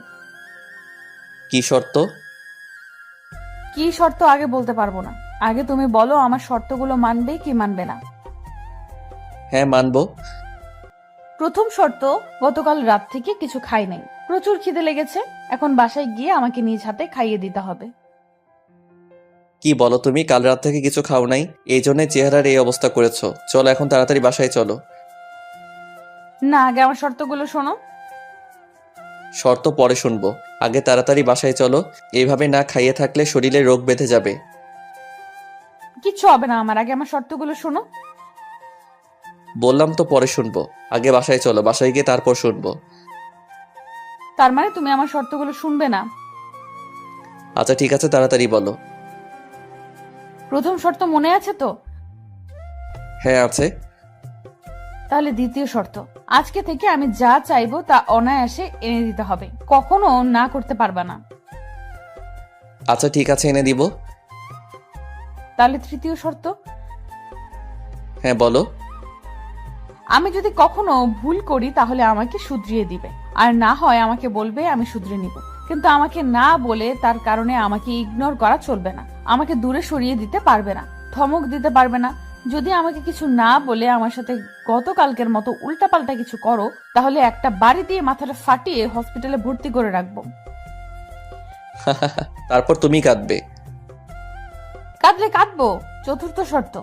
D: কি শর্ত?
B: কি শর্ত আগে বলতে পারবো না। আগে তুমি বলো আমার শর্তগুলো মানবে কি মানবে না।
D: হ্যাঁ, মানবো।
B: প্রথম শর্ত, গতকাল রাত থেকে কিছু খাই নাই। প্রচুর খিদে লেগেছে। এখন বাসায় গিয়ে আমাকে নিজ হাতে খাইয়ে দিতে হবে।
D: কি বলো তুমি, কাল রাত থেকে কিছু খাও নাই, এই জন্য চেহারার এই অবস্থা করেছো। চলো এখন তাড়াতাড়ি বাসায় চলো।
B: না, আগে আমার শর্তগুলো শোনো।
D: শর্ত পরে শুনবো, আগে তাড়াতাড়ি বাসায় চলো। এইভাবে না খাইয়ে থাকলে শরীরে রোগ বেঁধে যাবে।
B: কিচ্ছু হবে না আমার, আগে আমার শর্তগুলো শোনো।
D: বললাম তো পরে শুনবো, আগে বাসায় চলো, বাসায় গিয়ে তারপর শুনবো।
B: তার মানে তুমি আমার শর্তগুলো শুনবে না?
D: আচ্ছা ঠিক আছে, তাড়াতাড়ি বলো।
B: প্রথম শর্ত মনে আছে তো?
D: হ্যাঁ আছে।
B: তাহলে দ্বিতীয় শর্ত, আজকে থেকে আমি যা চাইবো তা অনায়াসে এনে দিতে হবে, কখনো না করতে পারবা না।
D: আচ্ছা ঠিক আছে, এনে দিব।
B: তাহলে তৃতীয় শর্ত,
D: হ্যাঁ বলো।
B: আমি যদি কখনো ভুল করি তাহলে আমাকে শুধরিয়ে দিবে, আর না হয় আমাকে বলবে, আমি শুধরে নিব। কিন্তু আমাকে না বলে তার কারণে আমাকে ইগনোর করা চলবে না। আমাকে দূরে সরিয়ে দিতে পারবে না, ধমক দিতে পারবে না। যদি আমাকে কিছু না বলে আমার সাথে গতকালকের মতো উল্টাপাল্টা কিছু করো, তাহলে একটা বাড়ি দিয়ে মাথাটা ফাটিয়ে হসপিটালে ভর্তি করে রাখবো।
D: তারপর তুমি কাঁদবে।
B: কাঁদলে কাঁদবো, চতুর্থ শর্ত।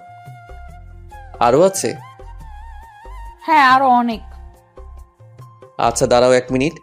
D: আরও আছে?
B: হ্যাঁ, আরো অনেক।
D: আচ্ছা দাঁড়াও 1 মিনিট।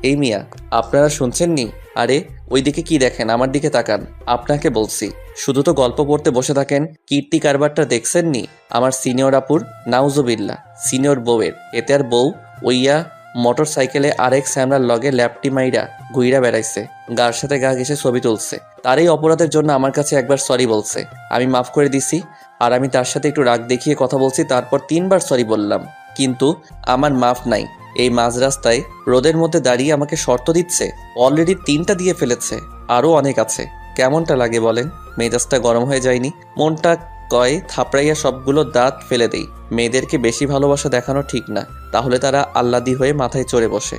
D: এই মিয়া, আপনারা শুনছেন নি? আরে ওইদিকে কি দেখেন, আমার দিকে তাকান। আপনাকে বলছি, শুধু তো গল্প পড়তে বসে থাকেন। কীর্তি কারবারটা দেখছেন নি? আমার সিনিয়র আপুর, নাউজুবিল্লা, সিনিয়র বউয়ের। এতে আর বউ ওইয়া মোটর সাইকেলে আরেক স্যামরার লগে ল্যাপটি মাইরা ঘুইরা বেড়াইছে, গার সাথে গা ঘেসে ছবি তুলছে। তার এই অপরাধের জন্য আমার কাছে একবার সরি বলছে, আমি মাফ করে দিছি। আর আমি তার সাথে একটু রাগ দেখিয়ে কথা বলছি, তারপর 3বার সরি বললাম, কিন্তু আমার মাফ নাই। এই মাঝ রাস্তায় রোদের মধ্যে দাঁড়িয়ে আমাকে শর্ত দিচ্ছে। অলরেডি 3টা দিয়ে ফেলেছে, আরও অনেক আছে। কেমনটা লাগে বলেন? মেজাজটা গরম হয়ে যায়নি? মনটা কয় থাপড়াইয়া সবগুলো দাঁত ফেলে দেই। মেয়েদেরকে বেশি ভালোবাসা দেখানো ঠিক না, তাহলে তারা আল্লাদি হয়ে মাথায় চড়ে বসে।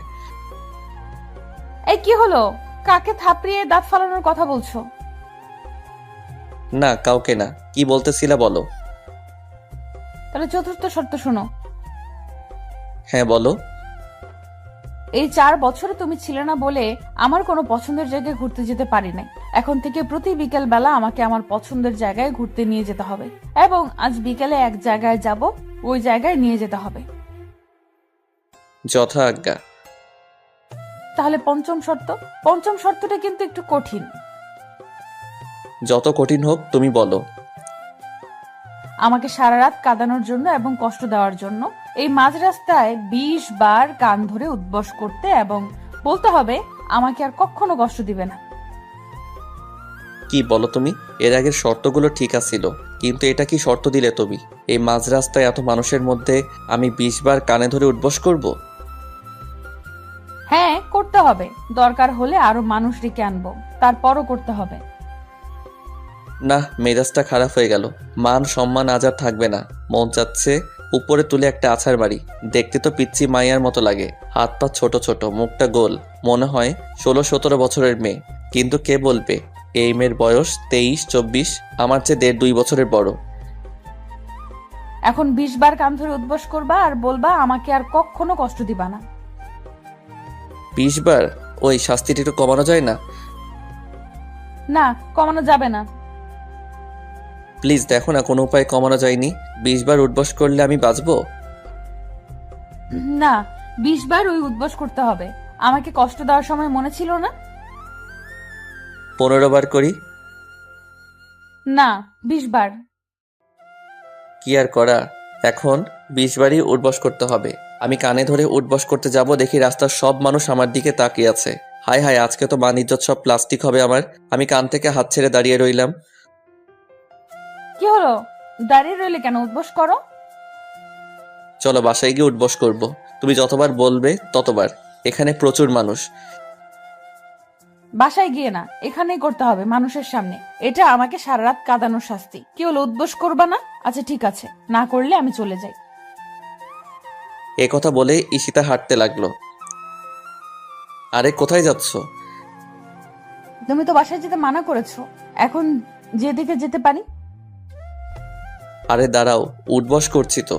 B: এই কি হলো? কাকে থাপড়িয়ে দাঁত ফালানোর কথা বলছো?
D: না, কাউকে না। কি বলতেছিলা বলো?
B: তাহলে চতুর্থ শর্ত শোনো।
D: হ্যাঁ বলো।
B: এই 4 বছরে তুমি ছিলে না বলে আমার কোনো পছন্দের জায়গায় ঘুরতে যেতে পারি নাই। এখন থেকে প্রতি বিকেল বেলা আমাকে আমার পছন্দের জায়গায় ঘুরতে নিয়ে যেতে হবে, এবং আজ বিকেলে এক জায়গায় যাব, ওই জায়গায় নিয়ে যেতে হবে।
D: যথা আজ্ঞা।
B: তাহলে পঞ্চম শর্ত। পঞ্চম শর্তটা কিন্তু একটু কঠিন।
D: যত কঠিন হোক তুমি বলো।
B: আমাকে সারা রাত কাঁদানোর জন্য এবং কষ্ট দেওয়ার জন্য এই মাঝ রাস্তায় 20 বার কান ধরে উদ্বস করতে এবং বলতে হবে আমাকে আর কখনো কষ্ট দিবে না।
D: কি বলো তুমি? এর আগের শর্তগুলো ঠিক আছিল, কিন্তু এটা কি শর্ত দিলে তুমি? এই মাঝ রাস্তায় এত মানুষের মধ্যে আমি 20 বার কানে ধরে উঠবস করব?
B: হ্যাঁ, করতে হবে। দরকার হলে আরো মানুষ ডেকে আনবো, তারপরও করতে হবে।
D: না, মেজাজটা খারাপ হয়ে গেল। মান সম্মান আজ আর থাকবে না। মন চাচ্ছে উপরে তুলে একটা আছাড় মারি। দেখতে তো পিচ্চি মাইয়ার মতো লাগে, হাত পা ছোট ছোট, মুখটা গোল, মনে হয় 16-17 বছরের মেয়ে। কিন্তু কে বলবে এই মেয়ের বয়স 23-24, আমার চেয়ে 1.5-2 বছরের বড়।
B: এখন 20 বার কান ধরে উদ্বস করবা আর বলবা আমাকে আর কখনো কষ্ট দিবা না।
D: 20 বার? ওই শাস্তিটা একটু কমানো যায় না?
B: না, কমানো যাবে না।
D: প্লিজ দেখো না, কোনো উপায় কমানো যায়নি? 20 বার উঠবস করলে আমি বাঁচবো?
B: না, 20 বার ওই উদ্বস করতে হবে। আমাকে কষ্ট দেওয়ার সময় মনে ছিল না?
D: 15 বার করি?
B: না, 20 বার।
D: কি আর করা, এখন 20 বারই উঠবস করতে হবে। আমি কানে ধরে উঠবস করতে যাব, দেখি রাস্তার সব মানুষ আমার দিকে তাকিয়ে আছে। হায় হায়, আজকে তো মান ইজ্জত সব প্লাস্টিক হবে আমার। আমি কান থেকে হাত ছেড়ে দাঁড়িয়ে রইলাম।
B: কি হলো? দাঁড়িয়ে রইলে কেন? উদ্বস করো।
D: চলো বাসায় গিয়ে উঠবস করব। তুমি যতবার বলবে ততবার। এখানে প্রচুর মানুষ।
B: বাসায় গিয়ে না, এখানেই করতে হবে, মানুষের সামনে। এটা আমাকে সারা রাত কাঁদানোর শাস্তি। কি হলো, উদ্বস করবা না? আচ্ছা ঠিক আছে, না করলে আমি চলে যাই।
D: এ কথা বলে ঈশিতা হাঁটতে লাগলো। আরে কোথায় যাচ্ছ?
B: তুমি তো বাসায় যেতে মানা করেছো, এখন যেদিকে যেতে পারি।
D: আরে দাঁড়াও, উঠবস করছি তো।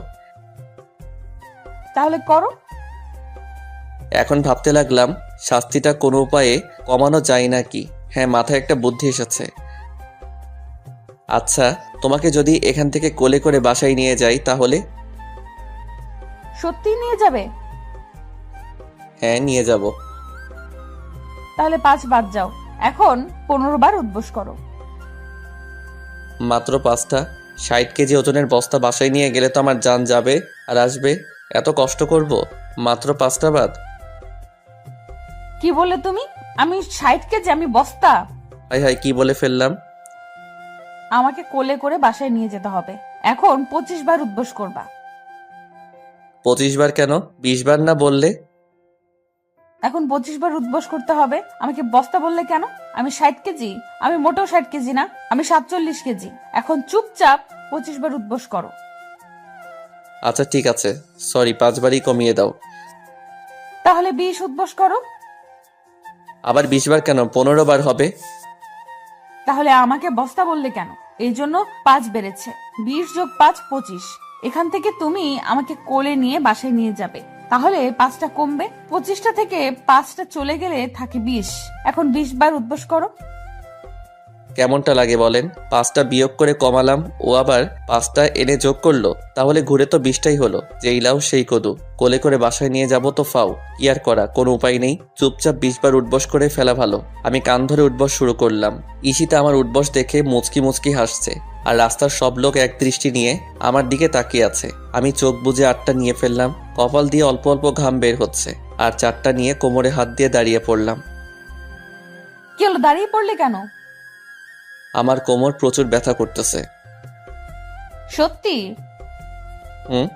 B: তাহলে করো।
D: এখন ভাবতে লাগলাম শাস্তিটা কোনো উপায়ে কমানো যায় নাকি। হ্যাঁ, মাথায় একটা বুদ্ধি এসেছে। আচ্ছা, তোমাকে যদি এখান থেকে কোলে করে বাসায় নিয়ে যাই তাহলে?
B: সত্যি নিয়ে যাবে?
D: হ্যাঁ, নিয়ে যাব।
B: তাহলে 5 বাদ যাও। এখন 15 বার উদ্বস করো।
D: মাত্র 5টা? 60 কেজি ওজনের বস্তা বাসায় নিয়ে গেলে তো আমার জান যাবে আর আসবে। এত কষ্ট করব? মাত্র 5টা বাদ?
B: কি বলে তুমি? আমি 60 কেজি? আমি বস্তা?
D: হাই হাই, কি বলে ফেললাম?
B: আমাকে কোলে করে বাসায় নিয়ে যেতে হবে। এখন 25 বার উদ্বস করবা।
D: 25 বার কেন? 20 বার না বললে?
B: এখন 25 বার উদ্বস করতে হবে। আমাকে বস্তা বললে কেন? আমি 60 কেজি? আমি মোটেও 60 কেজি না, আমি 47 কেজি। এখন চুপচাপ 25 বার উদ্বস করো।
D: আচ্ছা ঠিক আছে, সরি, 5 বারই কমিয়ে দাও।
B: তাহলে 20 উদ্বস করো।
D: আবার 20 বার কেন? 15 বার হবে।
B: তাহলে আমাকে বস্তা বললে কেন? এই জন্য 5 বেড়েছে। 20 যোগ 5 25। এখান থেকে তুমি আমাকে কোলে নিয়ে বাসায় নিয়ে যাবে, তাহলে 5টা কমবে। 25টা থেকে 5টা চলে গেলে থাকে 20। এখন 20 বার উদ্বস করো।
D: কেমনটা লাগে বলেন? 5টা বিয়োগ করে কমালাম, ও আবার 5টা এনে যোগ করলো, তাহলে ঘুরে তো 20টাই হলো। যেই লাউ সেই কদু, কোলে করে বাসায় নিয়ে যাব তো ফাও। কি আর করা, কোনো উপায় নেই। চুপচাপ 20 বার উঠবস করে ফেলা ভালো। আমি কান ধরে উঠবস শুরু করলাম। ঈশিতা আমার উঠবস দেখে মুচকি মুচকি হাসছে, আর রাস্তার সব লোক এক দৃষ্টি নিয়ে আমার দিকে তাকিয়ে আছে। আমি চোখ বুজে 8টা নিয়ে ফেললাম, কপাল দিয়ে অল্প অল্প ঘাম বের হচ্ছে, আর 4টা নিয়ে কোমরে হাত দিয়ে দাঁড়িয়ে পড়লাম।
B: কি হলো, দাঁড়িয়ে পড়লে কেন?
D: আমার কোমর প্রচুর ব্যথা করতেছে।
B: সত্যি?
D: হুম।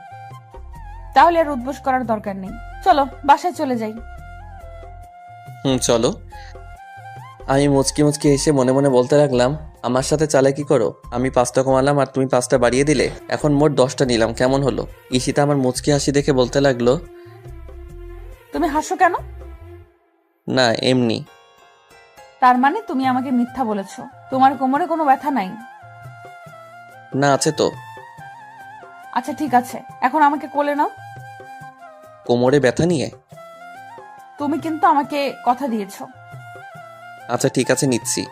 B: তাহলে আর উদ্বোস করার দরকার নেই, চলো বাসায় চলে যাই।
D: চলো। আমি মুচকি মুচকি এসে মনে মনে বলতে লাগলাম, আমার সাথে চালাকি করো। আমি 5টা কমালাম আর তুমি 5টা বাড়িয়ে দিলে, এখন মোট 10টা নিলাম, কেমন হলো? ঈশিতা আমার মুচকি হাসি দেখে বলতে লাগলো,
B: তুমি হাসো কেন?
D: না এমনি।
B: তার মানে তুমি আমাকে মিথ্যা বলেছো, তোমার কোমরে কোনো ব্যথা নাই?
D: না আছে তো।
B: আচ্ছা ঠিক আছে, এখন আমাকে কোলে নাও।
D: কোমরে ব্যথা নিয়ে?
B: তুমি কিন্তু আমাকে কথা দিয়েছো।
D: আচ্ছা ঠিক আছে, নিচ্ছি।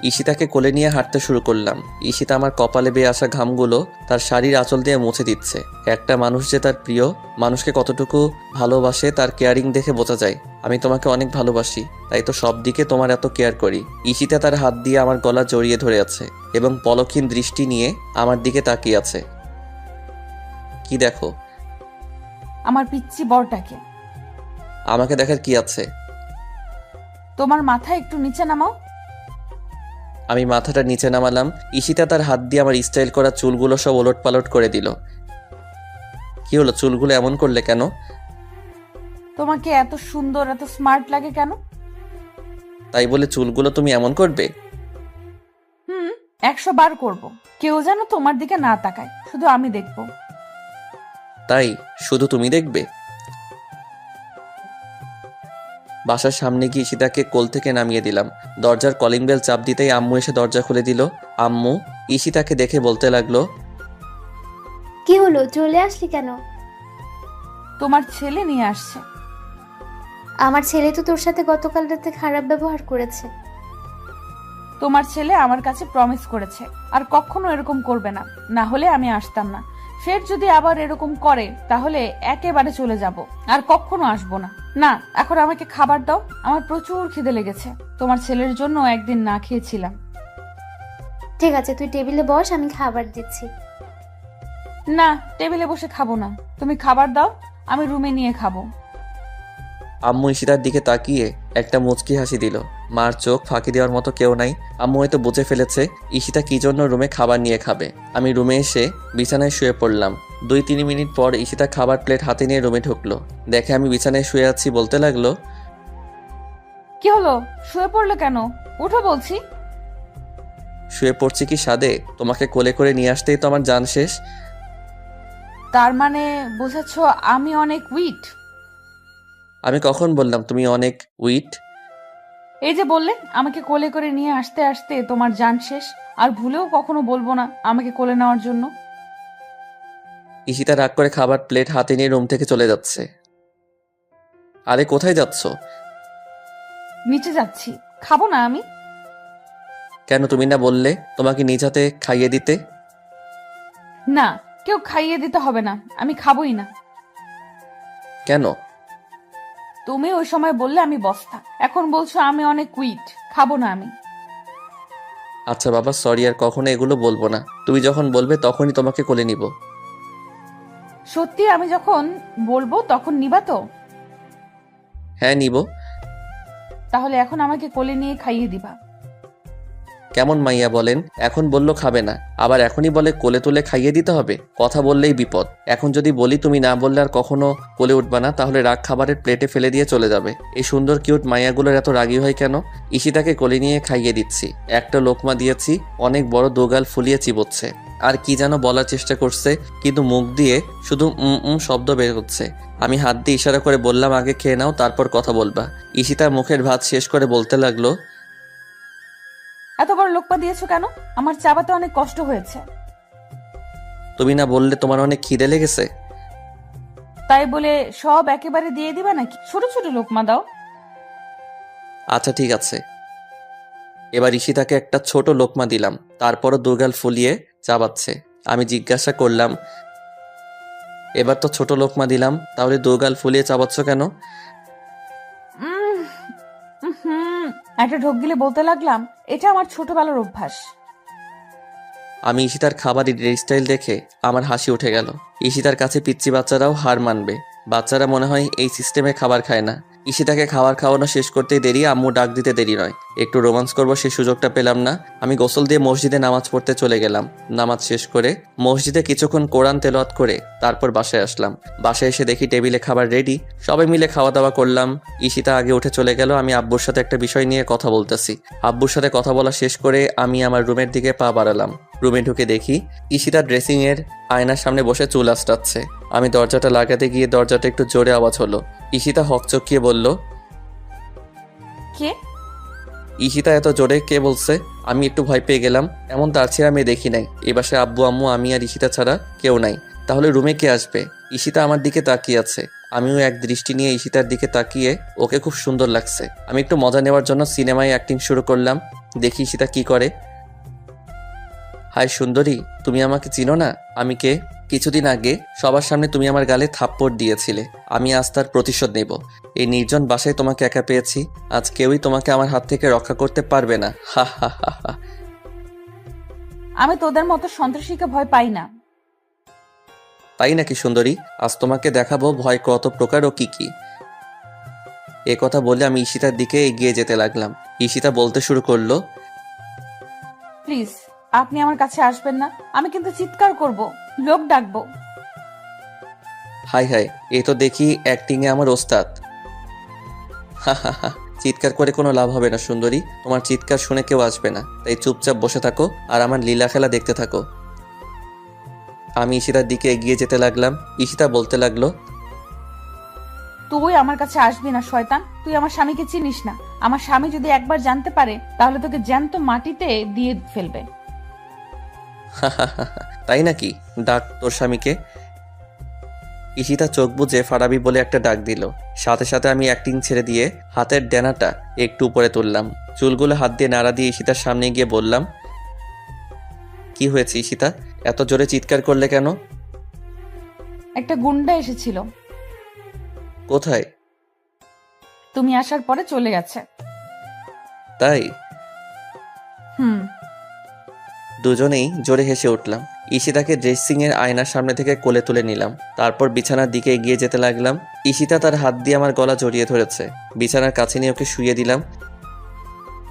D: ঈশিতাকে কোলে নিয়ে হাঁটতে শুরু করলাম। ঈশিতা আমার কপালে বেয়ে আসা ঘামগুলো তার শাড়ির আঁচল দিয়ে মুছে দিচ্ছে। একটা মানুষ যে তার প্রিয় মানুষকে কতটুকু ভালোবাসে তার কেয়ারিং দেখে বোঝা যায়। আমি তোমাকে অনেক ভালোবাসি, তাই তো সব দিকে তোমার এত কেয়ার করি। ঈশিতা তার হাত দিয়ে আমার গলা জড়িয়ে ধরে আছে এবং পলকহীন দৃষ্টি নিয়ে আমার দিকে তাকিয়ে আছে। কি দেখো?
B: আমার পিচ্চি বরটাকে।
D: আমাকে দেখার কি আছে?
B: তোমার মাথা একটু নিচে নামাও।
D: আমি মাথাটা নিচে নামালাম। ঈশিতা তার হাত দিয়ে আমার স্টাইল করা চুলগুলো সব ওলট পালট করে দিল। কি হলো, চুলগুলো এমন করলে কেন?
B: তোমাকে এত সুন্দর এত স্মার্ট লাগে কেন?
D: তাই বলে চুলগুলো তুমি এমন করবে?
B: 100 বার করবো, কেউ যেন তোমার দিকে না তাকায়, শুধু আমি দেখবো।
D: তাই শুধু তুমি দেখবে? বাসার সামনে গিয়ে ঈশিতাকে কোল থেকে নামিয়ে দিলাম। দরজার কলিং বেল চাপ দিতেই আম্মু এসে দরজা খুলে দিল। আম্মু ঈশিতাকে দেখে বলতে লাগলো,
I: কি হলো, চলে আসলি কেন?
B: তোমার ছেলে নিয়ে আসছে।
I: আমার ছেলে তো তোর সাথে গতকাল রাতে খারাপ ব্যবহার করেছে।
B: তোমার ছেলে আমার কাছে প্রমিস করেছে আর কখনো এরকম করবে না, না হলে আমি আসতাম না। ফের যদি আবার এরকম করে তাহলে একেবারে চলে যাব, আর কখনো আসবো না। না, এখন আমাকে খাবার দাও, আমার প্রচুর খিদে লেগেছে। তোমার ছেলের জন্য একদিন না খেয়েছিলাম।
I: ঠিক আছে, তুই টেবিলে বস, আমি খাবার দিচ্ছি।
B: না, টেবিলে বসে খাবো না, তুমি খাবার দাও, আমি রুমে নিয়ে খাবো।
D: আম্মু ঈশিতার দিকে তাকিয়ে একটা মুচকি হাসি দিল। মার চোখ ফাঁকি দেওয়ার মতো কেউ নাই। আম্মু হয়তো বুঝে ফেলেছে ঈশিতা কি জন্য রুমে খাবার নিয়ে খাবে। আমি রুমে এসে বিছানায় শুয়ে পড়লাম। 2-3 মিনিট পর ঈশিতা খাবার প্লেট হাতে নিয়ে রুমে ঢুকলো। দেখে আমি বিছানায় শুয়ে আছি বলতে লাগলো,
B: কি হলো, শুয়ে পড়লে কেন? উঠো বলছি।
D: শুয়ে পড়ছি কি সাদে? তোমাকে কোলে করে নিয়ে আসতেই তো আমার জান শেষ।
B: তার মানে বোঝাচ্ছ আমি অনেক উইট?
D: আমি কখন বললাম তুমি অনেক উইট?
B: এই যে বললে আমাকে কোলে করে নিয়ে আসতে আসতে তোমার জান শেষ, আর ভুলেও কখনো বলবো না আমাকে কোলে নেওয়ার জন্য।
D: ঈশিতা রাগ করে খাবার প্লেট হাতে নিয়ে রুম থেকে চলে যাচ্ছে। আরে কোথায় যাচ্ছ?
B: নিচে যাচ্ছি, খাবো না আমি?
D: কেন, তুমি না বললে তোমাকে নিজ হাতে খাইয়ে দিতে?
B: না, কেউ খাইয়ে দিতে হবে না, আমি খাবোই না।
D: কেন?
B: তুমি ওই সময় বললে আমি বস্তা, এখন বলছো আমি অনেক উইট, খাবো না আমি।
D: আচ্ছা বাবা, সরি, আর কখনো এগুলো বলবো না। তুমি যখন বলবে তখনই তোমাকে কোলে নিব।
B: সত্যি আমি যখন বলবো তখন নিবা তো?
D: হ্যাঁ নিব।
B: তাহলে এখন আমাকে কোলে নিয়ে খাইয়ে দিবা।
D: কেমন মাইয়া বলেন, এখন বললো খাবে না, আবার এখনই বলে কোলে তুলে খাইয়ে দিতে হবে। কথা বললেই বিপদ। এখন যদি বলি তুমি না বললে আর কখনো কোলে উঠবা না, তাহলে রাগ খাবারের প্লেটে ফেলে দিয়ে চলে যাবে। এই সুন্দর কিউট মাইয়াগুলোর এত রাগী হয় কেন? ঈশিতাকে কোলে নিয়ে খাইয়ে দিচ্ছি। একটা লোকমা দিয়েছি, অনেক বড় দোগাল ফুলিয়ে চিবোচ্ছে, আর কি যেন বলার চেষ্টা করছে, কিন্তু মুখ দিয়ে শুধু শব্দ বের হচ্ছে। আমি হাত দিয়ে ইশারা করে বললাম, আগে খেয়ে নাও, তারপর কথা বলবা। ঈশিতার মুখের ভাত শেষ করে বলতে লাগলো,
B: এত বড় লোকপা দিয়েছো কেন? আমার চাবাতে অনেক কষ্ট হয়েছে।
D: তুমি না বললে তোমার অনেক খিদে লেগেছে?
B: তাই বলে সব একেবারে দিয়ে দিবা নাকি? ছোট ছোট লোকমা দাও।
D: আচ্ছা ঠিক আছে। এবার ঈশিতাকে একটা ছোট লোকমা দিলাম, তারপরও দুগাল ফুলিয়ে চাবাচ্ছে। আমি জিজ্ঞাসা করলাম, এবার তো ছোট লোকমা দিলাম, তাহলে দুগাল ফুলিয়ে চাবাচ্ছ কেন?
B: উম, হুম, একটা ঢোক গিলে বলতে লাগলাম, এটা আমার ছোটবেলার অভ্যাস।
D: আমি ঈশিতার খাবারের স্টাইল দেখে আমার হাসি উঠে গেল। ঈশিতার কাছে পিচ্চি বাচ্চারাও হার মানবে। বাচ্চারা মনে হয় এই সিস্টেমে খাবার খায় না। ঈশিতাকে খাবার খাওয়ানো শেষ করতেই দেরি, আম্মু ডাক দিতে দেরি নয়। একটু রোমান্স করবো সেই সুযোগটা পেলাম না। আমি গোসল দিয়ে মসজিদে নামাজ পড়তে চলে গেলাম। নামাজ শেষ করে মসজিদে কিছুক্ষণ কোরআন তেলাওয়াত করে তারপর বাসায় আসলাম। বাসায় এসে দেখি টেবিলে খাবার রেডি, সবাই মিলে খাওয়া দাওয়া করলাম। ঈশিতা আগে উঠে চলে গেল। আমি আব্বুর সাথে একটা বিষয় নিয়ে কথা বলতেছি। আব্বুর সাথে কথা বলা শেষ করে আমি আমার রুমের দিকে পা বাড়ালাম। রুমে ঢুকে দেখি ঈশিতা ড্রেসিং এর আয়নার সামনে বসে চুল আঁচড়াচ্ছে। আমি দরজাটা লাগাতে গিয়ে দরজাটা একটু জোরে আওয়াজ হলো। ঈশিতা হকচকিয়ে বলল,
B: কে?
D: ঈশিতা এত জোরে কে বলছে? আমি একটু ভয় পেয়ে গেলাম। এমন তার ছেড়ে আমি দেখি নাই। এ বাসায় আব্বু আম্মু আমি আর ঈশিতা ছাড়া কেউ নাই। তাহলে রুমে কে আসবে? ঈশিতা আমার দিকে তাকিয়ে আছে। আমিও এক দৃষ্টি নিয়ে ঈশিতার দিকে তাকিয়ে ওকে খুব সুন্দর লাগছে। আমি একটু মজা নেওয়ার জন্য সিনেমায় অ্যাক্টিং শুরু করলাম। দেখি ঈশিতা কি করে। হাই সুন্দরী, তুমি আমাকে চিনো না? আমি কে? কিছুদিন আগে সবার সামনে তুমি আমার গালে থাপ্পড় দিয়েছিলে। আমি আজ তার প্রতিশোধ নেব। এই নির্জন বাসায় তোমাকে একা পেয়েছি। আজ কেউই তোমাকে আমার হাত থেকে রক্ষা করতে পারবে না। হা হা হা হা।
B: আমি তোদের মতো সন্ত্রাসীকে ভয় পাই না।
D: তাই নাকি সুন্দরী? আজ তোমাকে দেখাবো ভয় কত প্রকার ও কি কি। এ কথা বলে আমি ঈশিতার দিকে এগিয়ে যেতে লাগলাম। ঈশিতা বলতে শুরু করলো,
B: প্লিজ আপনি আমার কাছে আসবেন না। আমি কিন্তু চিৎকার করব, লোক ডাকবো।
D: হাই হাই, এ তো দেখি অ্যাক্টিং এ আমার ওস্তাদ। হা হা হা। চিৎকার করে কোনো লাভ হবে না সুন্দরী। তোমার চিৎকার শুনে কেউ আসবে না। তাই চুপচাপ বসে থাকো আর আমার লীলা খেলা দেখতে থাকো। আমি ঈশিতার দিকে এগিয়ে যেতে লাগলাম। ঈশিতা বলতে লাগলো,
B: তুই আমার কাছে আসবি না শয়তান। তুই আমার স্বামীকে চিনিস না। আমার স্বামী যদি একবার জানতে পারে তাহলে তোকে জ্যান্ত মাটিতে দিয়ে ফেলবে।
D: হা হা হা। তাই নাকি? ডাক তোর স্বামীকে। ঈশিতা চোখ বুজে ফারাবি বলে একটা ডাক দিল। সাথে সাথে আমি অ্যাক্টিং ছেড়ে দিয়ে হাতের ডেনাটা একটু উপরে তুললাম। চুলগুলো হাত দিয়ে নাড়া দিয়ে ঈশিতার সামনে গিয়ে বললাম, কি হয়েছে ঈশিতা? এত জোরে চিৎকার করলে কেন?
B: একটা গুন্ডা এসেছিল।
D: কোথায়?
B: তুমি আসার পরে চলে গেছে।
D: তাই?
B: হুম।
D: দুজনেই জোরে হেসে উঠলাম। ঈশিতাকে ড্রেসিং এর আয়নার সামনে থেকে কোলে তুলে নিলাম। তারপর বিছানার দিকে এগিয়ে যেতে লাগলাম। ঈশিতা তার হাত দিয়ে আমার গলা জড়িয়ে ধরেছে। বিছানার কাছে নিয়ে ওকে শুইয়ে দিলাম।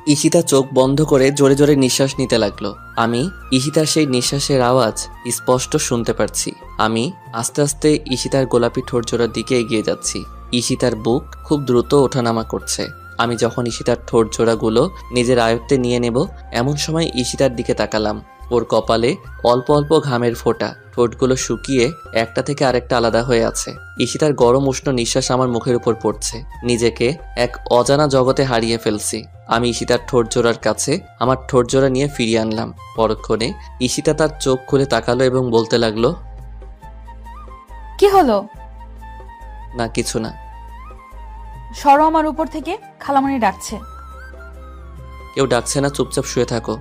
D: ঈশিতা চোখ বন্ধ করে জোরে জোরে নিঃশ্বাস নিতে লাগলো। আমি ঈশিতার সেই নিঃশ্বাসের আওয়াজ স্পষ্ট শুনতে পারছি। আমি আস্তে আস্তে ঈশিতার গোলাপি ঠোঁট জোড়ার দিকে এগিয়ে যাচ্ছি। ঈশিতার বুক খুব দ্রুত ওঠানামা করছে। আমি যখন ঈশিতার ঠোঁট জোড়াগুলো নিজের আয়ত্তে নিয়ে নেব, এমন সময় ঈশিতার দিকে তাকালাম। ওর কপালে অল্প অল্প ঘামের ফোঁটা। ঠোঁটগুলো শুকিয়ে একটা থেকে আরেকটা আলাদা হয়ে আছে। ঈশিতার গরম উষ্ণ নিঃশ্বাস আমার মুখের উপর পড়ছে। নিজেকে এক অজানা জগতে হারিয়ে ফেলছি। আমি ঈশিতার ঠোঁট জোড়ার কাছে আমার ঠোঁট জোড়া নিয়ে ফিরিয়ে আনলাম। পরক্ষণে ঈশিতা তার চোখ খুলে তাকালো এবং বলতে লাগলো,
B: কি হলো?
D: না কিছু না।
B: সরো আমার উপর থেকে, খালামণি ডাকছে।
D: কেউ ডাকছে না, চুপচাপ শুয়ে থাকো।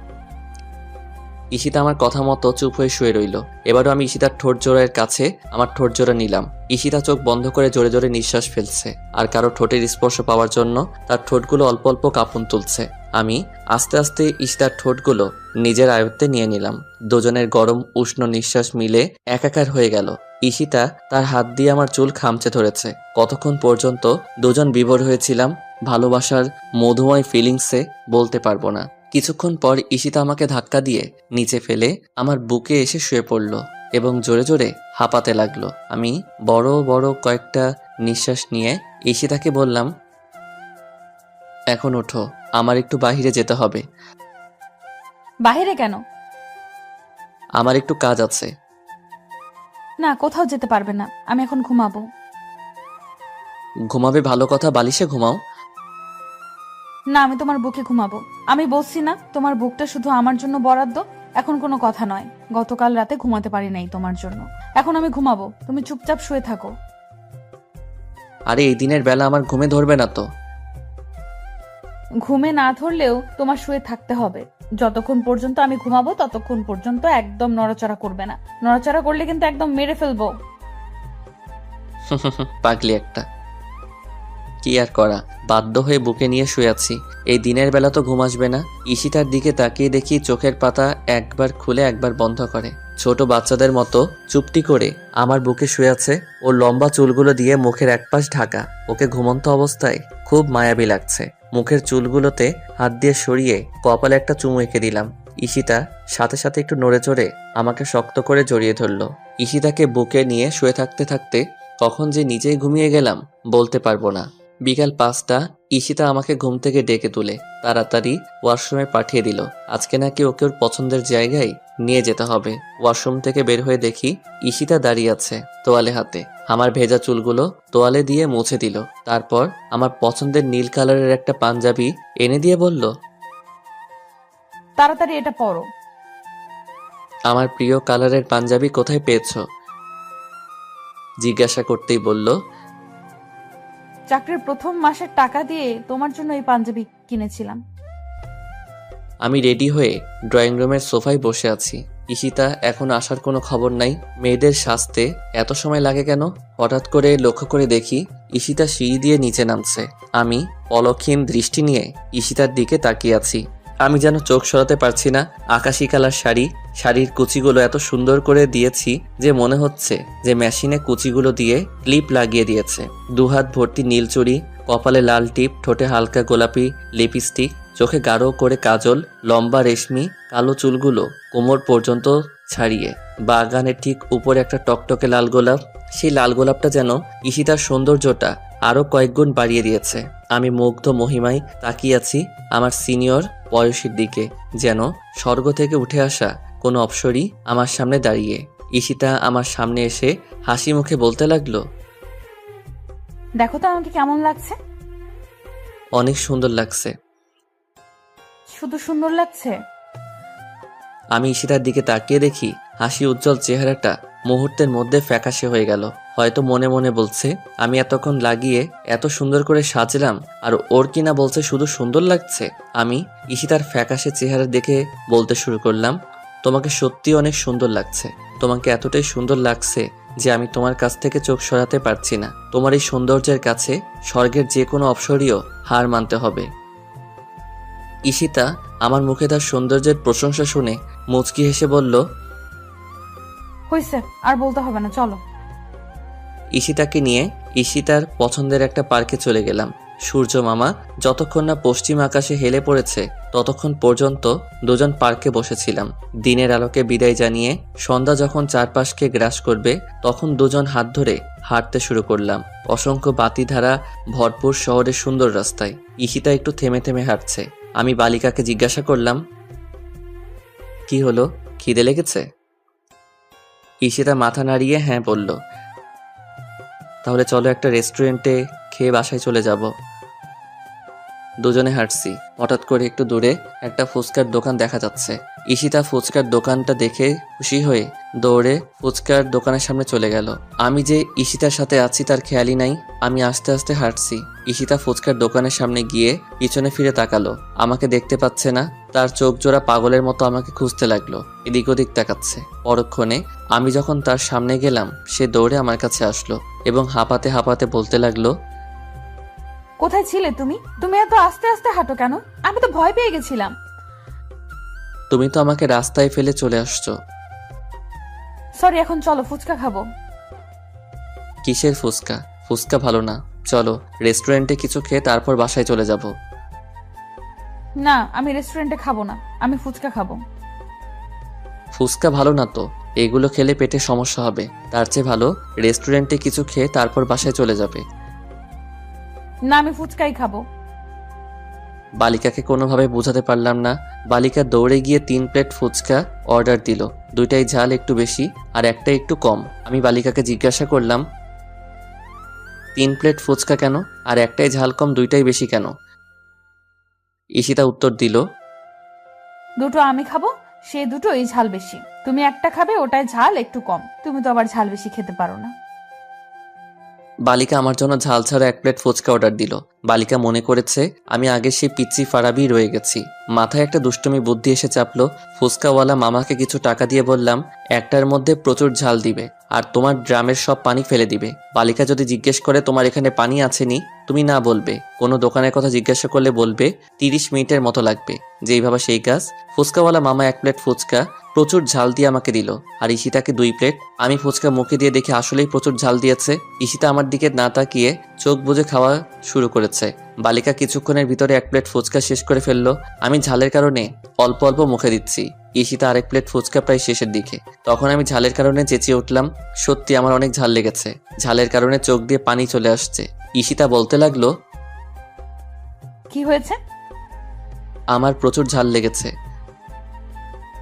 D: ঈশিতা আমার কথা মতো চুপ হয়ে শুয়ে রইল। এবারও আমি ঈশিতার ঠোঁট জোড়ার কাছে আমার ঠোঁট জোড়া নিলাম। ঈশিতা চোখ বন্ধ করে জোরে জোরে নিঃশ্বাস ফেলছে। আর কারো ঠোঁটের স্পর্শ পাওয়ার জন্য তার ঠোঁটগুলো অল্প অল্প কাঁপুন তুলছে। আমি আস্তে আস্তে ঈশিতার ঠোঁটগুলো নিজের আয়ত্তে নিয়ে নিলাম। দুজনের গরম উষ্ণ নিঃশ্বাস মিলে একাকার হয়ে গেল। ঈশিতা তার হাত দিয়ে আমার চুল খামচে ধরেছে। কতক্ষণ পর্যন্ত দুজন বিভোর হয়েছিলাম ভালোবাসার মধুময় ফিলিংসে বলতে পারবো না। কিছুক্ষণ পর ঈশিতা আমাকে ধাক্কা দিয়ে নিচে ফেলে আমার বুকে এসে শুয়ে পড়ল এবং জোরে জোরে হাঁপাতে লাগলো। আমি বড় বড় কয়েকটা নিঃশ্বাস নিয়ে ঈশিতাকে বললাম, এখন ওঠো, আমার একটু বাহিরে যেতে হবে।
B: বাহিরে কেন?
D: আমার একটু কাজ আছে।
B: না, কোথাও যেতে পারবে না। আমি এখন ঘুমাবো।
D: ঘুমাবে ভালো কথা, বালিশে ঘুমাও।
B: না, আমি তোমার বুকে ঘুমাবো। আমি বলছি না তোমার বুকটা শুধু আমার জন্য বরাদ্দ। এখন কোনো কথা নয়। গতকাল রাতে ঘুমাতে পারি নাই তোমার জন্য। এখন আমি ঘুমাবো, তুমি চুপচাপ শুয়ে থাকো।
D: আরে এই দিনের বেলা আমার ঘুমে ধরবে না তো।
B: ঘুমে না ধরলেও তোমার শুয়ে থাকতে হবে। যতক্ষণ পর্যন্ত আমি ঘুমাবো ততক্ষণ পর্যন্ত একদম নড়াচড়া করবে না। নড়াচড়া করলে কিন্তু একদম মেরে ফেলবো।
A: পাগলি একটা। কি আর করা, বাধ্য হয়ে বুকে নিয়ে শুয়ে আছি। এই দিনের বেলা তো ঘুম আসবে না। ঈশিতার দিকে তাকিয়ে দেখি চোখের পাতা একবার খুলে একবার বন্ধ করে, ছোট বাচ্চাদের মতো চুপটি করে আমার বুকে শুয়ে আছে। ওর লম্বা চুলগুলো দিয়ে মুখের একপাশ ঢাকা। ওকে ঘুমন্ত অবস্থায় খুব মায়াবী লাগছে। মুখের চুলগুলোতে হাত দিয়ে সরিয়ে কপালে একটা চুমু এঁকে দিলাম। ঈশিতা সাথে সাথে একটু নড়ে চড়ে আমাকে শক্ত করে জড়িয়ে ধরলো। ঈশিতাকে বুকে নিয়ে শুয়ে থাকতে থাকতে কখন যে নিজেই ঘুমিয়ে গেলাম বলতে পারবো না। বিকাল 5টা ঈশিতা আমাকে ঘুম থেকে ডেকে তুলে তাড়াতাড়ি ওয়াশরুমে পাঠিয়ে দিল। আজকে নাকি ওকে ওর পছন্দের জায়গায় নিয়ে যেতে হবে। ওয়াশরুম থেকে বের হয়ে দেখি ঈশিতা দাঁড়িয়ে আছে তোয়ালে হাতে। আমার ভেজা চুলগুলো তোয়ালে দিয়ে মুছে দিল। তারপর আমার পছন্দের নীল কালারের একটা পাঞ্জাবি এনে দিয়ে বলল,
B: তাড়াতাড়ি এটা পরো।
A: আমার প্রিয় কালারের পাঞ্জাবি কোথায় পেয়েছো জিজ্ঞাসা করতেই বলল,
B: চাকরির প্রথম মাসের টাকা দিয়ে তোমার জন্য এই পাঞ্জাবি কিনেছিলাম।
A: আমি রেডি হয়ে ড্রয়িং রুমের সোফায় বসে আছি। ঈশিতা এখন আসার কোনো খবর নাই। মেয়েদের সাজতে এত সময় লাগে কেন? হঠাৎ করে লক্ষ্য করে দেখি ঈশিতা সিঁড়ি দিয়ে নিচে নামছে। আমি পলকহীন দৃষ্টি নিয়ে ঈশিতার দিকে তাকিয়ে আছি। আমি যেন চোখ সরাতে পারছি না। আকাশি কালার শাড়ি, শাড়ির কুচিগুলো এত সুন্দর করে দিয়েছি যে মনে হচ্ছে যে মেশিনে কুচিগুলো দিয়ে ক্লিপ লাগিয়ে দিয়েছে। দুহাত ভর্তি নীল চুড়ি, কপালে লাল টিপ, ঠোঁটে হালকা গোলাপি লিপস্টিক, চোখে গাঢ় করে কাজল, লম্বা রেশমি কালো চুলগুলো কোমর পর্যন্ত ছাড়িয়ে, বাগানের ঠিক উপরে একটা টকটকে লাল গোলাপ। সেই লাল গোলাপটা যেন ঈশিতার সৌন্দর্যটা আরো কয়েকগুণ বাড়িয়ে দিয়েছে। আমি মুগ্ধ মহিমায় তাকিয়ে আছি আমার সিনিয়র বয়সীর দিকে, যেন স্বর্গ থেকে উঠে আসা কোনো অপ্সরী আমার সামনে দাঁড়িয়ে। ঈশিতা আমার সামনে এসে হাসি মুখে বলতে লাগলো,
B: দেখো তো আমাকে কেমন লাগছে।
A: অনেক সুন্দর লাগছে।
B: শুধু সুন্দর লাগছে?
A: আমি ঈশিতার দিকে তাকিয়ে দেখি হাসি উজ্জ্বল চেহারাটা মুহূর্তের মধ্যে ফ্যাকাশে হয়ে গেল। হয়তো মনে মনে বলছে, আমি এতক্ষণ লাগিয়ে এত সুন্দর করে সাজলাম আর ওর কিনা বলছে শুধু সুন্দর লাগছে। আমি ঈশিতার ফ্যাকাশে চেহারা দেখে বলতে শুরু করলাম, তোমাকে সত্যি অনেক সুন্দর লাগছে। তোমাকে এতটাই সুন্দর লাগছে যে আমি তোমার কাছ থেকে চোখ সরাতে পারছি না। তোমার এই সৌন্দর্যের কাছে স্বর্গের যে কোনো অপ্সরীয় হার মানতে হবে। ঈশিতা আমার মুখে তার সৌন্দর্যের প্রশংসা শুনে মুচকি হেসে বলল,
B: হইছে, আর বলতে হবে না, চলো।
A: ঈশিতাকে নিয়ে ঈশিতার পছন্দের একটা পার্কে চলে গেলাম। সূর্য মামা যতক্ষণ না পশ্চিম আকাশে হেলে পড়েছে ততক্ষণ পর্যন্ত দুজন পার্কে বসেছিলাম। দিনের আলোকে বিদায় জানিয়ে সন্ধ্যা যখন চারপাশকে গ্রাস করবে তখন দুজন হাত ধরে হাঁটতে শুরু করলাম অসংখ্য বাতিধারা ভরপুর শহরের সুন্দর রাস্তায়। ঈশিতা একটু থেমে থেমে হাঁটছে। আমি বালিকাকে জিজ্ঞাসা করলাম, কি হলো, খিদে লেগেছে? ঈশিতা মাথা নাড়িয়ে হ্যাঁ বলল। তাহলে চলো একটা রেস্টুরেন্টে খেয়ে বাসায় চলে যাব। দুজনে হাঁটছি। হঠাৎ করে একটু দূরে একটা ফুচকার দোকান দেখা যাচ্ছে। ঈশিতা ফুচকার দোকানটা দেখে খুশি হয়ে দৌড়ে ফুচকার দোকানের সামনে চলে গেল। আমি যে ঈশিতার সাথে আছি তার খেয়ালই নাই। আমি আস্তে আস্তে হাঁটছি। ঈশিতা ফুচকার দোকানের সামনে গিয়ে পিছনে ফিরে তাকালো। আমাকে দেখতে পাচ্ছে না। তার চোখ জোড়া পাগলের মতো আমাকে খুঁজতে লাগলো, এদিক ওদিক তাকাচ্ছে। পরক্ষণে আমি যখন তার সামনে গেলাম সে দৌড়ে আমার কাছে আসলো এবং হাঁপাতে হাঁপাতে বলতে লাগলো,
B: কোথায় ছিলে তুমি? তুমি এত আস্তে আস্তে হাঁটো কেন? আমি তো ভয় পেয়ে গেছিলাম।
A: তুমি তো আমাকে রাস্তায় ফেলে চলে আসছো।
B: সরি, এখন চলো ফুচকা খাবো।
A: কিসের ফুচকা? ফুচকা ভালো না, চলো রেস্টুরেন্টে কিছু খেয়ে তারপর বাসায় চলে যাব।
B: না, আমি রেস্টুরেন্টে খাবো না, আমি ফুচকা খাবো।
A: ফুচকা ভালো না তো, এগুলো খেলে পেটে সমস্যা হবে। তার চেয়ে ভালো রেস্টুরেন্টে কিছু খেয়ে তারপর বাসায় চলে যাবে।
B: না, আমি ফুচকাই খাবো।
A: বালিকাকে কোনোভাবে বোঝাতে পারলাম না। বালিকা দৌড়ে গিয়ে 3 প্লেট ফুচকা অর্ডার দিল। দুইটাই ঝাল একটু বেশি আর একটা একটু কম। আমি বালিকাকে জিজ্ঞাসা করলাম, 3 প্লেট ফুচকা কেন আর একটাই ঝাল কম, দুইটাই বেশি কেন? ঈশিতা উত্তর দিল,
B: দুটো আমি খাবো, সে দুটো এই ঝাল বেশি। তুমি একটা খাবে, ওটায় ঝাল একটু কম। তুমি তো আবার ঝাল বেশি খেতে পারো না।
A: বালিকা আমার জন্য ঝাল ছাড়া 1 প্লেট ফুচকা অর্ডার দিল। বালিকা মনে করেছে আমি আগে সেই পিচ্চি ফারাবি রয়ে গেছি। মাথায় একটা দুষ্টুমি বুদ্ধি এসে চাপলো। ফুচকাওয়ালা মামাকে কিছু টাকা দিয়ে বললাম, একটার মধ্যে প্রচুর ঝাল দিবে আর তোমার ড্রামের সব পানি ফেলে দিবে। বালিকা যদি জিজ্ঞেস করে তোমার এখানে পানি আছেনি, তুমি না বলবে। কোনো দোকানের কথা জিজ্ঞাসা করলে বলবে 30 মিনিটের মতো লাগবে। যেই ভাবা সেই কাজ। ফুচকাওয়ালা মামা 1 প্লেট ফুচকা প্রচুর ঝাল দিয়ে আমাকে দিল, আর ঈশিতাকে 2 প্লেট। আমি ফুচকা মুখে দিয়ে দেখি আসলেই প্রচুর ঝাল দিয়েছে। ঈশিতা আমার দিকে না তাকিয়ে চোখ বুজে খাওয়া শুরু করেছে। বালিকা কিছুক্ষণের ভিতরে 1 প্লেট ফুচকা শেষ করে ফেললো। আমি ঝালের কারণে অল্প অল্প মুখে দিচ্ছি। ঈশিতা আরেক প্লেট ফুচকা প্রায় শেষের দিকে। তখন আমি ঝালের কারণে চেঁচিয়ে উঠলাম, সত্যি আমার অনেক ঝাল লেগেছে। ঝালের কারণে চোখ দিয়ে পানি চলে আসছে। ঈশিতা বলতে লাগলো,
B: কি হয়েছে?
A: আমার প্রচুর ঝাল লেগেছে।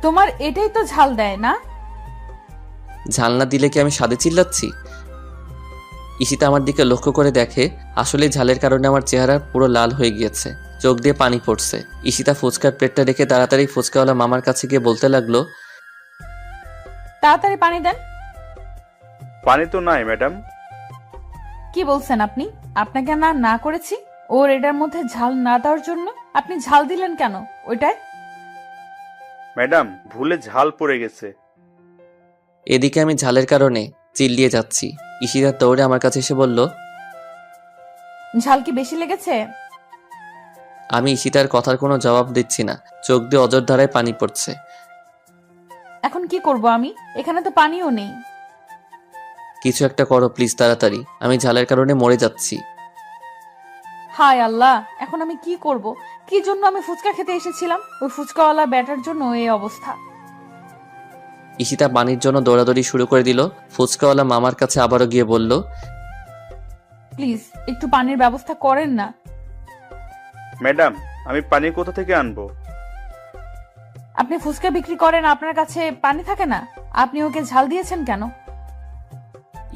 B: তোমার এটাই তো ঝাল দেয় না?
A: ঝাল না দিলে কি আমি স্বাদে চিল্লাচ্ছি? ঈশিতা আমার দিকে লক্ষ্য করে দেখে আসলে ঝালের কারণে আমার চেহারা পুরো লাল হয়ে গিয়েছে, চোখ দিয়ে পানি পড়ছে। ঈশিতা ফুচকার প্লেটটা রেখে তাড়াতাড়ি ফুচকাওয়ালা মামার কাছে গিয়ে বলতে লাগলো,
B: তাড়াতাড়ি পানি দেন।
J: পানি তো নাই ম্যাডাম।
B: কি বলছেন আপনি? আপনাকে না না করেছি ওর এটার মধ্যে ঝাল না দেওয়ার জন্য? আপনি ঝাল দিলেন কেন ওইটায়?
J: ম্যাডাম ভুলে ঝাল পড়ে গেছে।
A: এদিকে আমি ঝালের কারণে চিল্লিয়ে যাচ্ছি। ঈশিতা দৌড়ে আমার কাছে এসে বলল,
B: ঝাল কি বেশি লেগেছে?
A: আমি ঈশিতার কথার কোনো জবাব দিচ্ছি না, চোখ দিয়ে অজর ধারায় পানি পড়ছে।
B: এখন কি করব আমি? এখানে তো পানিও নেই।
A: কিছু একটা করো প্লিজ, তাড়াতাড়ি, আমি ঝালের কারণে মরে যাচ্ছি।
B: হায় আল্লাহ, এখন আমি কি করব? কি জন্য আমি ফুচকা খেতে এসেছিলাম? ওই ফুচকাওয়ালা ব্যাটার জন্য এই অবস্থা।
A: ঈশিতা পানির জন্য দৌড়াদৌড়ি শুরু করে দিল। ফুচকাওয়ালা মামার কাছে আবারও গিয়ে বলল,
B: প্লিজ একটু পানির ব্যবস্থা করেন না।
J: ম্যাডাম আমি পানি কোথা থেকে আনবো?
B: আপনি ফুচকা বিক্রি করেন, আপনার কাছে পানি থাকে না? আপনি ওকে ঝাল দিয়েছেন কেন?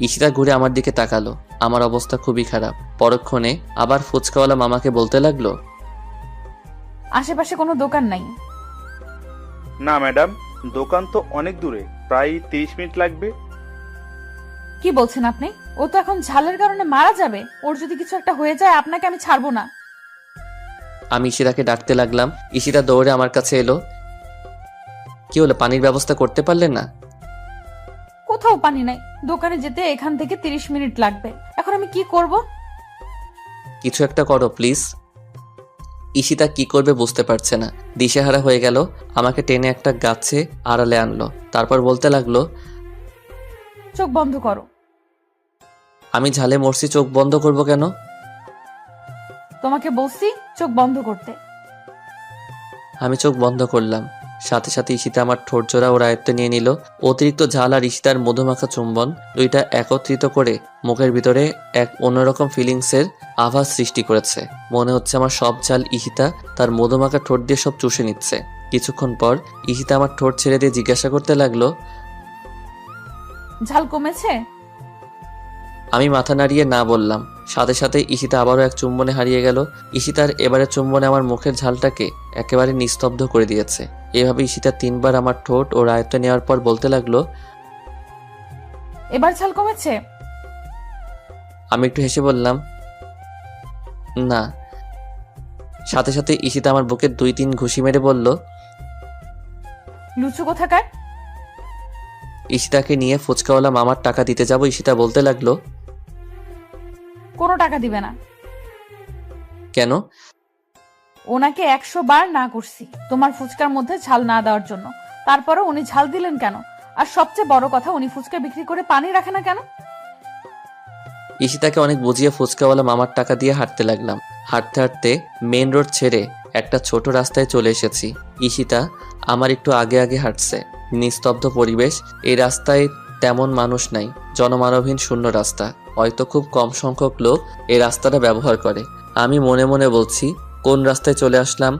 A: ঈশিতা ঘুরে আমার দিকে তাকালো। আমার অবস্থা খুবই খারাপ। পরক্ষণে আবার ফুচকাওয়ালা মামাকে বলতে লাগলো,
B: আশেপাশে কোনো দোকান নাই?
J: না ম্যাডাম, দোকান তো অনেক দূরে, প্রায় 30 মিনিট লাগবে।
B: কি বলছেন আপনি? ও তো এখন ঝালের কারণে মারা যাবে। ওর যদি কিছু একটা হয়ে যায় আপনাকে আমি ছাড়বো না।
A: আমি ঈশিতাকে ডাকতে লাগলাম। ঈশিতা দৌড়ে আমার কাছে এলো। কি হলো, পানির ব্যবস্থা করতে পারলেন না?
B: কোথাও পানি নাই। দোকানে যেতে এখান থেকে 30 মিনিট লাগবে। এখন আমি কি করব?
A: কিছু একটা করো প্লিজ। ঈশিতা কি করবে বুঝতে পারছে না, দিশেহারা হয়ে গেল। আমাকে টেনে একটা গাছে আড়ালে আনলো, তারপর বলতে লাগলো,
B: চোখ বন্ধ করো।
A: আমি ঝালে মরছি, চোখ বন্ধ করব কেন?
B: তোমাকে বলছি চোখ বন্ধ করতে।
A: আমি চোখ বন্ধ করলাম। সাথে সাথে ঈশিতা আমার ঠোঁট জোড়া ওর আয়ত্তে নিয়ে নিল। অতিরিক্ত ঝাল আর ঈশিতার মধুমাখা চুম্বন দুইটা একত্রিত করে মুখের ভিতরে এক অন্যরকম ফিলিংসের আভাস সৃষ্টি করেছে। মনে হচ্ছে আমার সব ঝাল ঈশিতা তার মধুমাখা ঠোঁট দিয়ে সব চুষে নিচ্ছে। কিছুক্ষণ পর ঈশিতা আমার ঠোঁট ছেড়ে দিয়ে জিজ্ঞাসা করতে লাগলো,
B: ঝাল কমেছে?
A: আমি মাথা নাড়িয়ে না বললাম। সাথে সাথে ঈশিতা আবারও এক চুম্বনে হারিয়ে গেল। ঈশিতার এবারে চুম্বনে আমার মুখের ঝালটাকে একেবারে নিস্তব্ধ করে দিয়েছে। এভাবে ঈশিতা 3 বার আমার ঠোঁট ও আয়ত্তে নেওয়ার পর বলতে লাগলো,
B: এবার ঝাল কমেছে?
A: আমি একটু হেসে বললাম, না। সাথে সাথে ঈশিতা আমার বুকে 2-3 ঘুষি মেরে বলল,
B: লুচু কোথাকার?
A: ঈশিতাকে নিয়ে ফুচকাওয়ালা মামার টাকা দিতে যাব। ঈশিতা বলতে লাগলো,
B: কোনো টাকা দিবে না।
A: কেন?
B: ওনাকে 100 বার না করছি তোমার ফুচকার মধ্যে ঝাল না দেওয়ার জন্য, তারপরে উনি ঝাল দিলেন কেন? আর সবচেয়ে বড় কথা, উনি ফুচকা বিক্রি করে পানি রাখে না কেন?
A: ঈশিতাকে অনেক বুঝিয়ে ফুচকাওয়ালা মামার টাকা দিয়ে হাঁটতে লাগলাম। হাঁটতে হাঁটতে মেইন রোড ছেড়ে একটা ছোট রাস্তায় চলে এসেছি। ঈশিতা আমার একটু আগে আগে হাঁটছে। নিস্তব্ধ পরিবেশ। এই রাস্তায় তেমন মানুষ নাই, জনমানবহীন শূন্য রাস্তা। হয়তো খুব কম সংখ্যক লোক এই রাস্তাটা ব্যবহার করে। আমি মনে মনে বলছি, কোন রাস্তায় চলে আসলাম?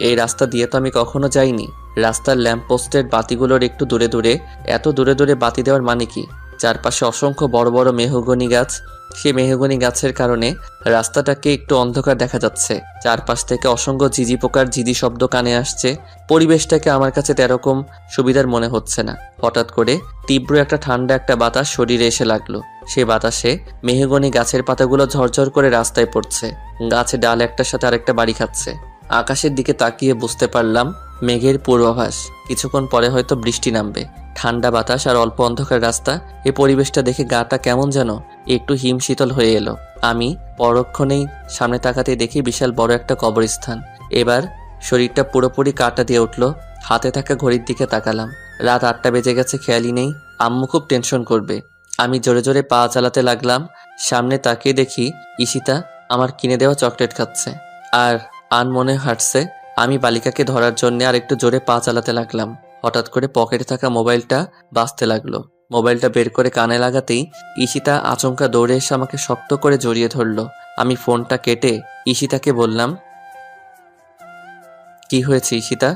A: এই রাস্তা দিয়ে তো আমি কখনো যাইনি। রাস্তার ল্যাম্পপোস্টের বাতিগুলোর একটু দূরে দূরে, এত দূরে দূরে বাতি দেওয়ার মানে কি? চারপাশে অসংখ্য বড় বড় মেহগনি গাছ। সেই মেহগনি গাছের কারণে রাস্তাটাকে একটু অন্ধকার দেখা যাচ্ছে। চারপাশ থেকে অসংখ্য ঝিঝি পোকার ঝিঝি শব্দ কানে আসছে। পরিবেশটাকে আমার কাছে তেরকম সুবিধার মনে হচ্ছে না। হঠাৎ করে তীব্র একটা ঠান্ডা একটা বাতাস শরীরে এসে লাগলো। সে বাতাসে মেহগনি গাছের পাতাগুলো ঝরঝর করে রাস্তায় পড়ছে। গাছে ডাল একটার সাথে আরেকটা বাড়ি খাচ্ছে। আকাশের দিকে তাকিয়ে বুঝতে পারলাম মেঘের পূর্বাভাস, কিছুক্ষণ পরে হয়তো বৃষ্টি নামবে। ঠান্ডা বাতাস আর অল্প অন্ধকার রাস্তা, এই পরিবেশটা দেখে গাটা কেমন যেন একটু হিমশীতল হয়ে এলো। আমি পরক্ষণেই সামনে তাকাতে দেখি বিশাল বড় একটা কবরস্থান। এবার শরীরটা পুরোপুরি কাটা দিয়ে উঠল। হাতে থাকা ঘড়ির দিকে তাকালাম, রাত 8টা বেজে গেছে, খেয়ালই নেই। আম্মু খুব টেনশন করবে। আমি জোরে জোরে পা চালাতে লাগলাম। সামনে তাকিয়ে দেখি ঈশিতা আমার কিনে দেওয়া চকলেট খাচ্ছে আর আনমনে হাঁটছে। আমি বালিকাকে ধরার জন্য আর একটু জোরে পা চালাতে লাগলাম। হঠাৎ করে পকেটে থাকা মোবাইলটা বাজতে লাগলো। মোবাইলটা বের করে কানে লাগাতেই ঈশিতা আচমকা দৌড়ে এসে আমাকে শক্ত করে জড়িয়ে ধরলো। আমি ফোনটা কেটে ঈশিতাকে বললাম, কি হয়েছে ঈশিতা?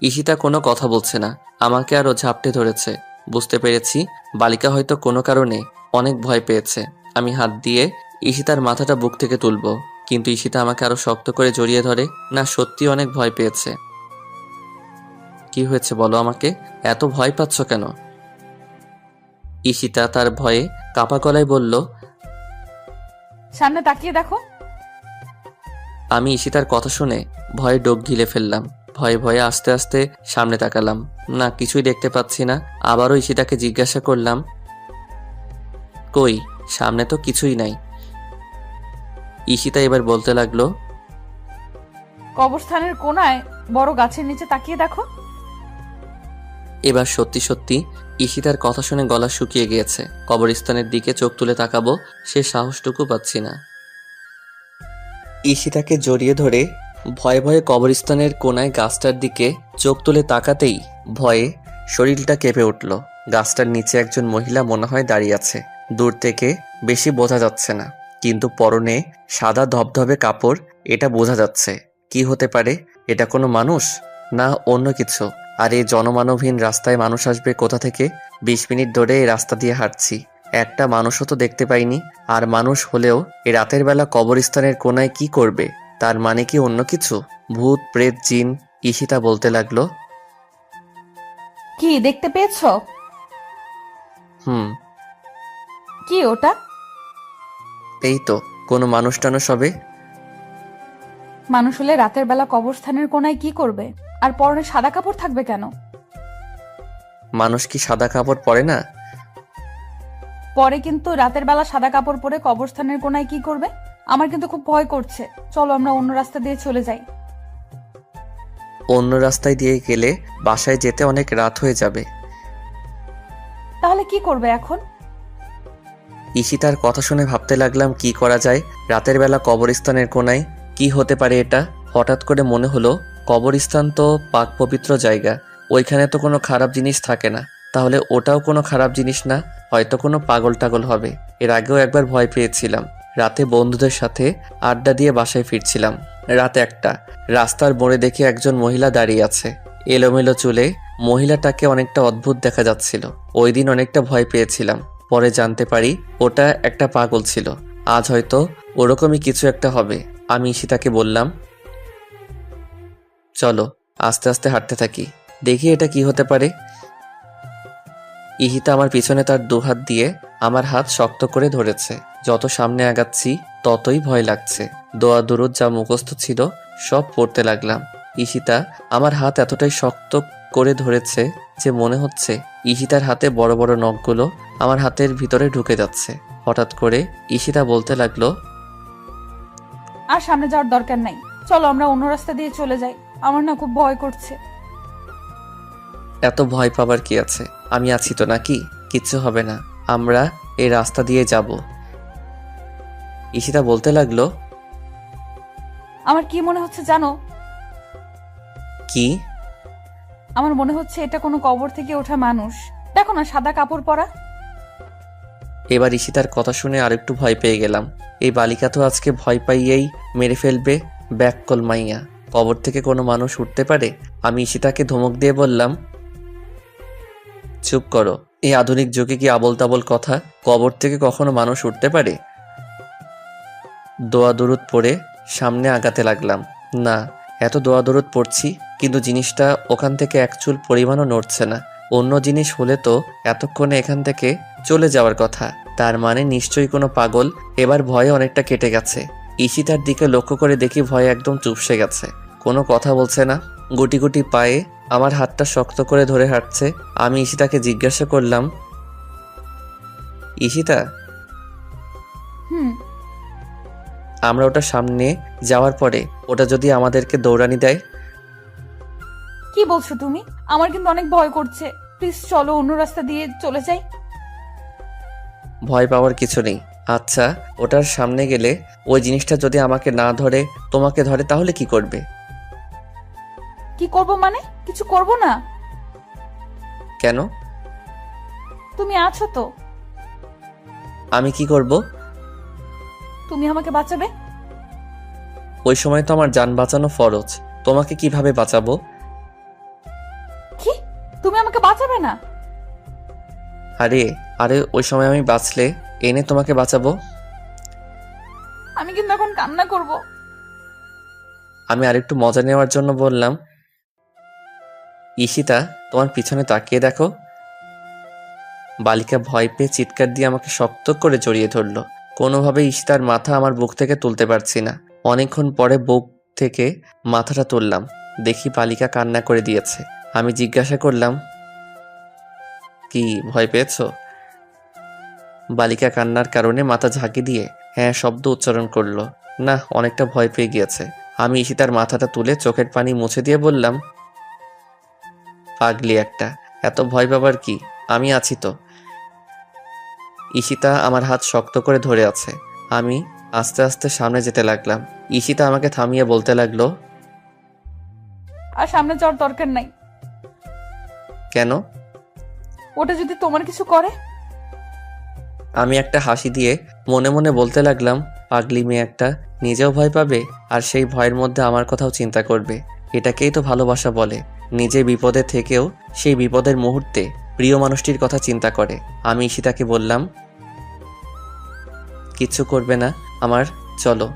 A: ঈশিতা কোনো কথা বলছে না, আমাকে আরো ঝাপটে ধরেছে। বুঝতে পেরেছি বালিকা হয়তো কোনো কারণে অনেক ভয় পেয়েছে। আমি হাত দিয়ে ঈশিতার মাথাটা বুক থেকে তুলবো, কিন্তু ঈশিতা আমাকে আরো শক্ত করে জড়িয়ে ধরে। না, সত্যি অনেক ভয় পেয়েছে। কি হয়েছে বলো আমাকে, এত ভয় পাচ্ছ কেন? ঈশিতা তার ভয়ে কাপা গলায় বলল,
B: সামনে তাকিয়ে দেখো।
A: আমি ঈশিতার কথা শুনে ভয়ে ডোক গিলে ফেললাম। ভয়ে ভয়ে আস্তে আস্তে সামনে তাকালাম, না কিছুই দেখতে পাচ্ছি না। আবারও ঈশিতাকে জিজ্ঞাসা করলাম, কই? সামনে তো কিছুই নাই। ঈশিতা এবার বলতে লাগলো,
B: কবরস্থানের কোনায় বড় গাছের নিচে তাকিয়ে দেখো।
A: এবার সত্যি সত্যি ঈশিতার কথা শুনে গলা শুকিয়ে গিয়েছে। কবরস্থানের দিকে চোখ তুলে তাকাবো, সে সাহসটুকু পাচ্ছি না। ঈশিতাকে জড়িয়ে ধরে ভয়ে ভয়ে কবরস্থানের কোনায় গাছটার দিকে চোখ তুলে তাকাতেই ভয়ে শরীরটা কেঁপে উঠল। গাছটার নিচে একজন মহিলা মনে হয় দাঁড়িয়ে আছে। দূর থেকে বেশি বোঝা যাচ্ছে না, কিন্তু পরনে সাদা ধবধবে কাপড়, এটা বোঝা যাচ্ছে। কি হতে পারে? এটা কোনো মানুষ না অন্য কিছু? আর এই জনমানবহীন রাস্তায় মানুষ আসবে কোথা থেকে? 20 মিনিট ধরে এই রাস্তা দিয়ে হাঁটছি, একটা মানুষও তো দেখতে পাইনি। আর মানুষ হলেও এই রাতের বেলা কবরস্থানের কোনায় কি করবে? তার মানে কি অন্য কিছু? ভূত, প্রেত, জিন? ঈশিতা বলতে লাগলো,
B: কি দেখতে পেয়েছো? কি ওটা?
A: এই তো কোনো মানুষ টানুষ হবে।
B: মানুষ হলে রাতের বেলা কবরস্থানের কোনায় কি করবে? আর পরনে সাদা কাপড় থাকবে কেন?
A: মানুষ কি সাদা কাপড় পরে না?
B: পরে, কিন্তু রাতের বেলা সাদা কাপড় পরে কবরস্থানের কোনায় কি করবে? আমার কিন্তু খুব ভয় করছে। চলো আমরা অন্য রাস্তা দিয়ে চলে যাই।
A: অন্য রাস্তায় দিয়ে গেলে বাসায় যেতে অনেক রাত হয়ে যাবে।
B: তাহলে কি করবে এখন?
A: ঈশিতার কথা শুনে ভাবতে লাগলাম কি করা যায়। রাতের বেলা কবরস্থানের কোনায় কি হতে পারে এটা? হঠাৎ করে মনে হলো কবরস্থান তো পাক পবিত্র জায়গা, ওইখানে তো কোনো খারাপ জিনিস থাকে না। তাহলে ওটাও কোনো খারাপ জিনিস না, হয়তো কোনো পাগল টাগল হবে। এর আগেও একবার ভয় পেয়েছিলাম। রাতে বন্ধুদের সাথে আড্ডা দিয়ে বাসায় ফিরছিলাম। রাত 1টা। রাস্তার মোড়ে দেখে একজন মহিলা দাঁড়িয়ে আছে, এলোমেলো চুলে। মহিলাটাকে অনেকটা অদ্ভুত দেখা যাচ্ছিল। ওই দিন অনেকটা ভয় পেয়েছিলাম, পরে জানতে পারি ওটা একটা পাগল ছিল। আজ হয়তো ওরকমই কিছু একটা হবে। আমি ঈশিতাকে বললাম, চলো আস্তে আস্তে হাঁটতে থাকি, দেখি এটা কি হতে পারে। ঈশিতা আমার পিছনে তার 2 হাত দিয়ে আমার হাত শক্ত করে ধরেছে। যত সামনে আগাচ্ছি ততই ভয় লাগছে। দোয়া দুরুদ যা মুখস্থ ছিল সব পড়তে লাগলাম। ঈশিতা আমার হাত এতটাই শক্ত করে ধরেছে যে মনে হচ্ছে ঈশিতার হাতে বড় বড় নখগুলো আমার হাতের ভিতরে ঢুকে যাচ্ছে। হঠাৎ করে ঈশিতা বলতে লাগলো,
B: আর সামনে যাওয়ার দরকার নাই, চলো আমরা অন্য রাস্তা দিয়ে চলে যাই। আমার না খুব ভয় করছে।
A: এত ভয় পাবার কি আছে? আমি আছি তো নাকি, কিচ্ছু হবে না, আমরা এই রাস্তা দিয়ে যাব। ঈশিতা বলতে লাগলো,
B: আমার কি মনে হচ্ছে জানো?
A: কি?
B: আমার মনে হচ্ছে এটা কোনো কবর থেকে ওঠা মানুষ। দেখো না, সাদা কাপড় পরা।
A: এবার ঈশিতার কথা শুনে আরেকটু ভয় পেয়ে গেলাম। এই বালিকা তো আজকে ভয় পাইয়েই মেরে ফেলবে। ব্যাককল মাইয়া, কবর থেকে কোনো মানুষ উঠতে পারে? আমি ঈশিতাকে ধমক দিয়ে বললাম, চুপ করো, এই আধুনিক যুগে কি আবল তাবল কথা? কবর থেকে কখনো মানুষ উঠতে পারে? দোয়া দরুদ পড়ে সামনে আগাতে লাগলাম। না, এত দোয়া দরুদ পড়ছি, কিন্তু জিনিসটা ওখান থেকে এক চুল পরিমাণও নড়ছে না। অন্য জিনিস হলে তো এতক্ষণে এখান থেকে চলে যাওয়ার কথা। তার মানে নিশ্চয়ই কোনো পাগল। এবার ভয়ে অনেকটা কেটে গেছে। ঈশিতার দিকে লক্ষ্য করে দেখি ভয়ে একদম চুপসে গেছে, কোনো কথা বলছে না। গুটি গুটি পায়ে আমার হাতটা শক্ত করে ধরে হাঁটছে। আমি ঈশিতাকে জিজ্ঞাসা করলাম, ঈশিতা,
B: হুম।
A: আমরা ওটা সামনে যাওয়ার পরে ওটা যদি আমাদেরকে দৌড়ানি দেয়?
B: কি বলছো তুমি? আমার কিন্তু অনেক ভয় করছে। প্লিজ চলো, অন্য রাস্তা দিয়ে চলে যাই।
A: ভয় পাওয়ার কিছু নেই। আচ্ছা, ওটার সামনে গেলে ওই জিনিসটা যদি আমাকে না ধরে তোমাকে ধরে তাহলে কি করবে?
B: কি করব মানে? কিছু করব না।
A: কেন?
B: তুমি আছো তো।
A: আমি কি করব?
B: তুমি আমাকে বাঁচাবে।
A: ওই সময় তো আমার জান বাঁচানো ফরজ। তোমাকে কিভাবে বাঁচাবো?
B: কি? তুমি আমাকে বাঁচাবে না?
A: আরে আরে ওই সময় আমি বাঁচলে এনে তোমাকে বাঁচাবো।
B: আমি কিন্তু এখন কান্না করব।
A: আমি আরেকটু মজা নেওয়ার জন্য বললাম, ঈশিতা, তোমার পিছনে তাকিয়ে দেখো। বালিকা ভয় পেয়ে চিৎকার দিয়ে আমাকে শক্ত করে জড়িয়ে ধরলো। কোনোভাবে ঈশিতার মাথা আমার বুক থেকে তুলতে পারছি না। অনেকক্ষণ পরে বুক থেকে মাথাটা তুললাম, দেখি বালিকা কান্না করে দিয়েছে। আমি জিজ্ঞাসা করলাম, কি ভয় পেয়েছো? বালিকা কান্নার কারণে মাথা ঝাঁকি দিয়ে হ্যাঁ শব্দ উচ্চারণ করলো। না, অনেকটা ভয় পেয়ে গিয়েছে। আমি ঈশিতার মাথাটা তুলে চোখের পানি মুছে দিয়ে বললাম, পাগলি একটা, এত ভয় পাবার কি, আমি আছি তো। ঈশিতা আমার হাত শক্ত করে ধরে আছে। আমি আস্তে আস্তে সামনে যেতে লাগলাম। ঈশিতা আমাকে থামিয়ে বলতে লাগলো,
B: আর সামনে যাওয়ার দরকার নাই।
A: কেন?
B: ওটা যদি তোমার কিছু করে?
A: আমি একটা হাসি দিয়ে মনে মনে বলতে লাগলাম, পাগলি মেয়ে একটা, নিজেও ভয় পাবে আর সেই ভয়ের মধ্যে আমার কথাও চিন্তা করবে। এটাকেই তো ভালোবাসা বলে। নিজে বিপদে থেকেও সেই বিপদের মুহূর্তে প্রিয় মানুষটির কথা চিন্তা করে। আমি ঈশিতাকে বললাম, কিচ্ছু করবে না আমার, চলো।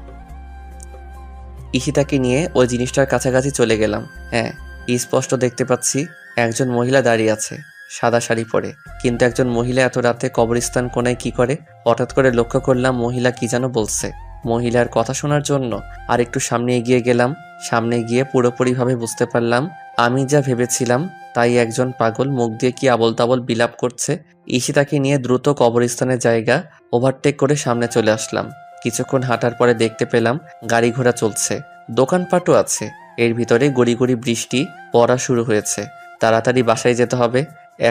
A: ঈশিতাকে নিয়ে ওই জিনিসটার কাছাকাছি চলে গেলাম। হ্যাঁ, স্পষ্ট দেখতে পাচ্ছি একজন মহিলা দাঁড়িয়ে আছে সাদা শাড়ি পরে। কিন্তু একজন মহিলা এত রাতে কবরস্থান কোণায় কি করে? হঠাৎ করে লক্ষ্য করলাম মহিলা কি যেন বলছে। মহিলার কথা শোনার জন্য আর একটু সামনে এগিয়ে গেলাম। সামনে গিয়ে পুরোপুরিভাবে বুঝতে পারলাম আমি যা ভেবেছিলাম তাই। একজন পাগল মুখ দিয়ে কি আবল তাবল বিলাপ করছে। ঈশিতাকে নিয়ে দ্রুত কবরস্থানের জায়গা ওভারটেক করে সামনে চলে আসলাম। কিছুক্ষণ হাঁটার পরে দেখতে পেলাম গাড়ি ঘোড়া চলছে, দোকানপাটও আছে। এর ভিতরে গড়ি গড়ি বৃষ্টি পড়া শুরু হয়েছে। তাড়াতাড়ি বাসায় যেতে হবে।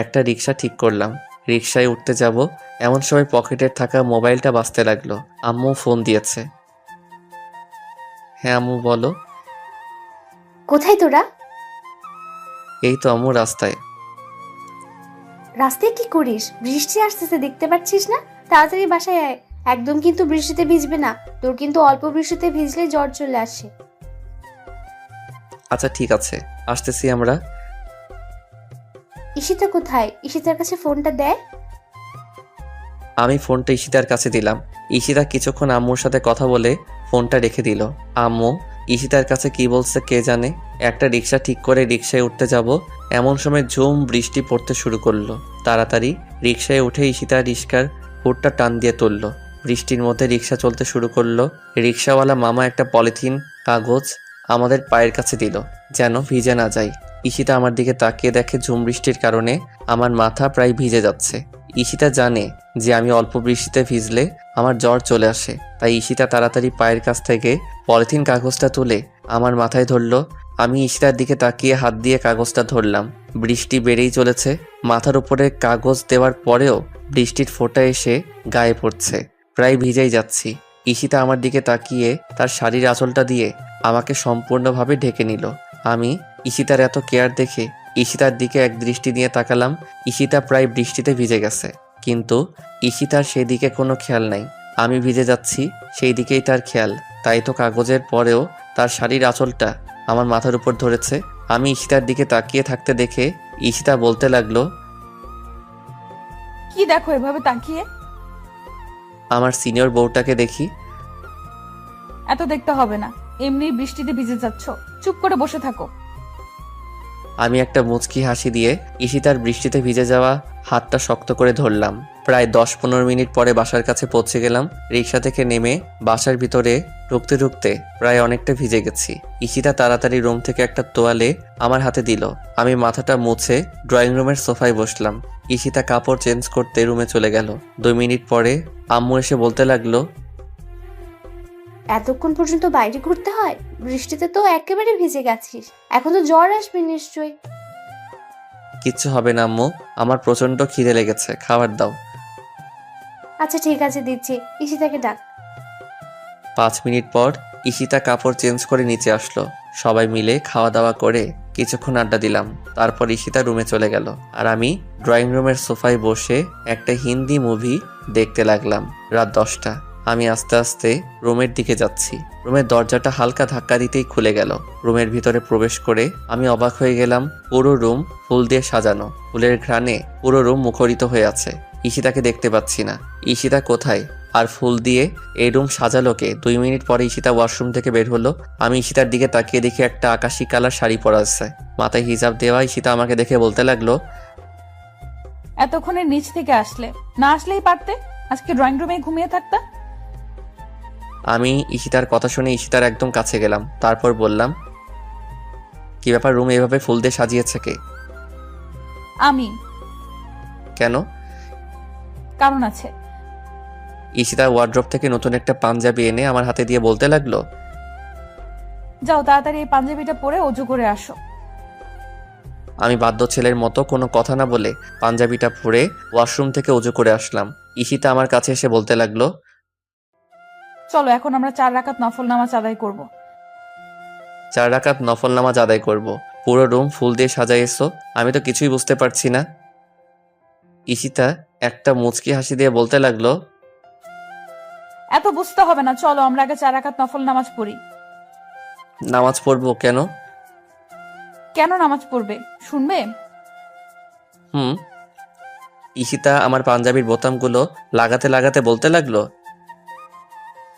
A: একটা রিক্সা ঠিক করলাম, রিক্সায় উঠতে যাব এমন সময় পকেটে থাকা মোবাইলটা বাজতে লাগলো। আম্মু ফোন দিয়েছে। হ্যাঁ আম্মু বলো।
I: কোথায় তোরা?
A: এই তো আম্মু রাস্তায়।
I: রাস্তায় কি করিস? বৃষ্টি আসতেছে, দেখতে পাচ্ছিস না? তাড়াতাড়ি বাসায় আয়। একদম কিন্তু বৃষ্টিতে ভিজবে না, তোর কিন্তু অল্প বৃষ্টিতে ভিজলে জ্বর চলে আসে।
A: আচ্ছা ঠিক আছে, আসতেছি আমরা।
I: ঈশিতা কোথায়? ঈশিতার কাছে ফোনটা দেয়।
A: আমি ফোনটা ঈশিতার কাছে দিলাম। ঈশিতা কিছুক্ষণ আম্মুর সাথে কথা বলে ফোনটা রেখে দিল। আম্মু ঈশিতার কাছে কি বলছে কে জানে। একটা রিক্সা ঠিক করে রিক্সায় উঠতে যাব এমন সময় ঝুম বৃষ্টি পড়তে শুরু করলো। তাড়াতাড়ি রিক্সায় উঠে ঈশিতা রিক্সার হুডটা টান দিয়ে তুললো। বৃষ্টির মধ্যে রিক্সা চলতে শুরু করলো। রিক্সাওয়ালা মামা একটা পলিথিন কাগজ আমাদের পায়ের কাছে দিল যেন ভিজে না যায়। ঈশিতা আমার দিকে তাকিয়ে দেখে ঝুম বৃষ্টির কারণে আমার মাথা প্রায় ভিজে যাচ্ছে। ঈশিতা জানে যে আমি অল্প বৃষ্টিতে ভিজলে আমার জ্বর চলে আসে, তাই ঈশিতা তাড়াতাড়ি পায়ের কাছ থেকে পলিথিন কাগজটা তুলে আমার মাথায় ধরলো। আমি ঈশিতার দিকে তাকিয়ে হাত দিয়ে কাগজটা ধরলাম। বৃষ্টি বেড়েই চলেছে। মাথার উপরে কাগজ দেওয়ার পরেও বৃষ্টির ফোঁটা এসে গায়ে পড়ছে। প্রায় ভিজেই যাচ্ছি। ঈশিতা আমার দিকে তাকিয়ে তার শাড়ির আঁচলটা দিয়ে আমাকে সম্পূর্ণভাবে ঢেকে নিল। আমি ঈশিতার এত কেয়ার দেখে ঈশিতার দিকে এক দৃষ্টি নিয়ে তাকালাম। ঈশিতা প্রায় বৃষ্টিতে ভিজে গেছে, কিন্তু ঈশিতার সেই দিকে কোনো খেয়াল নাই। আমি ভিজে যাচ্ছি সেই দিকেই তার খেয়াল। তাই তো কাগজের পরেও তার শাড়ির আঁচলটা আমার মাথার উপর ধরেছে। আমি ঈশিতার দিকে তাকিয়ে থাকতে দেখে ঈশিতা বলতে লাগলো,
B: কি দেখো এভাবে তাকিয়ে?
A: আমার সিনিয়র বউটাকে দেখি।
B: এত দেখতে হবে না, এমনি বৃষ্টিতে ভিজে যাচ্ছ, চুপ করে বসে থাকো।
A: আমি একটা মুচকি হাসি দিয়ে ঈশিতার বৃষ্টিতে ভিজে যাওয়া হাতটা শক্ত করে ধরলাম। প্রায় 10-15 মিনিট পরে বাসার কাছে পৌঁছে গেলাম। রিক্সা থেকে নেমে বাসার ভিতরে ঢুকতে ঢুকতে প্রায় অনেকটা ভিজে গেছি। ঈশিতা তাড়াতাড়ি রুম থেকে একটা তোয়ালে আমার হাতে দিল। আমি মাথাটা মুছে ড্রয়িং রুমের সোফায় বসলাম। ঈশিতা কাপড় চেঞ্জ করতে রুমে চলে গেল। 2 মিনিট পরে আম্মু এসে বলতে লাগলো,
I: এতক্ষণ পর্যন্ত বাইরে ঘুরতে হয়? বৃষ্টিতে তো একেবারে ভিজে গেছিস, এখন তো জ্বর আসবে নিশ্চয়ই।
A: কিচ্ছু হবে না আম্মু, আমার প্রচন্ড খিদে লেগেছে, খাবার দাও।
I: আচ্ছা ঠিক আছে, দিচ্ছি। ঈশিতাকে ডাক।
A: 5 মিনিট পর ঈশিতা কাপড় চেঞ্জ করে নিচে আসলো। সবাই মিলে খাওয়া দাওয়া করে কিছুক্ষণ আড্ডা দিলাম। তারপর ঈশিতা রুমে চলে গেল আর আমি ড্রয়িং রুমের সোফায় বসে একটা হিন্দি মুভি দেখতে লাগলাম। রাত 10টা। আমি আস্তে আস্তে রুমের দিকে যাচ্ছি। রুমের দরজাটা হালকা ধাক্কা দিতেই খুলে গেল। রুমের ভিতরে প্রবেশ করে আমি অবাক হয়ে গেলাম। পুরো রুম ফুল দিয়ে সাজানো। ফুলের ঘ্রাণে পুরো রুম মুখরিত হয়ে আছে। ঈশিতাকে দেখতে পাচ্ছি না। ঈশিতা কোথায়? আর ফুল দিয়ে এই রুম সাজালো কে? 2 মিনিট পরে ঈশিতা ওয়াশরুম থেকে বের হলো। আমি ঈশিতার দিকে তাকিয়ে দেখি একটা আকাশি কালার শাড়ি পরা আছে, মাথায় হিজাব দেওয়া। ঈশিতা আমাকে দেখে বলতে লাগলো,
B: এতক্ষণে নিচ থেকে আসলে, না আসলেই পারতে, আজকে ড্রয়িং রুমে ঘুমিয়ে থাকতা।
A: আমি ঈশিতার কথা শুনে ঈশিতার একদম কাছে গেলাম। তারপর বললাম, কি ব্যাপার, রুম এভাবে ফুল দিয়ে সাজিয়েছে কে?
B: আমি।
A: কেন?
B: কারণ আছে।
A: ঈশিতা ওয়ার্ড্রপ থেকে নতুন একটা পাঞ্জাবি এনে আমার হাতে দিয়ে বলতে লাগলো,
B: যাও তাড়াতাড়ি এই পাঞ্জাবিটা পরে অজু করে আসো।
A: আমি বাধ্য ছেলের মতো কোনো কথা না বলে পাঞ্জাবিটা পরে ওয়াশরুম থেকে অজু করে আসলাম। ঈশিতা আমার কাছে এসে বলতে লাগলো,
B: চলো এখন আমরা 4 রাকাত নফল নামাজ আদায় করব।
A: 4 রাকাত নফল নামাজ আদায় করব? পুরো রুম ফুল দিয়ে সাজাইছো, আমি তো কিছুই বুঝতে পারছি না। ঈশিতা একটা মুচকি হাসি দিয়ে বলতে লাগলো,
B: এত বুঝতে হবে না, চলো আমরা আগে 4 রাকাত নফল নামাজ পড়ি।
A: নামাজ পড়বো কেন?
B: কেন নামাজ পড়বে শুনবে?
A: ঈশিতা আমার পাঞ্জাবির বোতামগুলো লাগাতে লাগাতে বলতে লাগলো,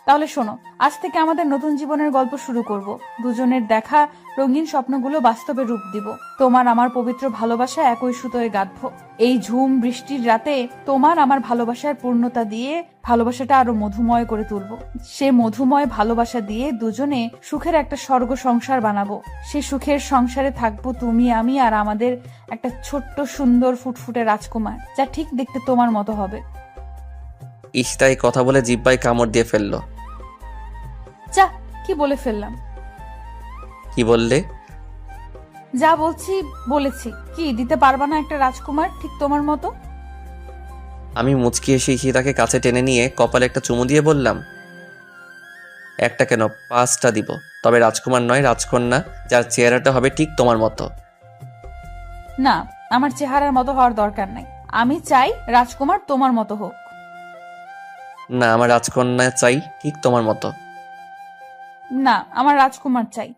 B: তাহলে শোনো, আজ থেকে আমাদের নতুন জীবনের গল্প শুরু করব। দুজনের দেখা রঙিন স্বপ্নগুলো বাস্তবে রূপ দিব। তোমার আমার পবিত্র ভালোবাসা একই সুতোয় গাঁথবো। এই ঝুম বৃষ্টির রাতে তোমার আমার ভালোবাসার পূর্ণতা দিয়ে ভালোবাসাটা আরো মধুময় করে তুলবো। সে মধুময় ভালোবাসা দিয়ে দুজনে সুখের একটা স্বর্গ সংসার বানাবো। সে সুখের সংসারে থাকবো তুমি, আমি আর আমাদের একটা ছোট্ট সুন্দর ফুটফুটে রাজকুমার, যা ঠিক দেখতে তোমার মতো হবে।
A: ঈশিতা এই কথা বলে জিহ্বায় কামড় দিয়ে ফেললো।
B: যা, কি বলে ফেললাম?
A: কি বললে?
B: যা বলছি বলেছি। কি দিতে পারবা না একটা রাজকুমার ঠিক তোমার মতো?
A: আমি মুচকি এসে ঈশিতাকে কাছে টেনে নিয়ে কপালে একটা চুমু দিয়ে বললাম, একটা কেন 5টা দিব, তবে রাজকুমার নয়, রাজকন্যা, যার চেহারাটা হবে ঠিক তোমার মতো।
B: না, আমার চেহারার মতো হওয়ার দরকার নাই। আমি চাই রাজকুমার তোমার মতো হোক।
A: না, আমার রাজকন্যা চাই ঠিক তোমার মতো।
B: না, আমার রাজকুমার চাই।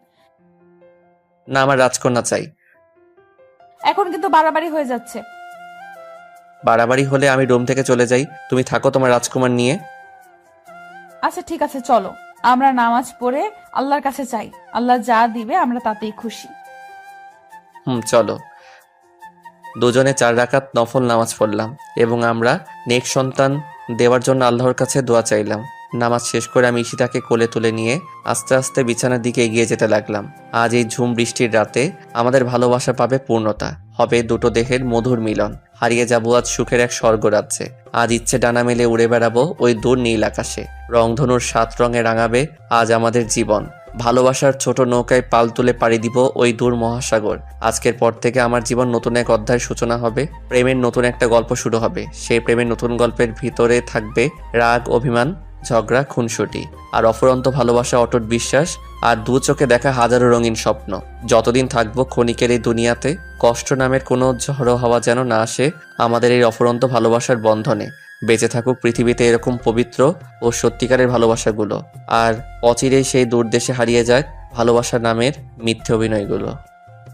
A: না, আমার রাজকন্যা চাই।
B: এখন কিন্তু বাড়াবাড়ি হয়ে যাচ্ছে।
A: বাড়াবাড়ি হলে আমি রুম থেকে চলে যাই, তুমি থাকো তোমার রাজকুমার নিয়ে।
B: আচ্ছা ঠিক আছে, চলো আমরা নামাজ পড়ে আল্লাহর কাছে চাই। আল্লাহ যা দিবে আমরা তাতেই খুশি।
A: চলো। দুজনে 4 রাকাত নফল নামাজ পড়লাম এবং আমরা নেক্সট সন্তান দেওয়ার জন্য আল্লাহর কাছে দোয়া চাইলাম। নামাজ শেষ করে আমি ঈশিতাকে কোলে তুলে নিয়ে আস্তে আস্তে বিছানার দিকে এগিয়ে যেতে লাগলাম। আজ এই ঝুম বৃষ্টির রাতে আমাদের ভালোবাসা পাবে পূর্ণতা, হবে দুটো দেহের মধুর মিলন। হারিয়ে যাবো আজ সুখের এক স্বর্গরাজ্যে। আজ ইচ্ছে ডানা মেলে উড়ে বেড়াবো ওই দূর নীল আকাশে। রংধনুর 7 রঙে রাঙাবে আজ আমাদের জীবন। ভালোবাসার ছোট নৌকায় পাল তুলে পাড়ি দিব ওই দূর মহাসাগর। আজকের পর থেকে আমার জীবন নতুন এক অধ্যায়ের সূচনা হবে। প্রেমের নতুন একটা গল্প শুরু হবে। সেই প্রেমের নতুন গল্পের ভিতরে থাকবে রাগ, অভিমান, ঝগড়া, খুনসুটি, আর অফুরন্ত ভালোবাসা, অটুট বিশ্বাস, আর 2 চোখে দেখা হাজারো রঙিন স্বপ্ন। যতদিন থাকবো ক্ষণিকের এই দুনিয়াতে, কষ্ট নামের কোনো ঝড়ো হাওয়া যেন না আসে আমাদের এই অফুরন্ত ভালোবাসার বন্ধনে। বেঁচে থাকুক পৃথিবীতে এরকম পবিত্র ও সত্যিকারের ভালোবাসাগুলো, আর অচিরেই সেই দূর দেশে হারিয়ে যাক ভালোবাসা নামের মিথ্যে অভিনয়গুলো।